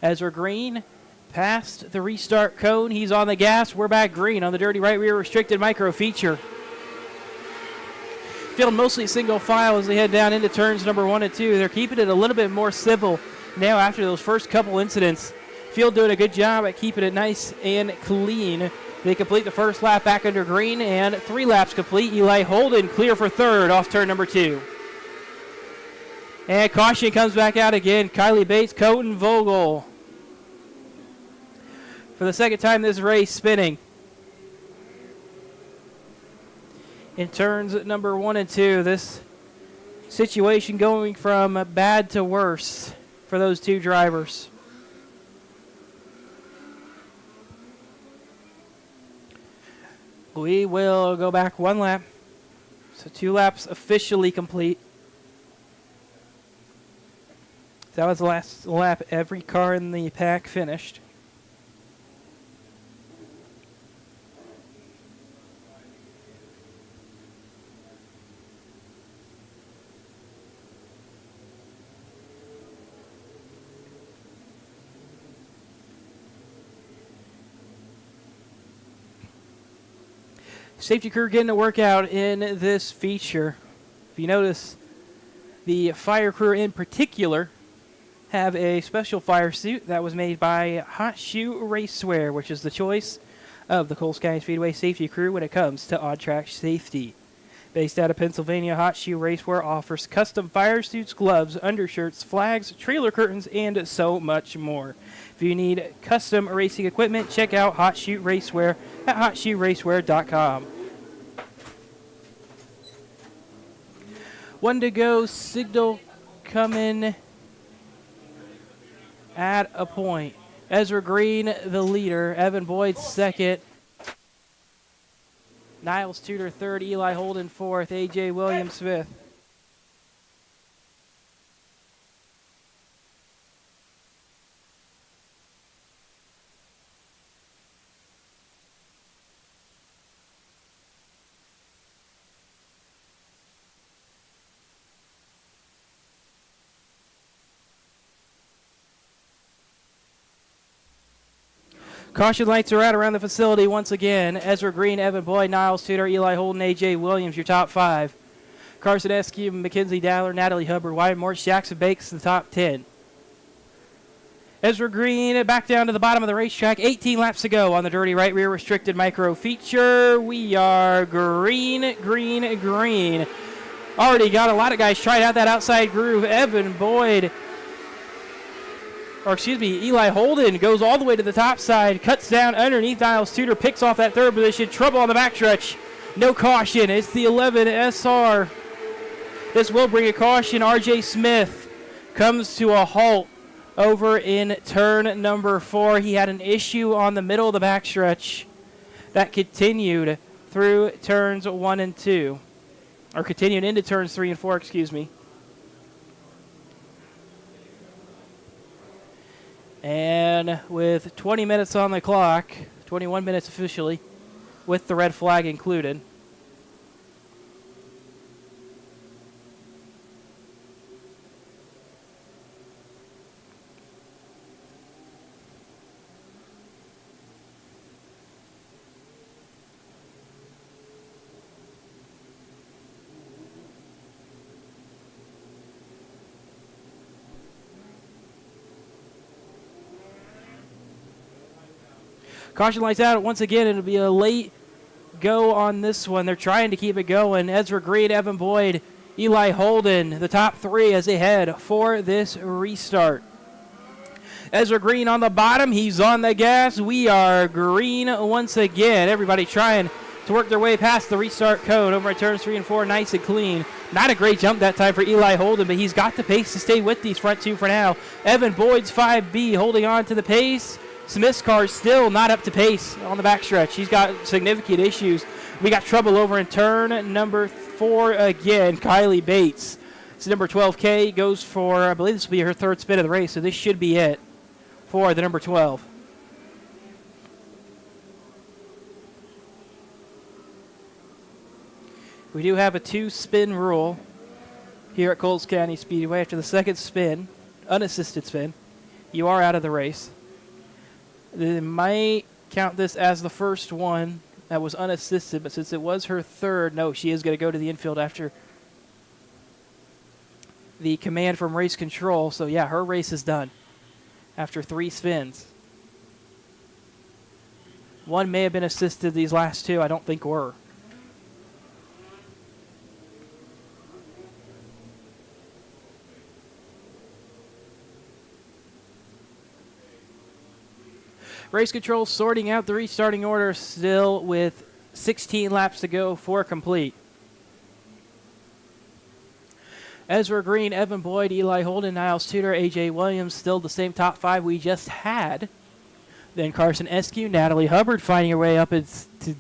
Ezra Green past the restart cone. He's on the gas. We're back green on the dirty right rear restricted micro feature. Field mostly single file as they head down into turns number 1 and 2. They're keeping it a little bit more civil now after those first couple incidents. Field doing a good job at keeping it nice and clean. They complete the first lap back under green, and 3 laps complete. Eli Holden clear for third off turn number 2. And caution comes back out again. Kylie Bates, Colton Vogel. For the second time this race spinning. In turns number 1 and 2, this situation going from bad to worse for those two drivers. We will go back 1 lap. So 2 laps officially complete. That was the last lap every car in the pack finished. Safety crew getting a workout in this feature. If you notice, the fire crew in particular have a special fire suit that was made by Hot Shoe Racewear, which is the choice of the Coles County Speedway safety crew when it comes to on-track safety. Based out of Pennsylvania, Hot Shoe Racewear offers custom fire suits, gloves, undershirts, flags, trailer curtains, and so much more. If you need custom racing equipment, check out Hot Shoe Racewear at hotshoeracewear.com. 1 to go, signal coming at a point. Ezra Green, the leader. Evan Boyd, second. Niles Tudor, third. Eli Holden, fourth. A.J. Williams, fifth. Caution lights are out around the facility once again. Ezra Green, Evan Boyd, Niles Tudor, Eli Holden, A.J. Williams, your top 5. Carson Eskew, Mackenzie Dowler, Natalie Hubbard, Wyatt Morse, Jackson Bakes, the top 10. Ezra Green back down to the bottom of the racetrack. 18 laps to go on the dirty right rear restricted micro feature. We are green, green, green. Already got a lot of guys trying out that outside groove. Evan Boyd, Eli Holden goes all the way to the top side, cuts down underneath Niles Tudor, picks off that third position. Trouble on the backstretch. No caution. It's the 11 SR. This will bring a caution. RJ Smith comes to a halt over in turn number 4. He had an issue on the middle of the backstretch that continued through turns 1 and 2. Or continued into turns 3 and 4, excuse me. And with 20 minutes on the clock, 21 minutes officially, with the red flag included. Caution lights out once again. It'll be a late go on this one. They're trying to keep it going. Ezra Green, Evan Boyd Eli Holden, the top three as they head for this restart. Ezra Green on the bottom. He's on the gas. We are green once again. Everybody trying to work their way past the restart code. Over at turns 3 and 4, nice and clean. Not a great jump that time for Eli Holden, but he's got the pace to stay with these front two for now. Evan Boyd's 5B holding on to the pace. Smith's car still not up to pace on the backstretch. He's got significant issues. We got trouble over in turn number 4 again. Kylie Bates. It's number 12K. Goes for, I believe this will be her third spin of the race, so this should be it for the number 12. We do have a 2-spin rule here at Coles County Speedway. After the second spin, unassisted spin, you are out of the race. They might count this as the first one that was unassisted, but since it was her third, no, she is going to go to the infield after the command from race control. So, yeah, her race is done after 3 spins. One may have been assisted. These last 2 I don't think were. Race control sorting out the restarting order still with 16 laps to go for complete. Ezra Green, Evan Boyd, Eli Holden, Niles Tudor, A.J. Williams, still the same top 5 we just had. Then Carson Eskew, Natalie Hubbard finding her way up to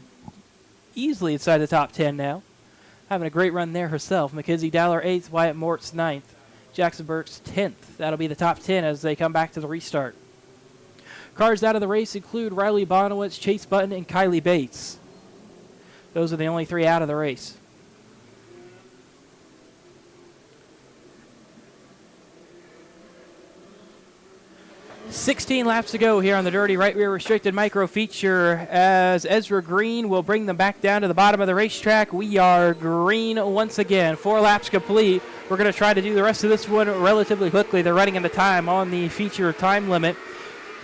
easily inside the top 10 now. Having a great run there herself. Mackenzie Dowler 8th, Wyatt Mortz 9th, Jackson Burks 10th. That'll be the top 10 as they come back to the restart. Cars out of the race include Riley Bonowitz, Chase Button, and Kylie Bates. Those are the only 3 out of the race. $16 laps to go here on the dirty right rear restricted micro feature as Ezra Green will bring them back down to the bottom of the racetrack. We are green once again. 4 laps complete. We're going to try to do the rest of this one relatively quickly. They're running into time on the feature time limit.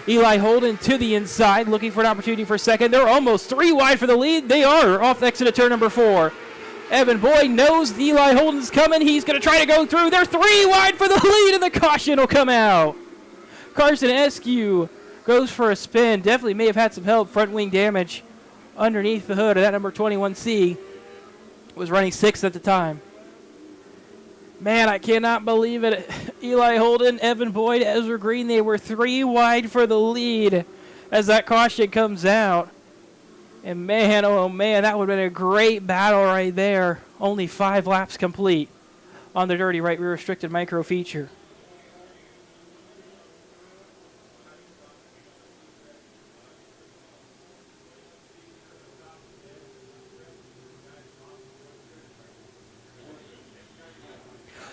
Eli Holden to the inside, looking for an opportunity for a second. They're almost 3 wide for the lead. They are off the exit of turn number 4. Evan Boyd knows Eli Holden's coming. He's going to try to go through. They're 3 wide for the lead, and the caution will come out. Carson Eskew goes for a spin. Definitely may have had some help. Front wing damage underneath the hood of that number 21C. Was running 6th at the time. Man, I cannot believe it. Eli Holden, Evan Boyd, Ezra Green, they were 3 wide for the lead as that caution comes out. And man, oh man, that would have been a great battle right there. Only 5 laps complete on the dirty right rear restricted micro feature.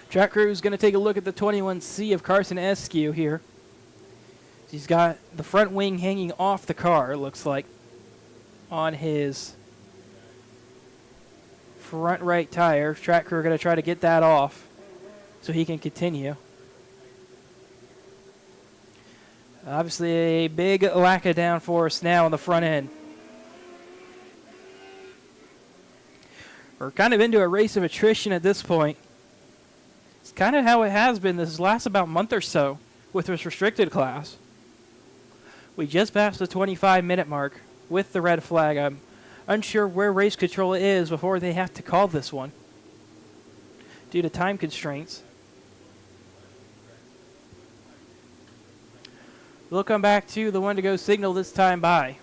Track crew is going to take a look at the 21C of Carson Eskew here. He's got the front wing hanging off the car, it looks like, on his front right tire. Track crew are going to try to get that off so he can continue. Obviously a big lack of downforce now on the front end. We're kind of into a race of attrition at this point. It's kind of how it has been this last about month or so with this restricted class. We just passed the 25-minute mark with the red flag. I'm unsure where race control is before they have to call this one due to time constraints. We'll come back to the one to go signal this time by.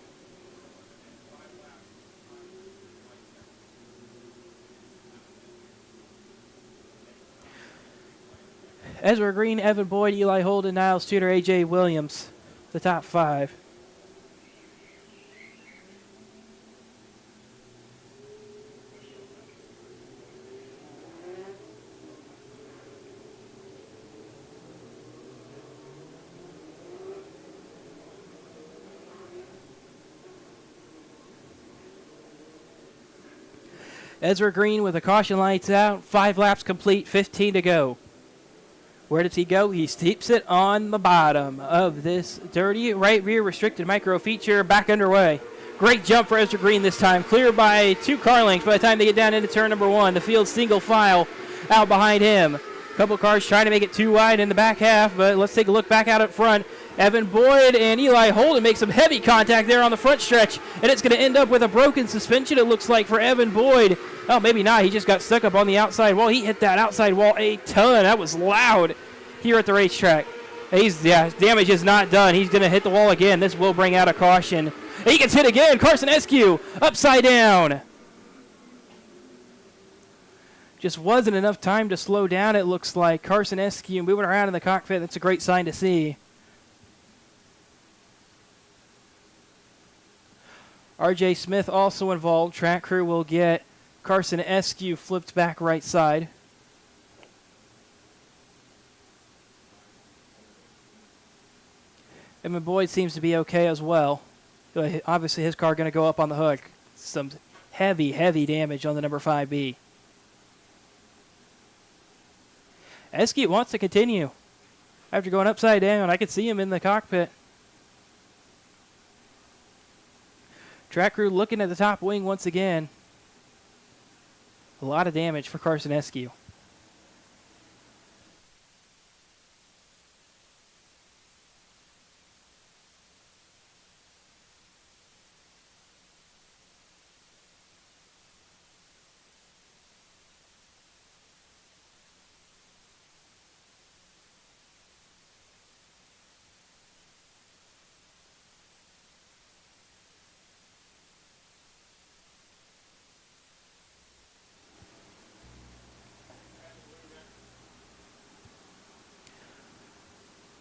Ezra Green, Evan Boyd, Eli Holden, Niles Tudor, A.J. Williams, the top 5. Ezra Green with the caution lights out, 5 laps complete, 15 to go. Where does he go? He steeps it on the bottom of this dirty right rear restricted micro feature. Back underway. Great jump for Ezra Green this time. Clear by 2 car lengths by the time they get down into turn number 1. The field single file out behind him. A couple cars trying to make it too wide in the back half, but let's take a look back out up front. Evan Boyd and Eli Holden make some heavy contact there on the front stretch, and it's going to end up with a broken suspension, it looks like, for Evan Boyd. Oh, maybe not. He just got stuck up on the outside wall. He hit that outside wall a ton. That was loud here at the racetrack. Damage is not done. He's going to hit the wall again. This will bring out a caution. And he gets hit again. Carson Eskew upside down. Just wasn't enough time to slow down, it looks like. Carson Eskew moving around in the cockpit. That's a great sign to see. RJ Smith also involved. Track crew will get Carson Eskew flipped back right side. Evan Boyd seems to be okay as well. Obviously his car going to go up on the hook. Some heavy, heavy damage on the number 5B. Eskew wants to continue. After going upside down, I could see him in the cockpit. Track crew looking at the top wing once again. A lot of damage for Carson Eskew.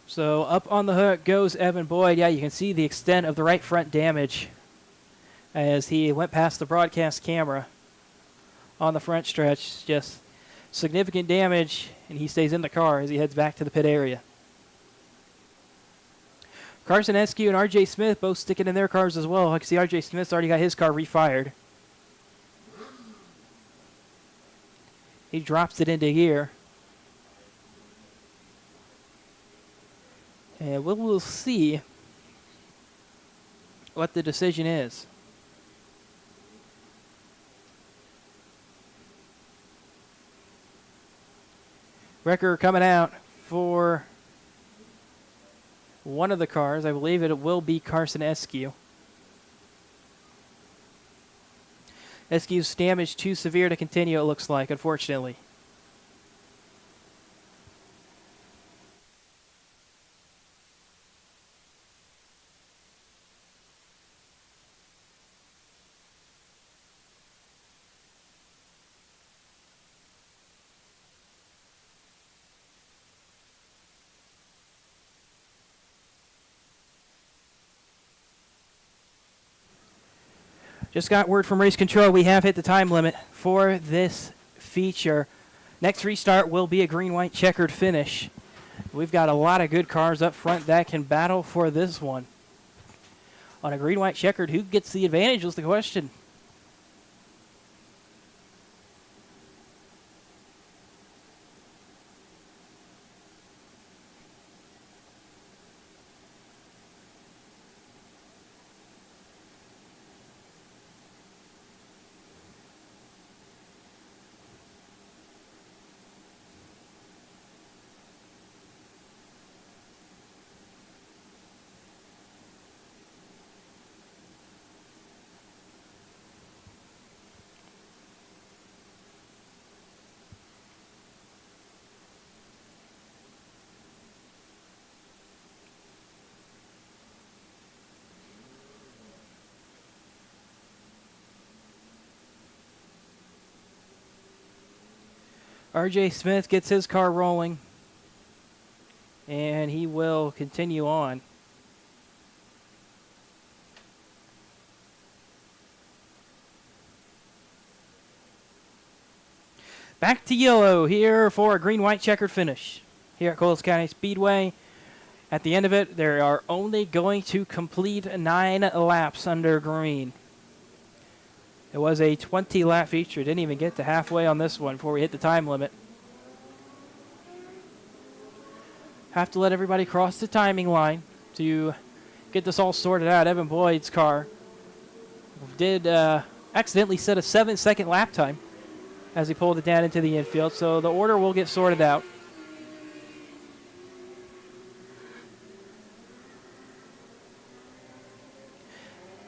So up on the hook goes Evan Boyd. Yeah, you can see the extent of the right front damage as he went past the broadcast camera on the front stretch. Just significant damage, and he stays in the car as he heads back to the pit area. Carson Eskew and RJ Smith both sticking in their cars as well. I can see RJ Smith's already got his car refired. He drops it into gear. And we'll see what the decision is. Wrecker coming out for one of the cars. I believe it will be Carson Eskew. Eskew's damage too severe to continue, it looks like, unfortunately. Just got word from race control. We have hit the time limit for this feature. Next restart will be a green-white checkered finish. We've got a lot of good cars up front that can battle for this one. On a green-white checkered, who gets the advantage was the question. RJ Smith gets his car rolling, and he will continue on. Back to yellow here for a green-white checkered finish here at Coles County Speedway. At the end of it, they are only going to complete 9 laps under green. It was a 20-lap feature. Didn't even get to halfway on this one before we hit the time limit. Have to let everybody cross the timing line to get this all sorted out. Evan Boyd's car did accidentally set a 7-second lap time. as he pulled it down into the infield. So the order will get sorted out.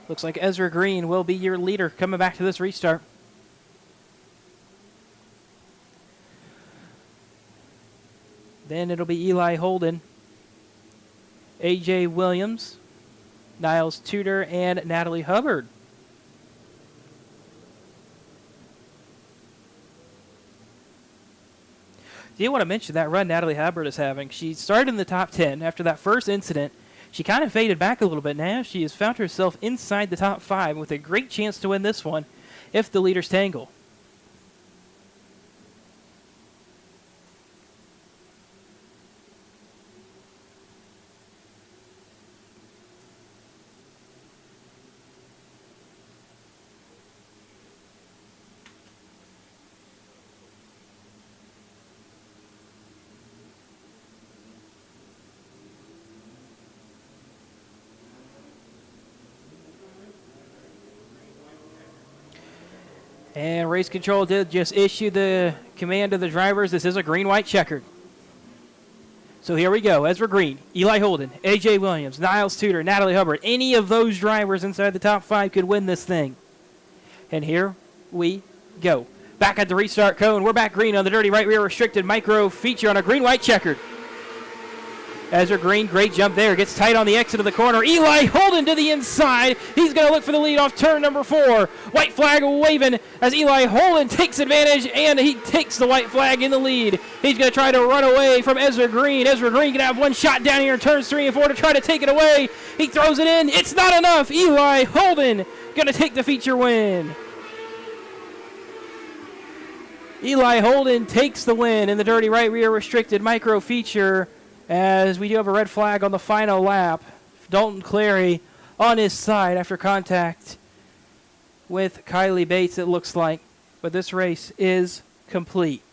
Looks like Ezra Green will be your leader coming back to this restart. Then it'll be Eli Holden, A.J. Williams, Niles Tudor, and Natalie Hubbard. Do you want to mention that run Natalie Hubbard is having? She started in the top 10 after that first incident. She kind of faded back a little bit. Now she has found herself inside the top 5 with a great chance to win this one if the leaders tangle. And race control did just issue the command to the drivers. This is a green-white checkered. So here we go. Ezra Green, Eli Holden, A.J. Williams, Niles Tudor, Natalie Hubbard. Any of those drivers inside the top 5 could win this thing. And here we go. Back at the restart cone. We're back green on the dirty right rear restricted micro feature on a green-white checkered. Ezra Green, great jump there. Gets tight on the exit of the corner. Eli Holden to the inside. He's going to look for the lead off turn number 4. White flag waving as Eli Holden takes advantage, and he takes the white flag in the lead. He's going to try to run away from Ezra Green. Ezra Green going to have one shot down here in turns 3 and 4 to try to take it away. He throws it in. It's not enough. Eli Holden going to take the feature win. Eli Holden takes the win in the dirty right rear restricted micro feature. As we do have a red flag on the final lap. Dalton Clary on his side after contact with Kylie Bates, it looks like. But this race is complete.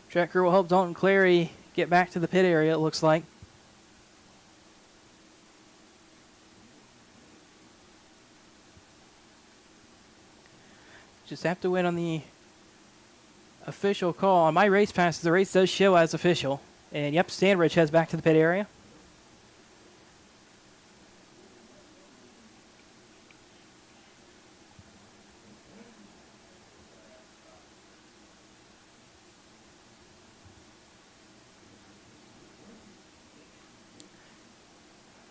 Track crew will help Dalton Clary get back to the pit area, it looks like. Just have to win on the official call. On my race pass, the race does show as official. And yep, Stanbridge heads back to the pit area.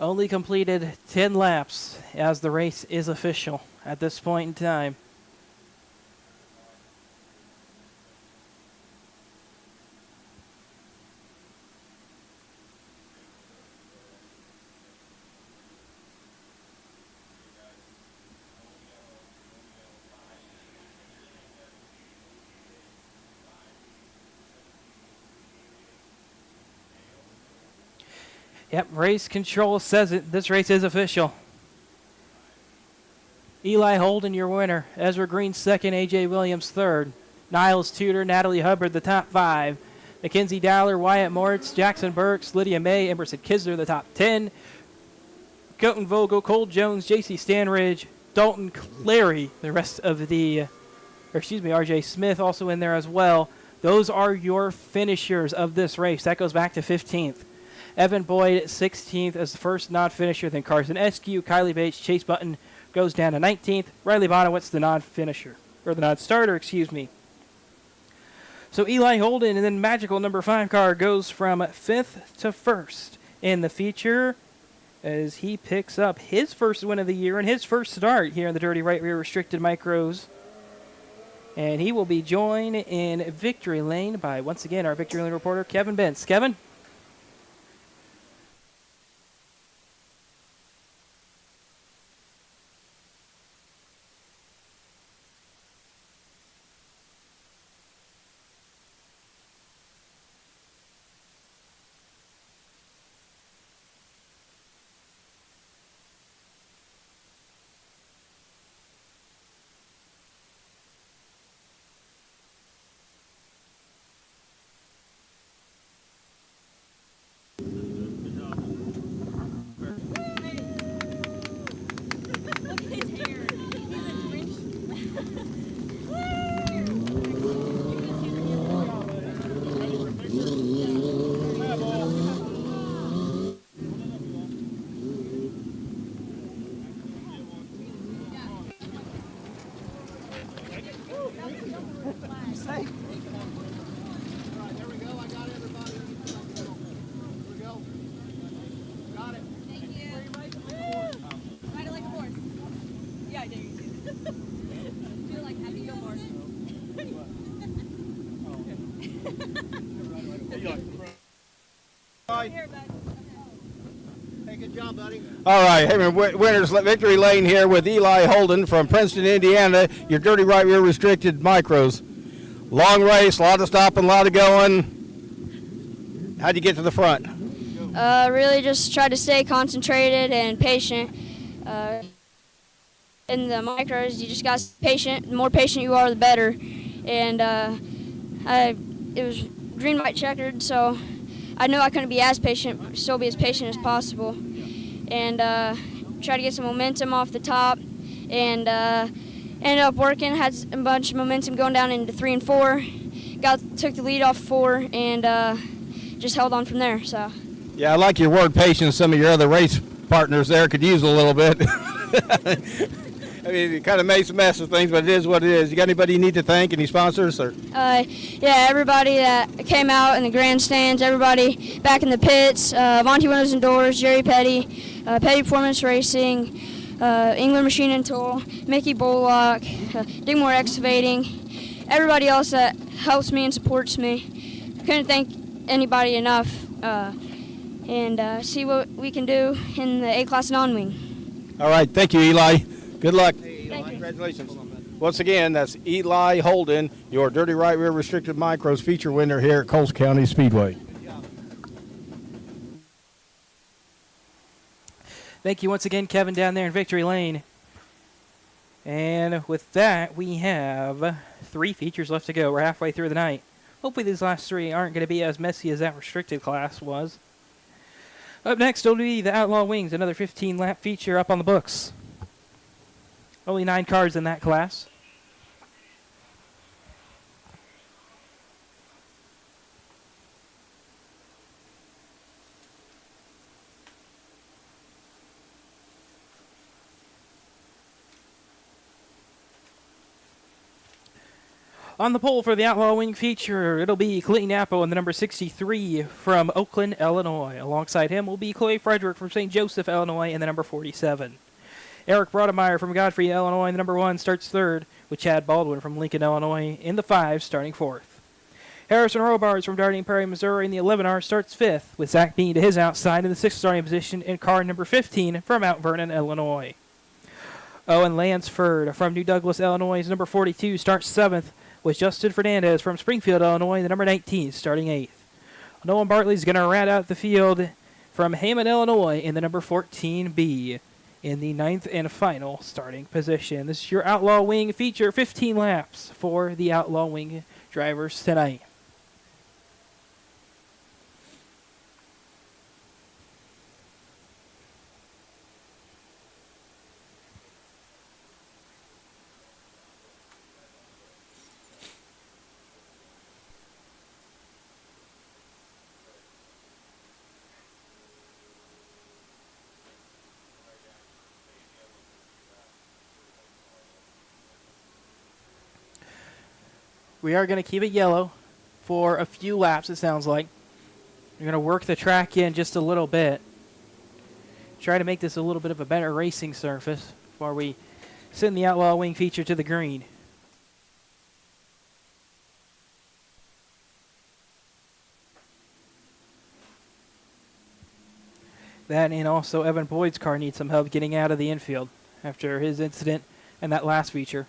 Only completed 10 laps as the race is official at this point in time. Yep, race control says it. This race is official. Eli Holden, your winner. Ezra Green, second. A.J. Williams, third. Niles Tudor, Natalie Hubbard, the top 5. Mackenzie Dowler, Wyatt Moritz, Jackson Burks, Lydia May, Emerson Kisler, the top 10. Colton Vogel, Cole Jones, J.C. Stanridge, Dalton Clary, the rest of the, R.J. Smith also in there as well. Those are your finishers of this race. That goes back to 15th. Evan Boyd, 16th as the first non-finisher. Then Carson Eskew, Kylie Bates, Chase Button goes down to 19th. Riley Bonowitz, the non-finisher, or the non-starter, excuse me. So Eli Holden and then magical number 5 car goes from 5th to 1st in the feature as he picks up his first win of the year and his first start here in the dirty right rear restricted micros. And he will be joined in victory lane by, once again, our victory lane reporter, Kevin Bentz. Kevin? All right, hey, winners, Victory Lane here with Eli Holden from Princeton, Indiana, your dirty right rear restricted micros. Long race, a lot of stopping, a lot of going. How'd you get to the front? Really just try to stay concentrated and patient. In the micros, you just got to be patient. The more patient you are, the better. And it was green, white, checkered, so I knew I couldn't be as patient, still be as patient as possible. And try to get some momentum off the top. And ended up working, had a bunch of momentum going down into 3 and 4. Took the lead off 4 and just held on from there. So. Yeah, I like your word patience. Some of your other race partners there could use a little bit. I mean, it kind of makes a mess of things, but it is what it is. You got anybody you need to thank? Any sponsors? Or? Yeah, everybody that came out in the grandstands, everybody back in the pits, Monty Windows and Doors, Jerry Petty, Petty Performance Racing, England Machine and Tool, Mickey Bullock, Digmore Excavating, everybody else that helps me and supports me. Couldn't thank anybody enough, and see what we can do in the A-Class non-wing. All right, thank you, Eli. Good luck. Thank you. Congratulations. Once again, that's Eli Holden, your Dirty Right Rear Restricted Micros feature winner here at Coles County Speedway. Thank you once again, Kevin, down there in Victory Lane. And with that, we have 3 features left to go. We're halfway through the night. Hopefully these last 3 aren't going to be as messy as that restricted class was. Up next will be the Outlaw Wings, another 15-lap feature up on the books. Only 9 cars in that class. On the pole for the Outlaw Wing feature, it'll be Clayton Apple in the number 63 from Oakland, Illinois. Alongside him will be Chloe Frederick from St. Joseph, Illinois in the number 47. Eric Brodemeyer from Godfrey, Illinois in the number 1 starts 3rd, with Chad Baldwin from Lincoln, Illinois in the 5 starting 4th. Harrison Robards from Darting Prairie, Missouri in the 11R starts 5th, with Zach Bean to his outside in the 6th starting position in car number 15 from Mount Vernon, Illinois. Owen Lansford from New Douglas, Illinois, number 42, starts 7th, with Justin Fernandez from Springfield, Illinois, the number 19, starting 8th. Nolan Bartley's going to round out the field from Hammond, Illinois, in the number 14B, in the 9th and final starting position. This is your Outlaw Wing feature, 15 laps for the Outlaw Wing drivers tonight. We are going to keep it yellow for a few laps, it sounds like. We're going to work the track in just a little bit. Try to make this a little bit of a better racing surface before we send the Outlaw Wing feature to the green. That and also Evan Boyd's car needs some help getting out of the infield after his incident and that last feature.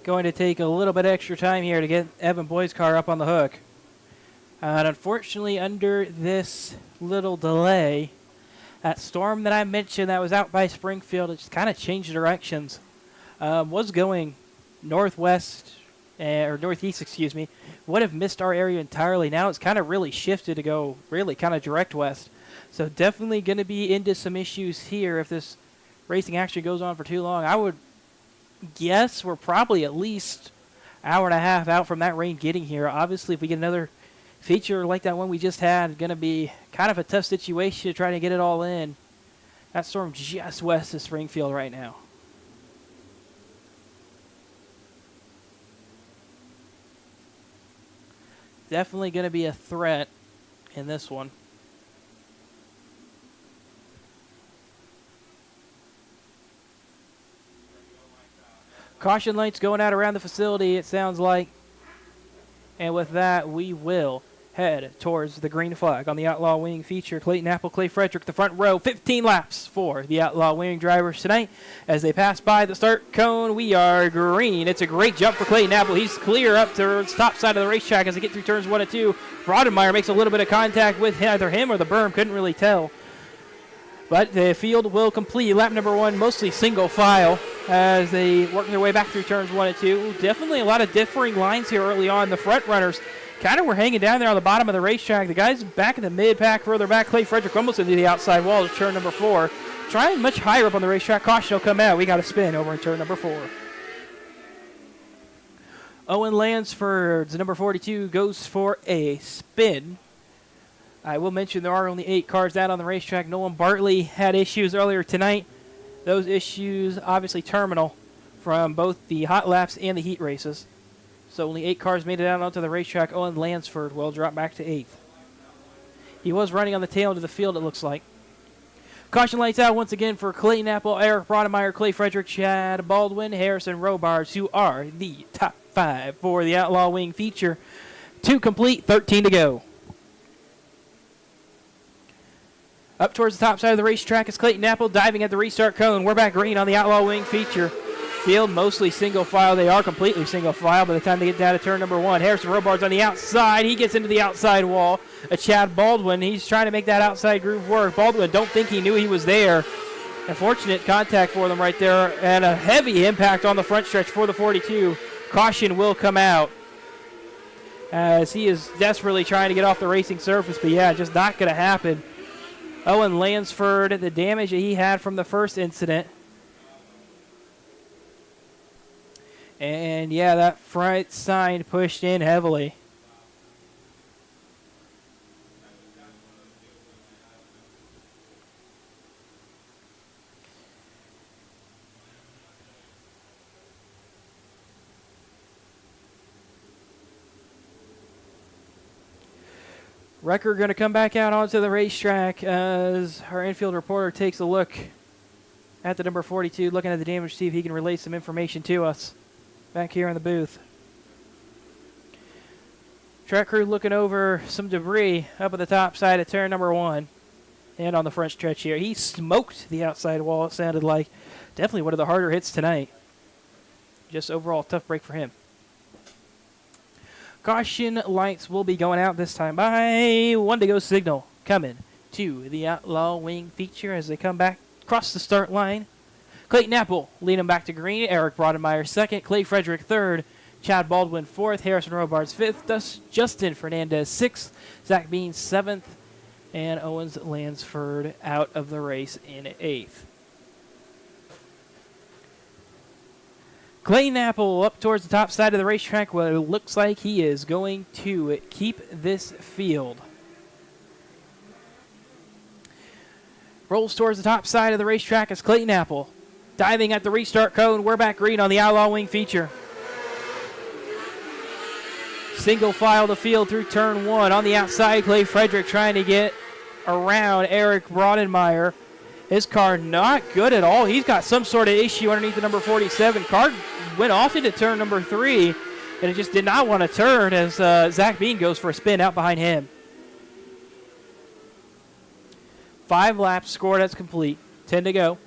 going to take a little bit extra time here to get Evan Boyd's car up on the hook. And unfortunately, under this little delay, that storm that I mentioned that was out by Springfield, it just kind of changed directions. Was going northwest, or northeast, excuse me, would have missed our area entirely. Now it's kind of really shifted to go really kind of direct west. So definitely going to be into some issues here if this racing actually goes on for too long. I would guess we're probably at least hour and a half out from that rain getting here. Obviously, if we get another feature like that one we just had, going to be kind of a tough situation to try to get it all in. That storm just west of Springfield right now. Definitely going to be a threat in this one. Caution lights going out around the facility, it sounds like. And with that, we will head towards the green flag on the Outlaw winning feature. Clayton Apple, Clay Frederick, the front row. 15 laps for the Outlaw winning drivers tonight. As they pass by the start cone, we are green. It's a great jump for Clayton Apple. He's clear up to the top side of the racetrack as they get through turns 1 and 2. Rodenmeyer makes a little bit of contact with either him or the berm. Couldn't really tell. But the field will complete lap number 1, mostly single file, as they work their way back through turns 1 and 2. Definitely a lot of differing lines here early on. The front runners kind of were hanging down there on the bottom of the racetrack. The guys back in the mid-pack, further back, Clay Frederick almost into the outside wall of turn number 4. Trying much higher up on the racetrack. Caution will come out. We got a spin over in turn number 4. Owen Lansford's number 42 goes for a spin. I will mention there are only 8 cars out on the racetrack. Nolan Bartley had issues earlier tonight. Those issues obviously terminal from both the hot laps and the heat races. So only 8 cars made it out onto the racetrack. Owen Lansford will drop back to 8th. He was running on the tail end of the field, it looks like. Caution lights out once again for Clayton Apple, Eric Brodemeyer, Clay Frederick, Chad Baldwin, Harrison Robards, who are the top 5 for the Outlaw Wing feature. 2 complete, 13 to go. Up towards the top side of the racetrack is Clayton Apple diving at the restart cone. We're back green on the Outlaw Wing feature. Field mostly single file. They are completely single file by the time they get down to turn number 1. Harrison Robards on the outside. He gets into the outside wall. Chad Baldwin, he's trying to make that outside groove work. Baldwin, don't think he knew he was there. Unfortunate contact for them right there. And a heavy impact on the front stretch for the 42. Caution will come out, as he is desperately trying to get off the racing surface. But yeah, just not going to happen. Owen Lansford, the damage that he had from the first incident. And yeah, that front sign pushed in heavily. Wrecker going to come back out onto the racetrack as our infield reporter takes a look at the number 42, looking at the damage to see if he can relay some information to us back here in the booth. Track crew looking over some debris up at the top side of turn number 1 and on the front stretch here. He smoked the outside wall, it sounded like. Definitely one of the harder hits tonight. Just overall tough break for him. Caution lights will be going out this time by 1 to go signal coming to the Outlaw Wing feature as they come back across the start line. Clayton Apple lead him back to green. Eric Brodemeyer 2nd. Clay Frederick 3rd. Chad Baldwin 4th. Harrison Robards 5th. Justin Fernandez 6th. Zach Bean 7th. And Owens Lansford out of the race in 8th. Clayton Apple up towards the top side of the racetrack. Well, it looks like he is going to keep this field. Rolls towards the top side of the racetrack as Clayton Apple diving at the restart cone. We're back green on the Outlaw Wing feature. Single file the field through turn 1. On the outside, Clay Frederick trying to get around Eric Brodenmeyer. His car not good at all. He's got some sort of issue underneath the number 47. Car went off into turn number 3, and it just did not want to turn as Zach Bean goes for a spin out behind him. 5 laps scored, that's complete. 10 to go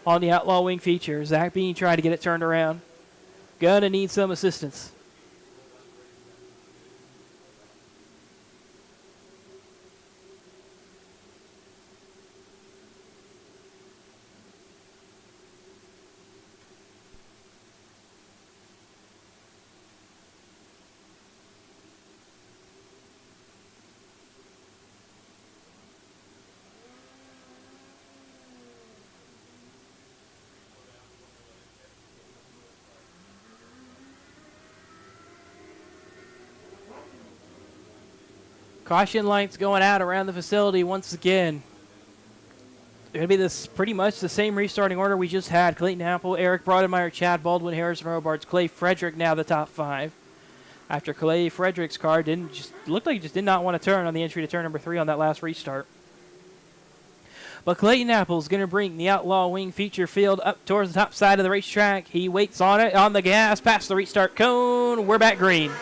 on the Outlaw Wing feature. Zach Bean trying to get it turned around. Gonna need some assistance. Caution lights going out around the facility once again. It's going to be this pretty much the same restarting order we just had. Clayton Apple, Eric Brodemeyer, Chad Baldwin, Harrison Robards, Clay Frederick now the top 5. After Clay Frederick's car looked like he just did not want to turn on the entry to turn number 3 on that last restart. But Clayton Apple is going to bring the Outlaw Wing feature field up towards the top side of the racetrack. He waits on it, on the gas, past the restart cone. We're back green.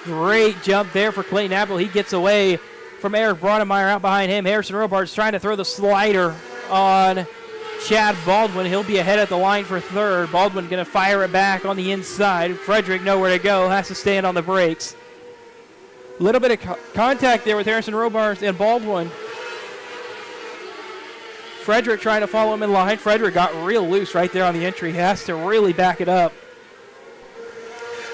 Great jump there for Clayton Apple. He gets away from Eric Brodemeyer out behind him. Harrison Robards trying to throw the slider on Chad Baldwin. He'll be ahead at the line for third. Baldwin going to fire it back on the inside. Frederick nowhere to go. Has to stand on the brakes. A little bit of contact there with Harrison Robards and Baldwin. Frederick trying to follow him in line. Frederick got real loose right there on the entry. He has to really back it up.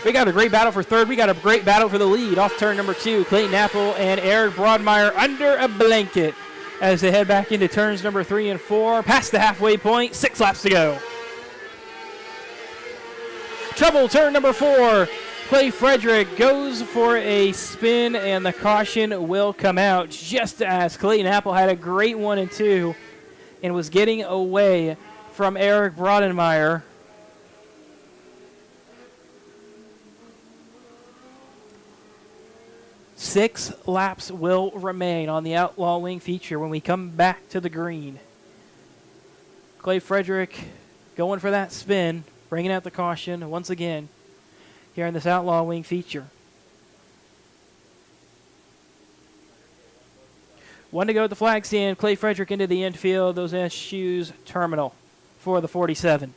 We got a great battle for third. We got a great battle for the lead. Off turn number 2, Clayton Apple and Eric Brodemeyer under a blanket as they head back into turns number 3 and 4. Past the halfway point, 6 laps to go. Trouble, turn number 4. Clay Frederick goes for a spin, and the caution will come out just as Clayton Apple had a great 1 and 2 and was getting away from Eric Brodemeyer. Six laps will remain on the Outlaw Wing feature when we come back to the green. Clay Frederick going for that spin, bringing out the caution once again here in this Outlaw Wing feature. 1 to go at the flag stand. Clay Frederick into the infield. Those shoes terminal for the 47.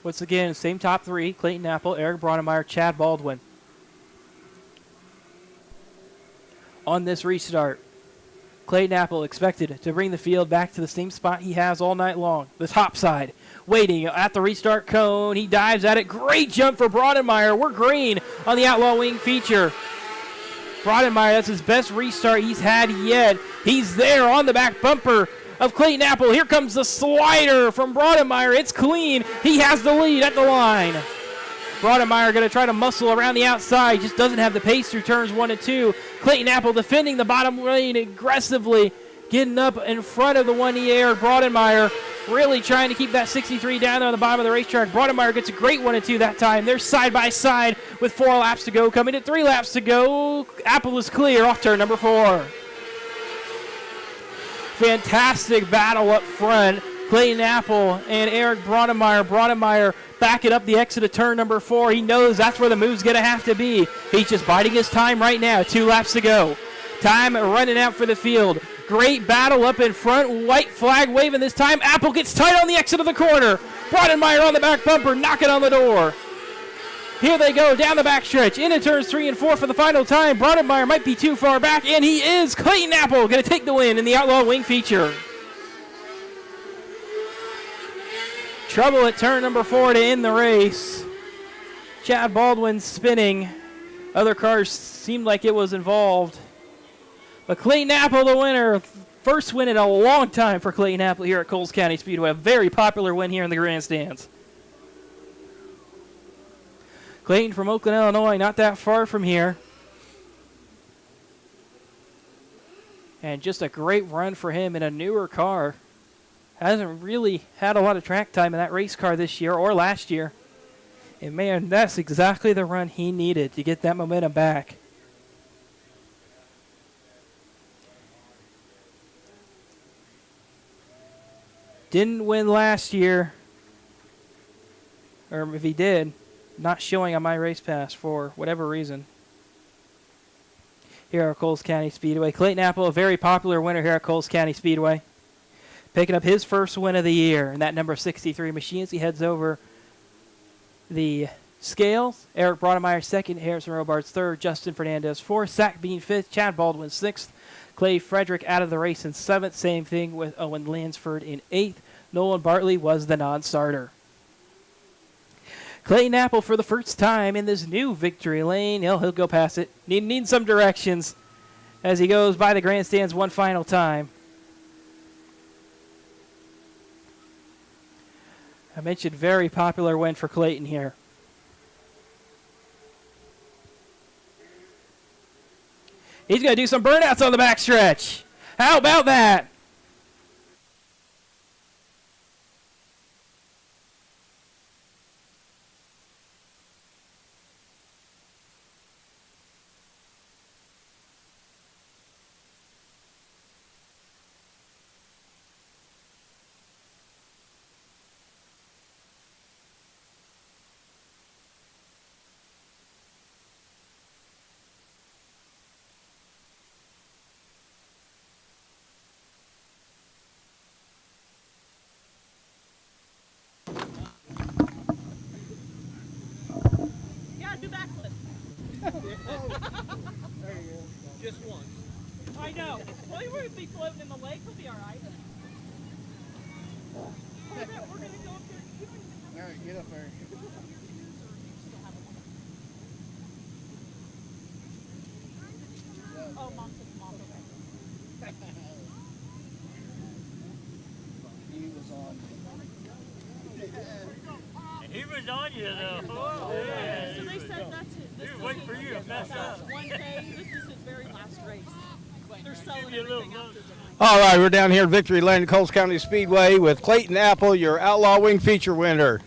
Once again, same top 3, Clayton Apple, Eric Brodemeyer, Chad Baldwin. On this restart, Clayton Apple expected to bring the field back to the same spot he has all night long, the top side. Waiting at the restart cone, he dives at it. Great jump for Brodemeyer. We're green on the Outlaw Wing feature. Brodemeyer, that's his best restart he's had yet. He's there on the back bumper of Clayton Apple. Here comes the slider from Brodemeyer. It's clean. He has the lead at the line. Brodemeyer going to try to muscle around the outside. Just doesn't have the pace through turns 1 and 2. Clayton Apple defending the bottom lane aggressively. Getting up in front of the 1E Eric Brodemeyer. Really trying to keep that 63 down there on the bottom of the racetrack. Brodemeyer gets a great 1 and 2 that time. They're side by side with 4 laps to go. Coming to 3 laps to go. Apple is clear off turn number 4. Fantastic battle up front. Clayton Apple and Eric Brodemeyer. Brodemeyer backing up the exit of turn number 4. He knows that's where the move's going to have to be. He's just biding his time right now. 2 laps to go. Time running out for the field. Great battle up in front. White flag waving this time. Apple gets tight on the exit of the corner. Brodemeyer on the back bumper, knocking on the door. Here they go down the backstretch. Into turns 3 and 4 for the final time. Brodemeyer might be too far back, and he is. Clayton Apple going to take the win in the Outlaw Wing feature. Trouble at turn number 4 to end the race. Chad Baldwin spinning. Other cars seemed like it was involved. But Clayton Apple the winner. First win in a long time for Clayton Apple here at Coles County Speedway. A very popular win here in the grandstands. Clayton from Oakland, Illinois, not that far from here. And just a great run for him in a newer car. Hasn't really had a lot of track time in that race car this year or last year. And man, that's exactly the run he needed to get that momentum back. Didn't win last year. Or if he did, not showing on my race pass for whatever reason. Here at Coles County Speedway. Clayton Apple, a very popular winner here at Coles County Speedway. Picking up his first win of the year in that number 63 machine as he heads over the scales. Eric Brodemeyer second, Harrison Robards third, Justin Fernandez fourth, Zach Bean fifth, Chad Baldwin sixth, Clay Frederick out of the race in seventh. Same thing with Owen Lansford in eighth. Nolan Bartley was the non-starter. Clayton Apple for the first time in this new victory lane. He'll go past it. Need some directions as he goes by the grandstands one final time. I mentioned very popular win for Clayton here. He's going to do some burnouts on the backstretch. How about that? Just once. I know. Well, he wouldn't be floating in the lake. He'll be all right. We're going to go up there. All right, get up there. Oh, Mom took Mom. Okay. He was on. He was on you, though. Oh, yeah. So they said that's it. He was waiting for you to mess up. 1K. This is his very last race. They're selling everything after tonight. All right, we're down here at Victory Lane at Coles County Speedway with Clayton Apple, your Outlaw Wing feature winner.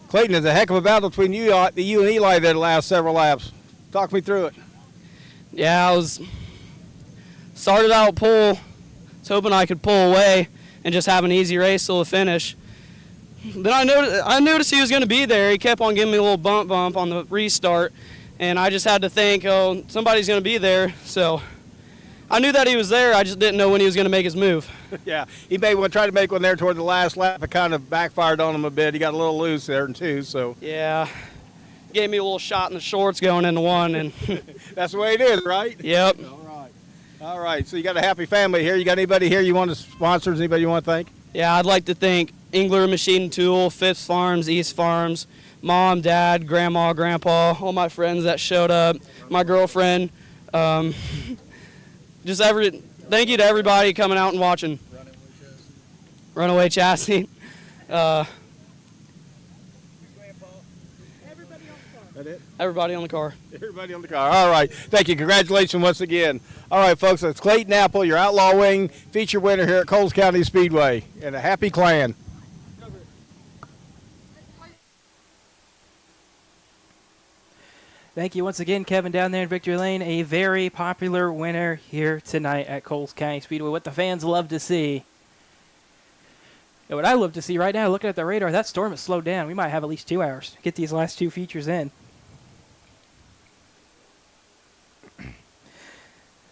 Clayton, is a heck of a battle between you and Eli there the last several laps. Talk me through it. Yeah, I started out pull, was hoping I could pull away and just have an easy race till the finish. Then I noticed he was going to be there. He kept on giving me a little bump on the restart, and I just had to think, oh, somebody's going to be there. So I knew that he was there. I just didn't know when he was going to make his move. Yeah, he made one, tried to make one there toward the last lap. It kind of backfired on him a bit. He got a little loose there too. So yeah, gave me a little shot in the shorts going into one, and that's the way it is, right? Yep. All right. So you got a happy family here. You got anybody here you want to sponsors? Anybody you want to thank? Yeah, I'd like to thank Engler Machine and Tool, Fifth Farms, East Farms, Mom, Dad, Grandma, Grandpa, all my friends that showed up, my girlfriend. Thank you to everybody coming out and watching. Runaway Chassis. Everybody on the car. Everybody on the car. All right. Thank you. Congratulations once again. All right, folks. That's Clayton Apple, your Outlaw Wing feature winner here at Coles County Speedway. And a happy clan. Thank you once again, Kevin, down there in Victory Lane. A very popular winner here tonight at Coles County Speedway. What the fans love to see. And what I love to see right now, looking at the radar, that storm has slowed down. We might have at least 2 hours to get these last two features in.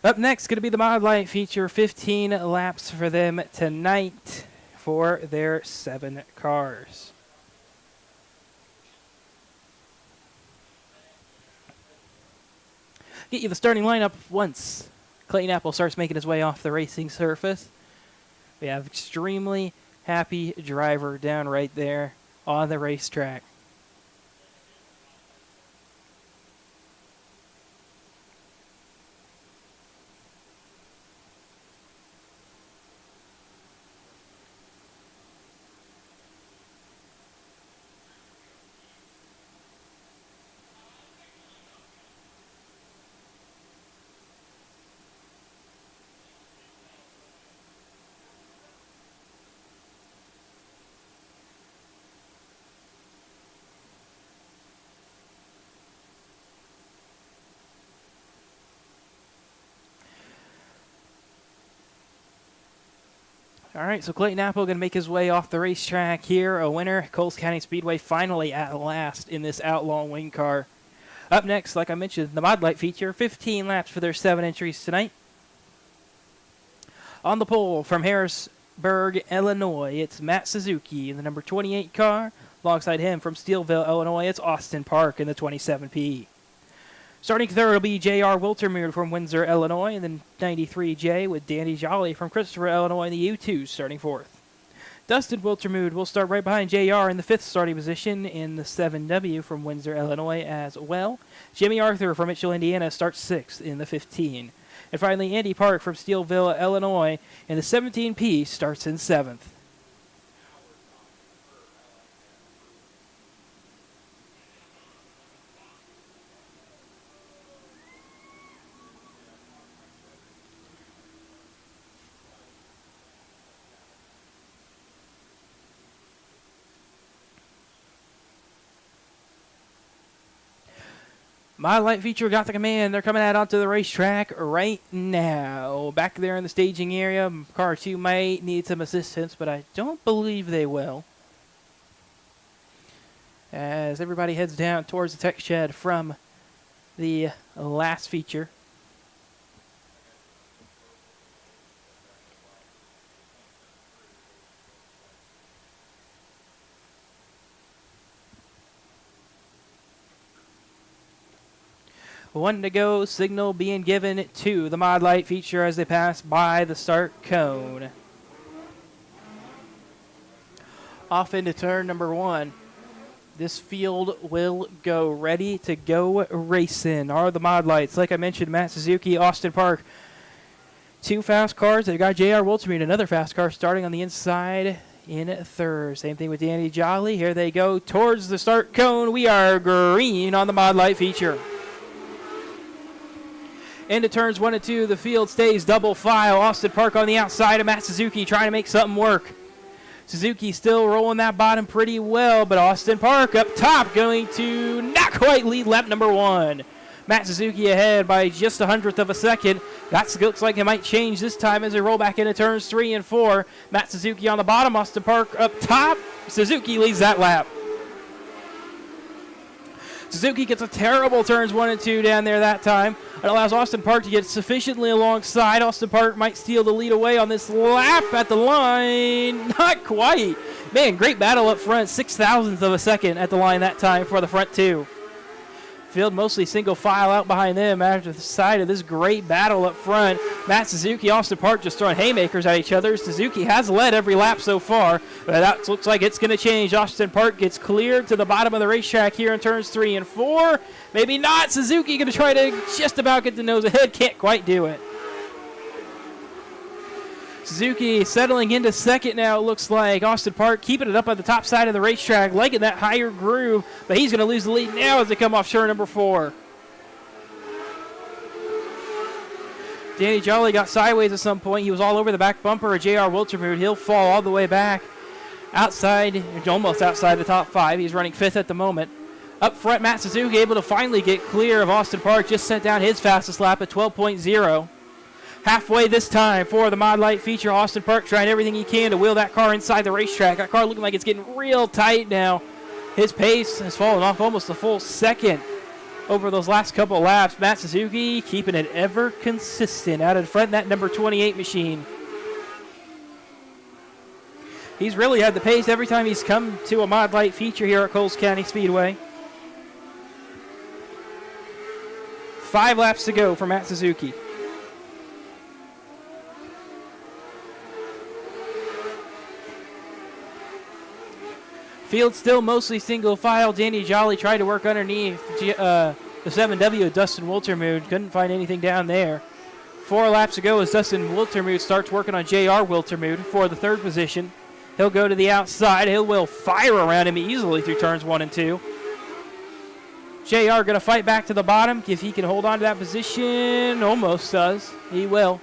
Up next, going to be the Mod Light feature. 15 laps for them tonight for their 7 cars. Get you the starting lineup once Clayton Apple starts making his way off the racing surface. We have extremely happy driver down right there on the racetrack. All right, so Clayton Apple going to make his way off the racetrack here. A winner, Coles County Speedway, finally at last in this Outlaw wing car. Up next, like I mentioned, the Mod Light feature, 15 laps for their 7 entries tonight. On the pole from Harrisburg, Illinois, it's Matt Suzuki in the number 28 car. Alongside him from Steelville, Illinois, it's Austin Park in the 27P. Starting third will be J.R. Wiltermude from Windsor, Illinois, and then 93J with Danny Jolly from Christopher, Illinois, in the U2 starting fourth. Dustin Wiltermude will start right behind J.R. in the fifth starting position in the 7W from Windsor, Illinois as well. Jimmy Arthur from Mitchell, Indiana starts sixth in the 15. And finally, Andy Park from Steelville, Illinois, in the 17P starts in seventh. My Light feature got the command. They're coming out onto the racetrack right now. Back there in the staging area, car 2 might need some assistance, but I don't believe they will. As everybody heads down towards the tech shed from the last feature. One to go, signal being given to the Mod Light feature as they pass by the start cone. Off into turn number 1. This field will go ready to go racing. Are the Mod Lights. Like I mentioned, Matt Suzuki, Austin Park. 2 fast cars. They've got J.R. Wiltermude, another fast car starting on the inside in third. Same thing with Danny Jolly. Here they go towards the start cone. We are green on the Mod Light feature. Into turns 1 and 2, the field stays double file. Austin Park on the outside of Matt Suzuki trying to make something work. Suzuki still rolling that bottom pretty well, but Austin Park up top going to not quite lead lap number 1. Matt Suzuki ahead by just 100th of a second. That looks like it might change this time as they roll back into turns 3 and 4. Matt Suzuki on the bottom, Austin Park up top. Suzuki leads that lap. Suzuki gets a terrible turns 1 and 2 down there that time. It allows Austin Park to get sufficiently alongside. Austin Park might steal the lead away on this lap at the line. Not quite. Man, great battle up front. 0.006 of a second at the line that time for the front two. Field mostly single file out behind them after the side of this great battle up front. Matt Suzuki, Austin Park just throwing haymakers at each other. Suzuki has led every lap so far, but that looks like it's going to change. Austin Park gets cleared to the bottom of the racetrack here in turns 3 and 4. Maybe not. Suzuki going to try to just about get the nose ahead. Can't quite do it. Suzuki settling into second now, it looks like. Austin Park keeping it up on the top side of the racetrack, liking that higher groove, but he's going to lose the lead now as they come off turn number 4. Danny Jolly got sideways at some point. He was all over the back bumper of J.R. Wiltermude. He'll fall all the way back outside, almost outside the top 5. He's running 5th at the moment. Up front, Matt Suzuki able to finally get clear of Austin Park. Just sent down his fastest lap at 12.0. Halfway this time for the Mod Light feature. Austin Park trying everything he can to wheel that car inside the racetrack. That car looking like it's getting real tight now. His pace has fallen off almost a full second over those last couple laps. Matt Suzuki keeping it ever consistent out in front of that number 28 machine. He's really had the pace every time he's come to a Mod Light feature here at Coles County Speedway. 5 laps to go for Matt Suzuki. Field still mostly single file. Danny Jolly tried to work underneath the 7W of Dustin Wiltermude. Couldn't find anything down there. 4 laps to go as Dustin Wiltermude starts working on J.R. Wiltermude for the 3rd position. He'll go to the outside. He will fire around him easily through turns 1 and 2. J.R. going to fight back to the bottom. If he can hold on to that position, almost does. He will.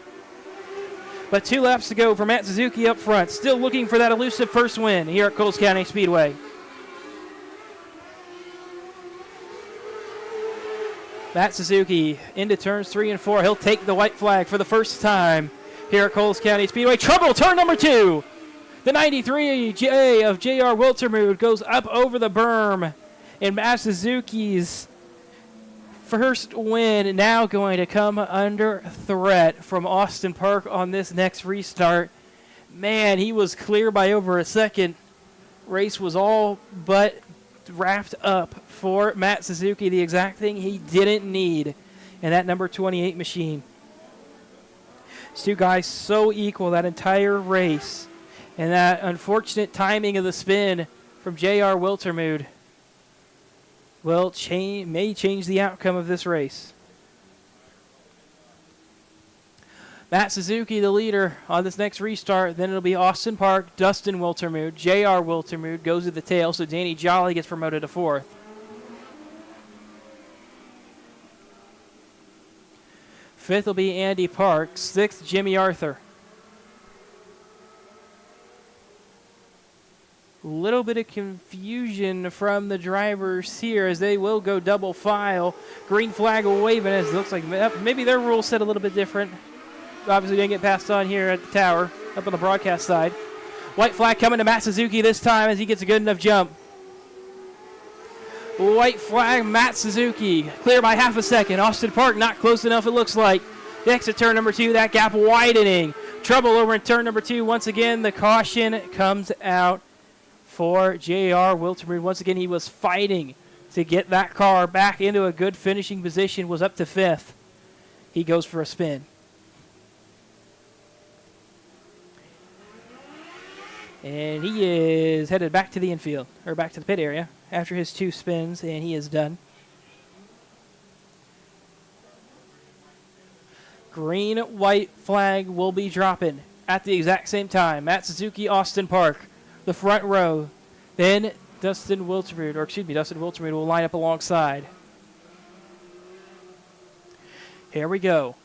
But 2 laps to go for Matt Suzuki up front. Still looking for that elusive first win here at Coles County Speedway. Matt Suzuki into turns 3 and 4. He'll take the white flag for the first time here at Coles County Speedway. Trouble, turn number 2. The 93J of J.R. Wiltermude goes up over the berm. And Matt Suzuki's first win now going to come under threat from Austin Park on this next restart. Man, he was clear by over a second. Race was all but wrapped up for Matt Suzuki, the exact thing he didn't need in that number 28 machine. These two guys so equal that entire race, and that unfortunate timing of the spin from J.R. Wiltermude may change the outcome of this race. Matt Suzuki, the leader on this next restart. Then it'll be Austin Park, Dustin Wiltermude, J.R. Wiltermude goes to the tail, so Danny Jolly gets promoted to 4th. Fifth will be Andy Park. 6th, Jimmy Arthur. A little bit of confusion from the drivers here as they will go double file. Green flag waving as it looks like maybe their rules set a little bit different. Obviously didn't get passed on here at the tower, up on the broadcast side. White flag coming to Matt Suzuki this time as he gets a good enough jump. White flag, Matt Suzuki. Clear by half a second. Austin Park not close enough, it looks like. The exit turn number 2, that gap widening. Trouble over in turn number 2. Once again, the caution comes out for J.R. Wiltermude. Once again, he was fighting to get that car back into a good finishing position, was up to 5th. He goes for a spin. And he is headed back to the infield, or back to the pit area after his 2 spins, and he is done. Green, white flag will be dropping at the exact same time. Matt Suzuki, Austin Park, the front row. Then Dustin Wiltermude will line up alongside. Here we go.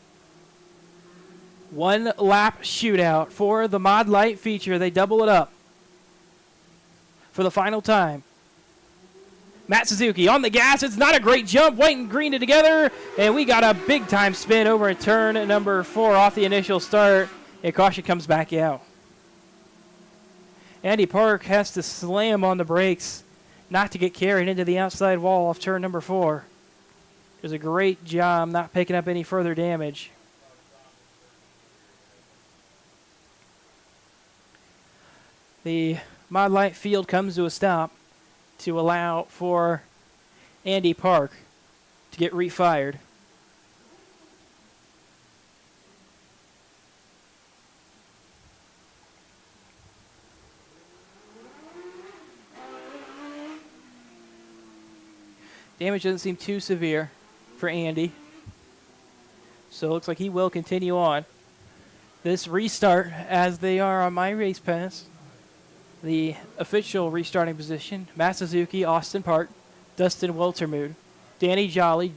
1 lap shootout for the Mod Light feature. They double it up for the final time. Matt Suzuki on the gas. It's not a great jump. White and green together. And we got a big time spin over in turn number 4 off the initial start. And caution comes back out. Andy Park has to slam on the brakes not to get carried into the outside wall off turn number 4. Does a great job not picking up any further damage. The Mod Light field comes to a stop to allow for Andy Park to get refired. Damage doesn't seem too severe for Andy, so it looks like he will continue on. This restart, as they are on my race pass, the official restarting position: Matt Suzuki, Austin Park, Dustin Wiltermude, Danny Jolly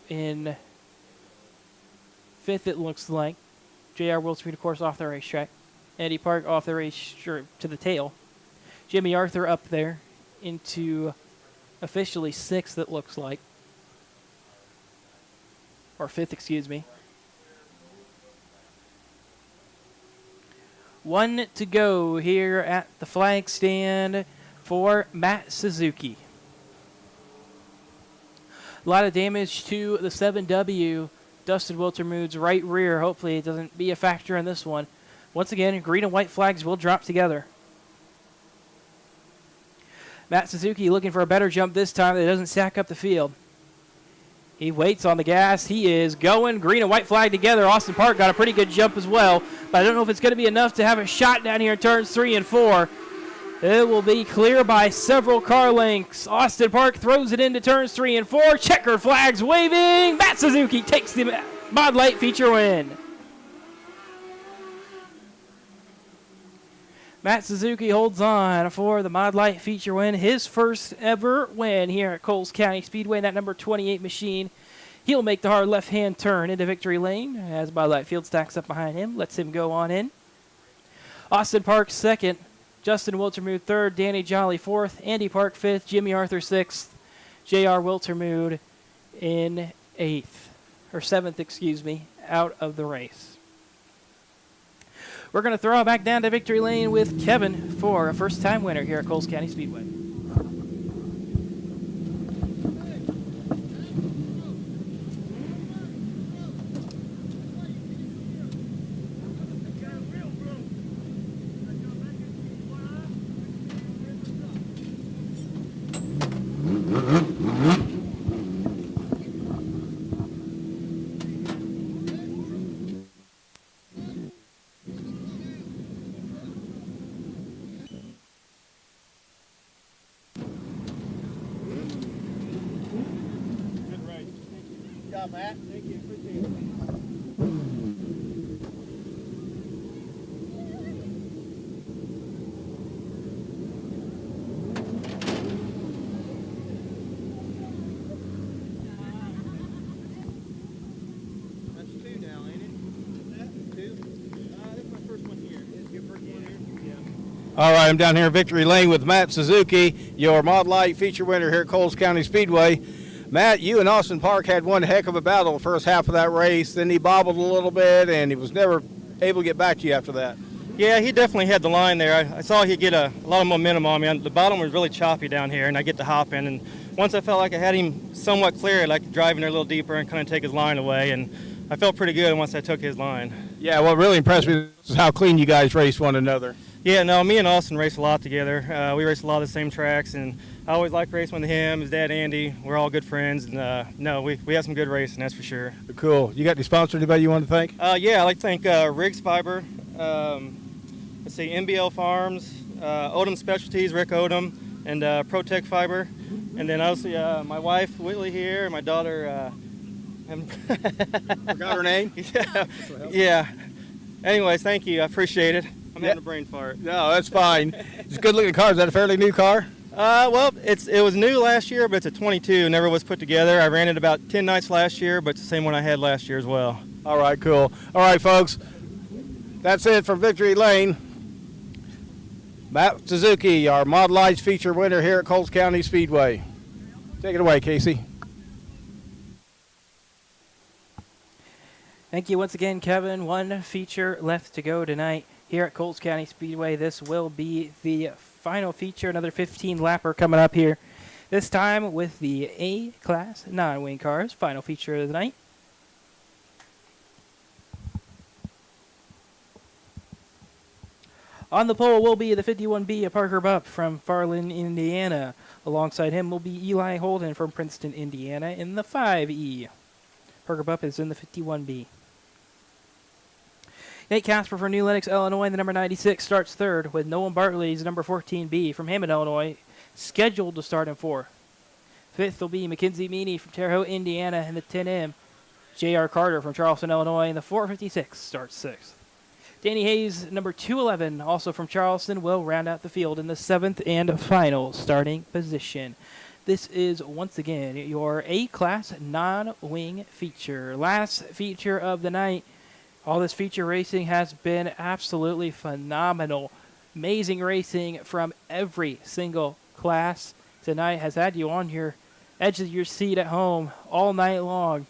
in 5th, it looks like. J.R. Wiltermude, of course, off the racetrack. Andy Park off the race to the tail. Jimmy Arthur up there into officially 6th, it looks like. Or 5th, excuse me. 1 to go here at the flag stand for Matt Suzuki. A lot of damage to the 7W, Dustin Wiltermude's right rear. Hopefully it doesn't be a factor in this one. Once again, green and white flags will drop together. Matt Suzuki looking for a better jump this time that doesn't sack up the field. He waits on the gas. He is going. Green and white flag together. Austin Park got a pretty good jump as well, but I don't know if it's going to be enough to have a shot down here in turns 3 and 4. It will be clear by several car lengths. Austin Park throws it into turns 3 and 4. Checker flags waving. Matt Suzuki takes the Mod Light feature win. Matt Suzuki holds on for the Mod Light feature win. His first ever win here at Coles County Speedway in that number 28 machine. He'll make the hard left-hand turn into victory lane as Mod Light field stacks up behind him. Lets him go on in. Austin Park 2nd. Justin Wiltermude 3rd. Danny Jolly 4th. Andy Park 5th. Jimmy Arthur 6th. J.R. Wiltermude in 8th. Or 7th, excuse me, out of the race. We're going to throw it back down to victory lane with Kevin for a first-time winner here at Coles County Speedway. Matt. Thank you. Appreciate it. That's two now, ain't it? Two? That's my first one here. Is your first one here? Yeah. All right, I'm down here in Victory Lane with Matt Suzuki, your Mod Light feature winner here at Coles County Speedway. Matt, you and Austin Park had one heck of a battle the first half of that race. Then he bobbled a little bit, and he was never able to get back to you after that. Yeah, he definitely had the line there. I saw he'd get a lot of momentum on me. The bottom was really choppy down here, and I get to hop in. And once I felt like I had him somewhat clear, like driving there a little deeper and kind of take his line away. And I felt pretty good once I took his line. Yeah, what really impressed me is how clean you guys raced one another. Yeah, no, me and Austin raced a lot together. We raced a lot of the same tracks, and I always liked racing with him, his dad Andy. We're all good friends, and no, we had some good racing, that's for sure. Cool. You got any sponsors, anybody you want to thank? Yeah, I'd like to thank Riggs Fiber, let's see, MBL Farms, Odom Specialties, Rick Odom, and ProTech Fiber. And then obviously my wife, Whitley, here, and my daughter, Forgot her name? Yeah. Anyways, thank you. I appreciate it. I'm having a brain fart. No, that's fine. It's a good-looking car. Is that a fairly new car? Well, it was new last year, but it's a 22. Never was put together. I ran it about 10 nights last year, but it's the same one I had last year as well. All right, cool. All right, folks. That's it from Victory Lane. Matt Suzuki, our Mod Lights feature winner here at Coles County Speedway. Take it away, Casey. Thank you once again, Kevin. One feature left to go tonight here at Coles County Speedway. This will be the final feature, another 15-lapper coming up here. This time with the A-Class non-wing cars. Final feature of the night. On the pole will be the 51B of Parker Bupp from Farland, Indiana. Alongside him will be Eli Holden from Princeton, Indiana in the 5E. Parker Bupp is in the 51B. Nate Casper from New Lenox, Illinois, the number 96, starts third, with Nolan Bartley's number 14B from Hammond, Illinois, scheduled to start in fourth. Fifth will be Mackenzie Meany from Terre Haute, Indiana, in the 10M. J.R. Carter from Charleston, Illinois, in the 456, starts sixth. Danny Hayes, number 211, also from Charleston, will round out the field in the seventh and final starting position. This is, once again, your A-Class non-wing feature. Last feature of the night. All this feature racing has been absolutely phenomenal. Amazing racing from every single class tonight has had you on your edge of your seat at home all night long.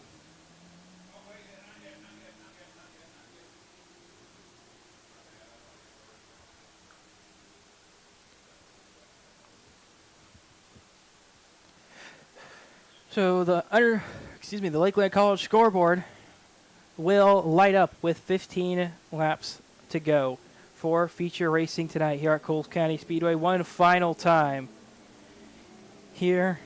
So the Lakeland College scoreboard will light up with 15 laps to go for feature racing tonight here at Coles County Speedway. One final time here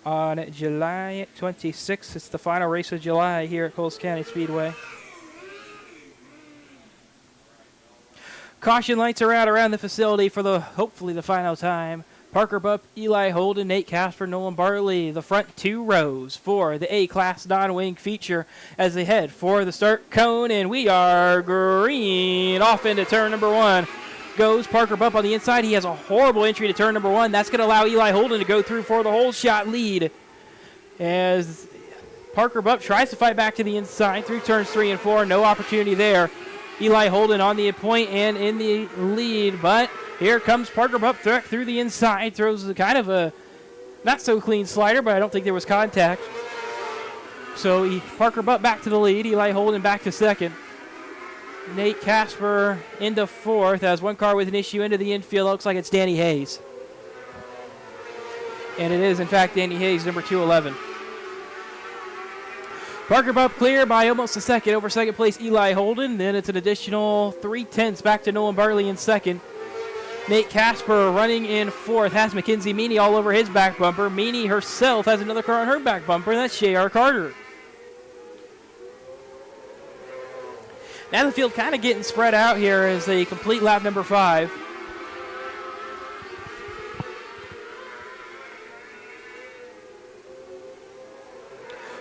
on July 26th. It's the final race of July here at Coles County Speedway. Caution lights are out around the facility for hopefully the final time. Parker Bupp, Eli Holden, Nate Casper, Nolan Bartley, the front two rows for the A-Class non-wing feature as they head for the start cone, and we are green. Off into turn number one goes Parker Bupp on the inside. He has a horrible entry to turn number one. That's going to allow Eli Holden to go through for the whole shot lead as Parker Bupp tries to fight back to the inside through turns 3 and 4. No opportunity there. Eli Holden on the point and in the lead, but here comes Parker Bupp through the inside, throws kind of a not so clean slider, but I don't think there was contact. So Parker Butt back to the lead. Eli Holden back to second. Nate Casper into fourth as one car with an issue into the infield. Looks like it's Danny Hayes. And it is, in fact, Danny Hayes, number 211. Parker Butt clear by almost a second over second place Eli Holden. Then it's an additional 3/10 back to Nolan Bartley in second. Nate Casper running in fourth has Mackenzie Meany all over his back bumper. Meany herself has another car on her back bumper, and that's J.R. Carter. Now the field kind of getting spread out here as they complete lap number 5.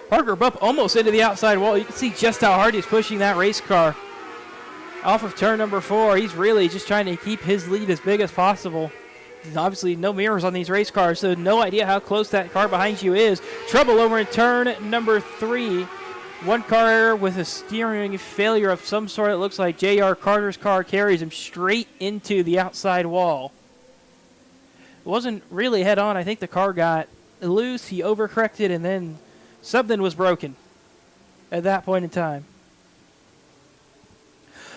Parker Bupp almost into the outside wall. You can see just how hard he's pushing that race car. Off of turn number 4, he's really just trying to keep his lead as big as possible. There's obviously no mirrors on these race cars, so no idea how close that car behind you is. Trouble over in turn number 3. One car with a steering failure of some sort. It looks like J.R. Carter's car carries him straight into the outside wall. It wasn't really head on. I think the car got loose. He overcorrected, and then something was broken at that point in time.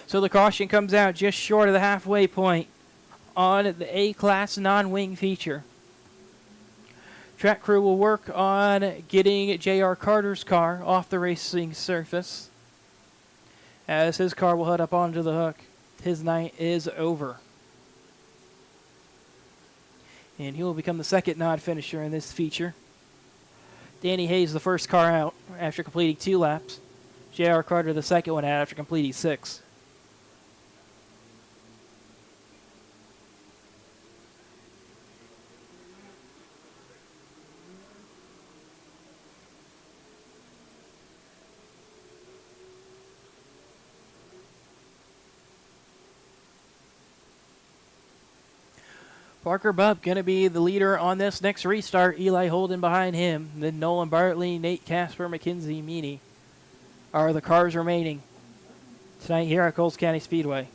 So the caution comes out just short of the halfway point on the A-Class non-wing feature. Track crew will work on getting J.R. Carter's car off the racing surface as his car will head up onto the hook. His night is over. And he will become the second non-finisher in this feature. Danny Hayes, the first car out after completing 2 laps. J.R. Carter, the second one out after completing 6. Parker Bupp going to be the leader on this next restart. Eli Holden behind him. Then Nolan Bartley, Nate Casper, Mackenzie Meany are the cars remaining tonight here at Coles County Speedway.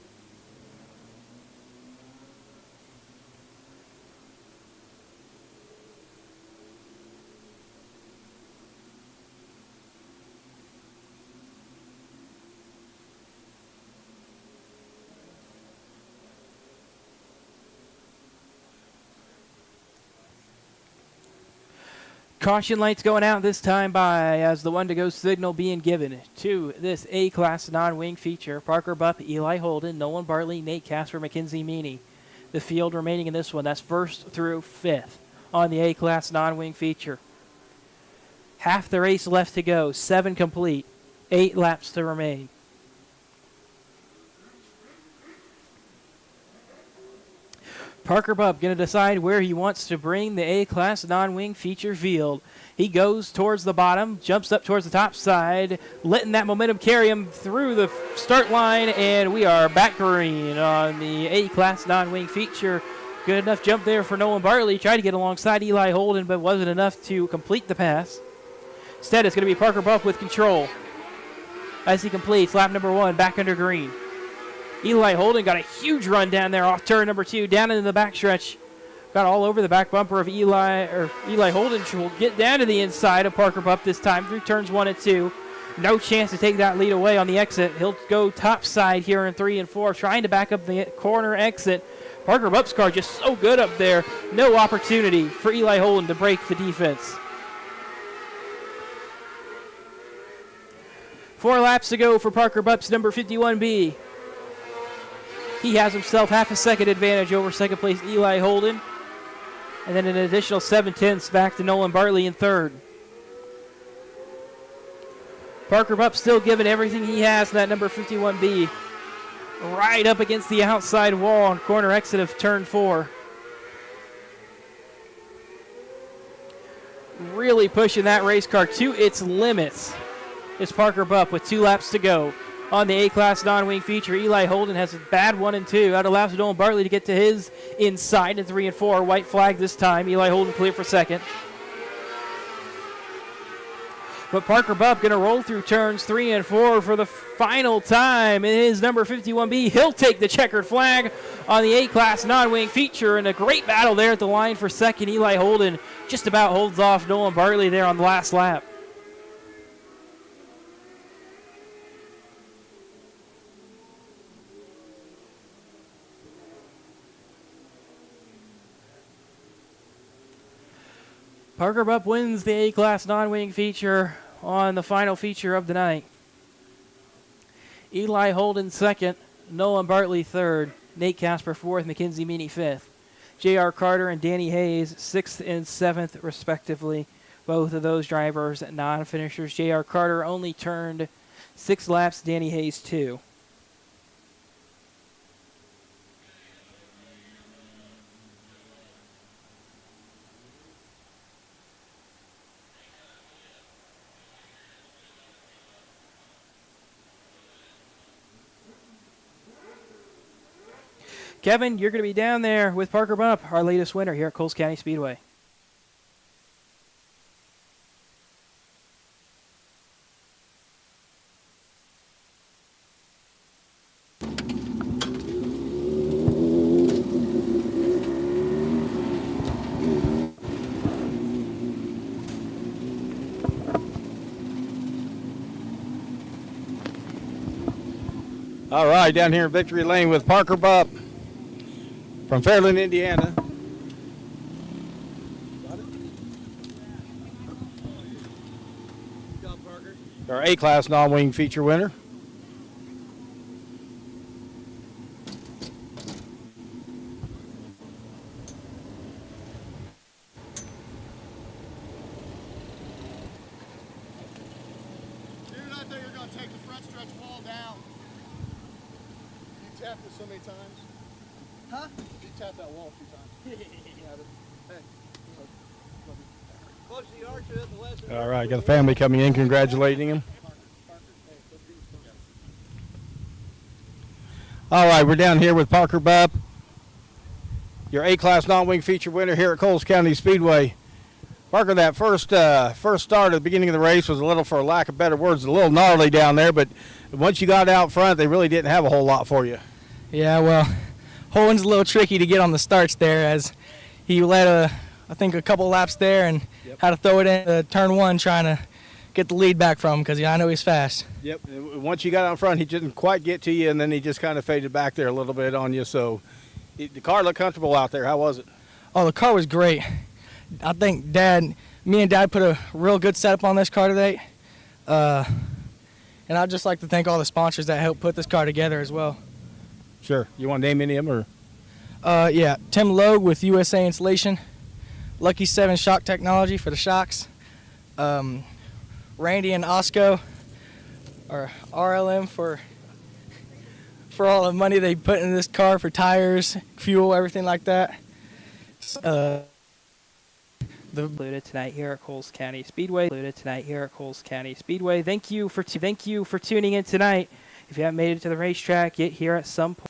Caution lights going out this time by as the 1-to-go signal being given to this A-Class non-wing feature. Parker Bupp, Eli Holden, Nolan Bartley, Nate Casper, Mackenzie Meany. The field remaining in this one, that's 1st through 5th on the A-Class non-wing feature. Half the race left to go, 7 complete, 8 laps to remain. Parker Bupp going to decide where he wants to bring the A-Class non-wing feature field. He goes towards the bottom, jumps up towards the top side, letting that momentum carry him through the start line, and we are back green on the A-Class non-wing feature. Good enough jump there for Nolan Bartley. Tried to get alongside Eli Holden, but wasn't enough to complete the pass. Instead, it's going to be Parker Bupp with control as he completes lap number 1 back under green. Eli Holden got a huge run down there off turn number 2, down into the backstretch. Got all over the back bumper of Eli Holden. Will get down to the inside of Parker Bupp this time through turns 1 and 2. No chance to take that lead away on the exit. He'll go top side here in 3 and 4, trying to back up the corner exit. Parker Bupp's car just so good up there. No opportunity for Eli Holden to break the defense. 4 laps to go for Parker Bupp's number 51B. He has himself half a second advantage over second place Eli Holden. And then an additional 7/10 back to Nolan Bartley in 3rd. Parker Bupp still giving everything he has in that number 51B. Right up against the outside wall on corner exit of turn 4. Really pushing that race car to its limits is Parker Bupp with 2 laps to go. On the A-Class non-wing feature, Eli Holden has a bad 1 and 2. That allows Nolan Bartley to get to his inside in 3 and 4. White flag this time. Eli Holden clear for second. But Parker Bupp going to roll through turns 3 and 4 for the final time in his number 51B. He'll take the checkered flag on the A-Class non-wing feature, and a great battle there at the line for second. Eli Holden just about holds off Nolan Bartley there on the last lap. Parker Bupp wins the A-Class non-wing feature on the final feature of the night. Eli Holden second, Nolan Bartley third, Nate Casper fourth, Mackenzie Meany fifth. J.R. Carter and Danny Hayes sixth and seventh respectively. Both of those drivers non-finishers. J.R. Carter only turned 6 laps, Danny Hayes 2. Kevin, you're going to be down there with Parker Bupp, our latest winner here at Coles County Speedway. All right, down here in Victory Lane with Parker Bupp from Fairland, Indiana. Good job, Parker. Our A-Class non-wing feature winner. Dude, I thought you were going to take the front stretch wall down. You tapped it so many times. Huh? You tapped that wall a few times. Hey. Closer you are to it, the less it All right, got the family coming in, congratulating him. All right, we're down here with Parker Bupp, your A-Class non-wing feature winner here at Coles County Speedway. Parker, that first start at the beginning of the race was a little, for lack of better words, a little gnarly down there, but once you got out front, they really didn't have a whole lot for you. Yeah, well, Holden's a little tricky to get on the starts there, as he led I think a couple laps there and had to throw it in turn one trying to get the lead back from him, because I know he's fast. Yep, once you got out front, he didn't quite get to you, and then he just kind of faded back there a little bit on you, so the car looked comfortable out there. How was it? Oh, the car was great. I think me and Dad put a real good setup on this car today. And I'd just like to thank all the sponsors that helped put this car together as well. Sure. You want to name any of them? Yeah, Tim Logue with USA Insulation, Lucky 7 Shock Technology for the shocks, Randy and Osco, or RLM for all the money they put in this car for tires, fuel, everything like that. Included tonight here at Coles County Speedway. Thank you for tuning in tonight. If you haven't made it to the racetrack, get here at some point.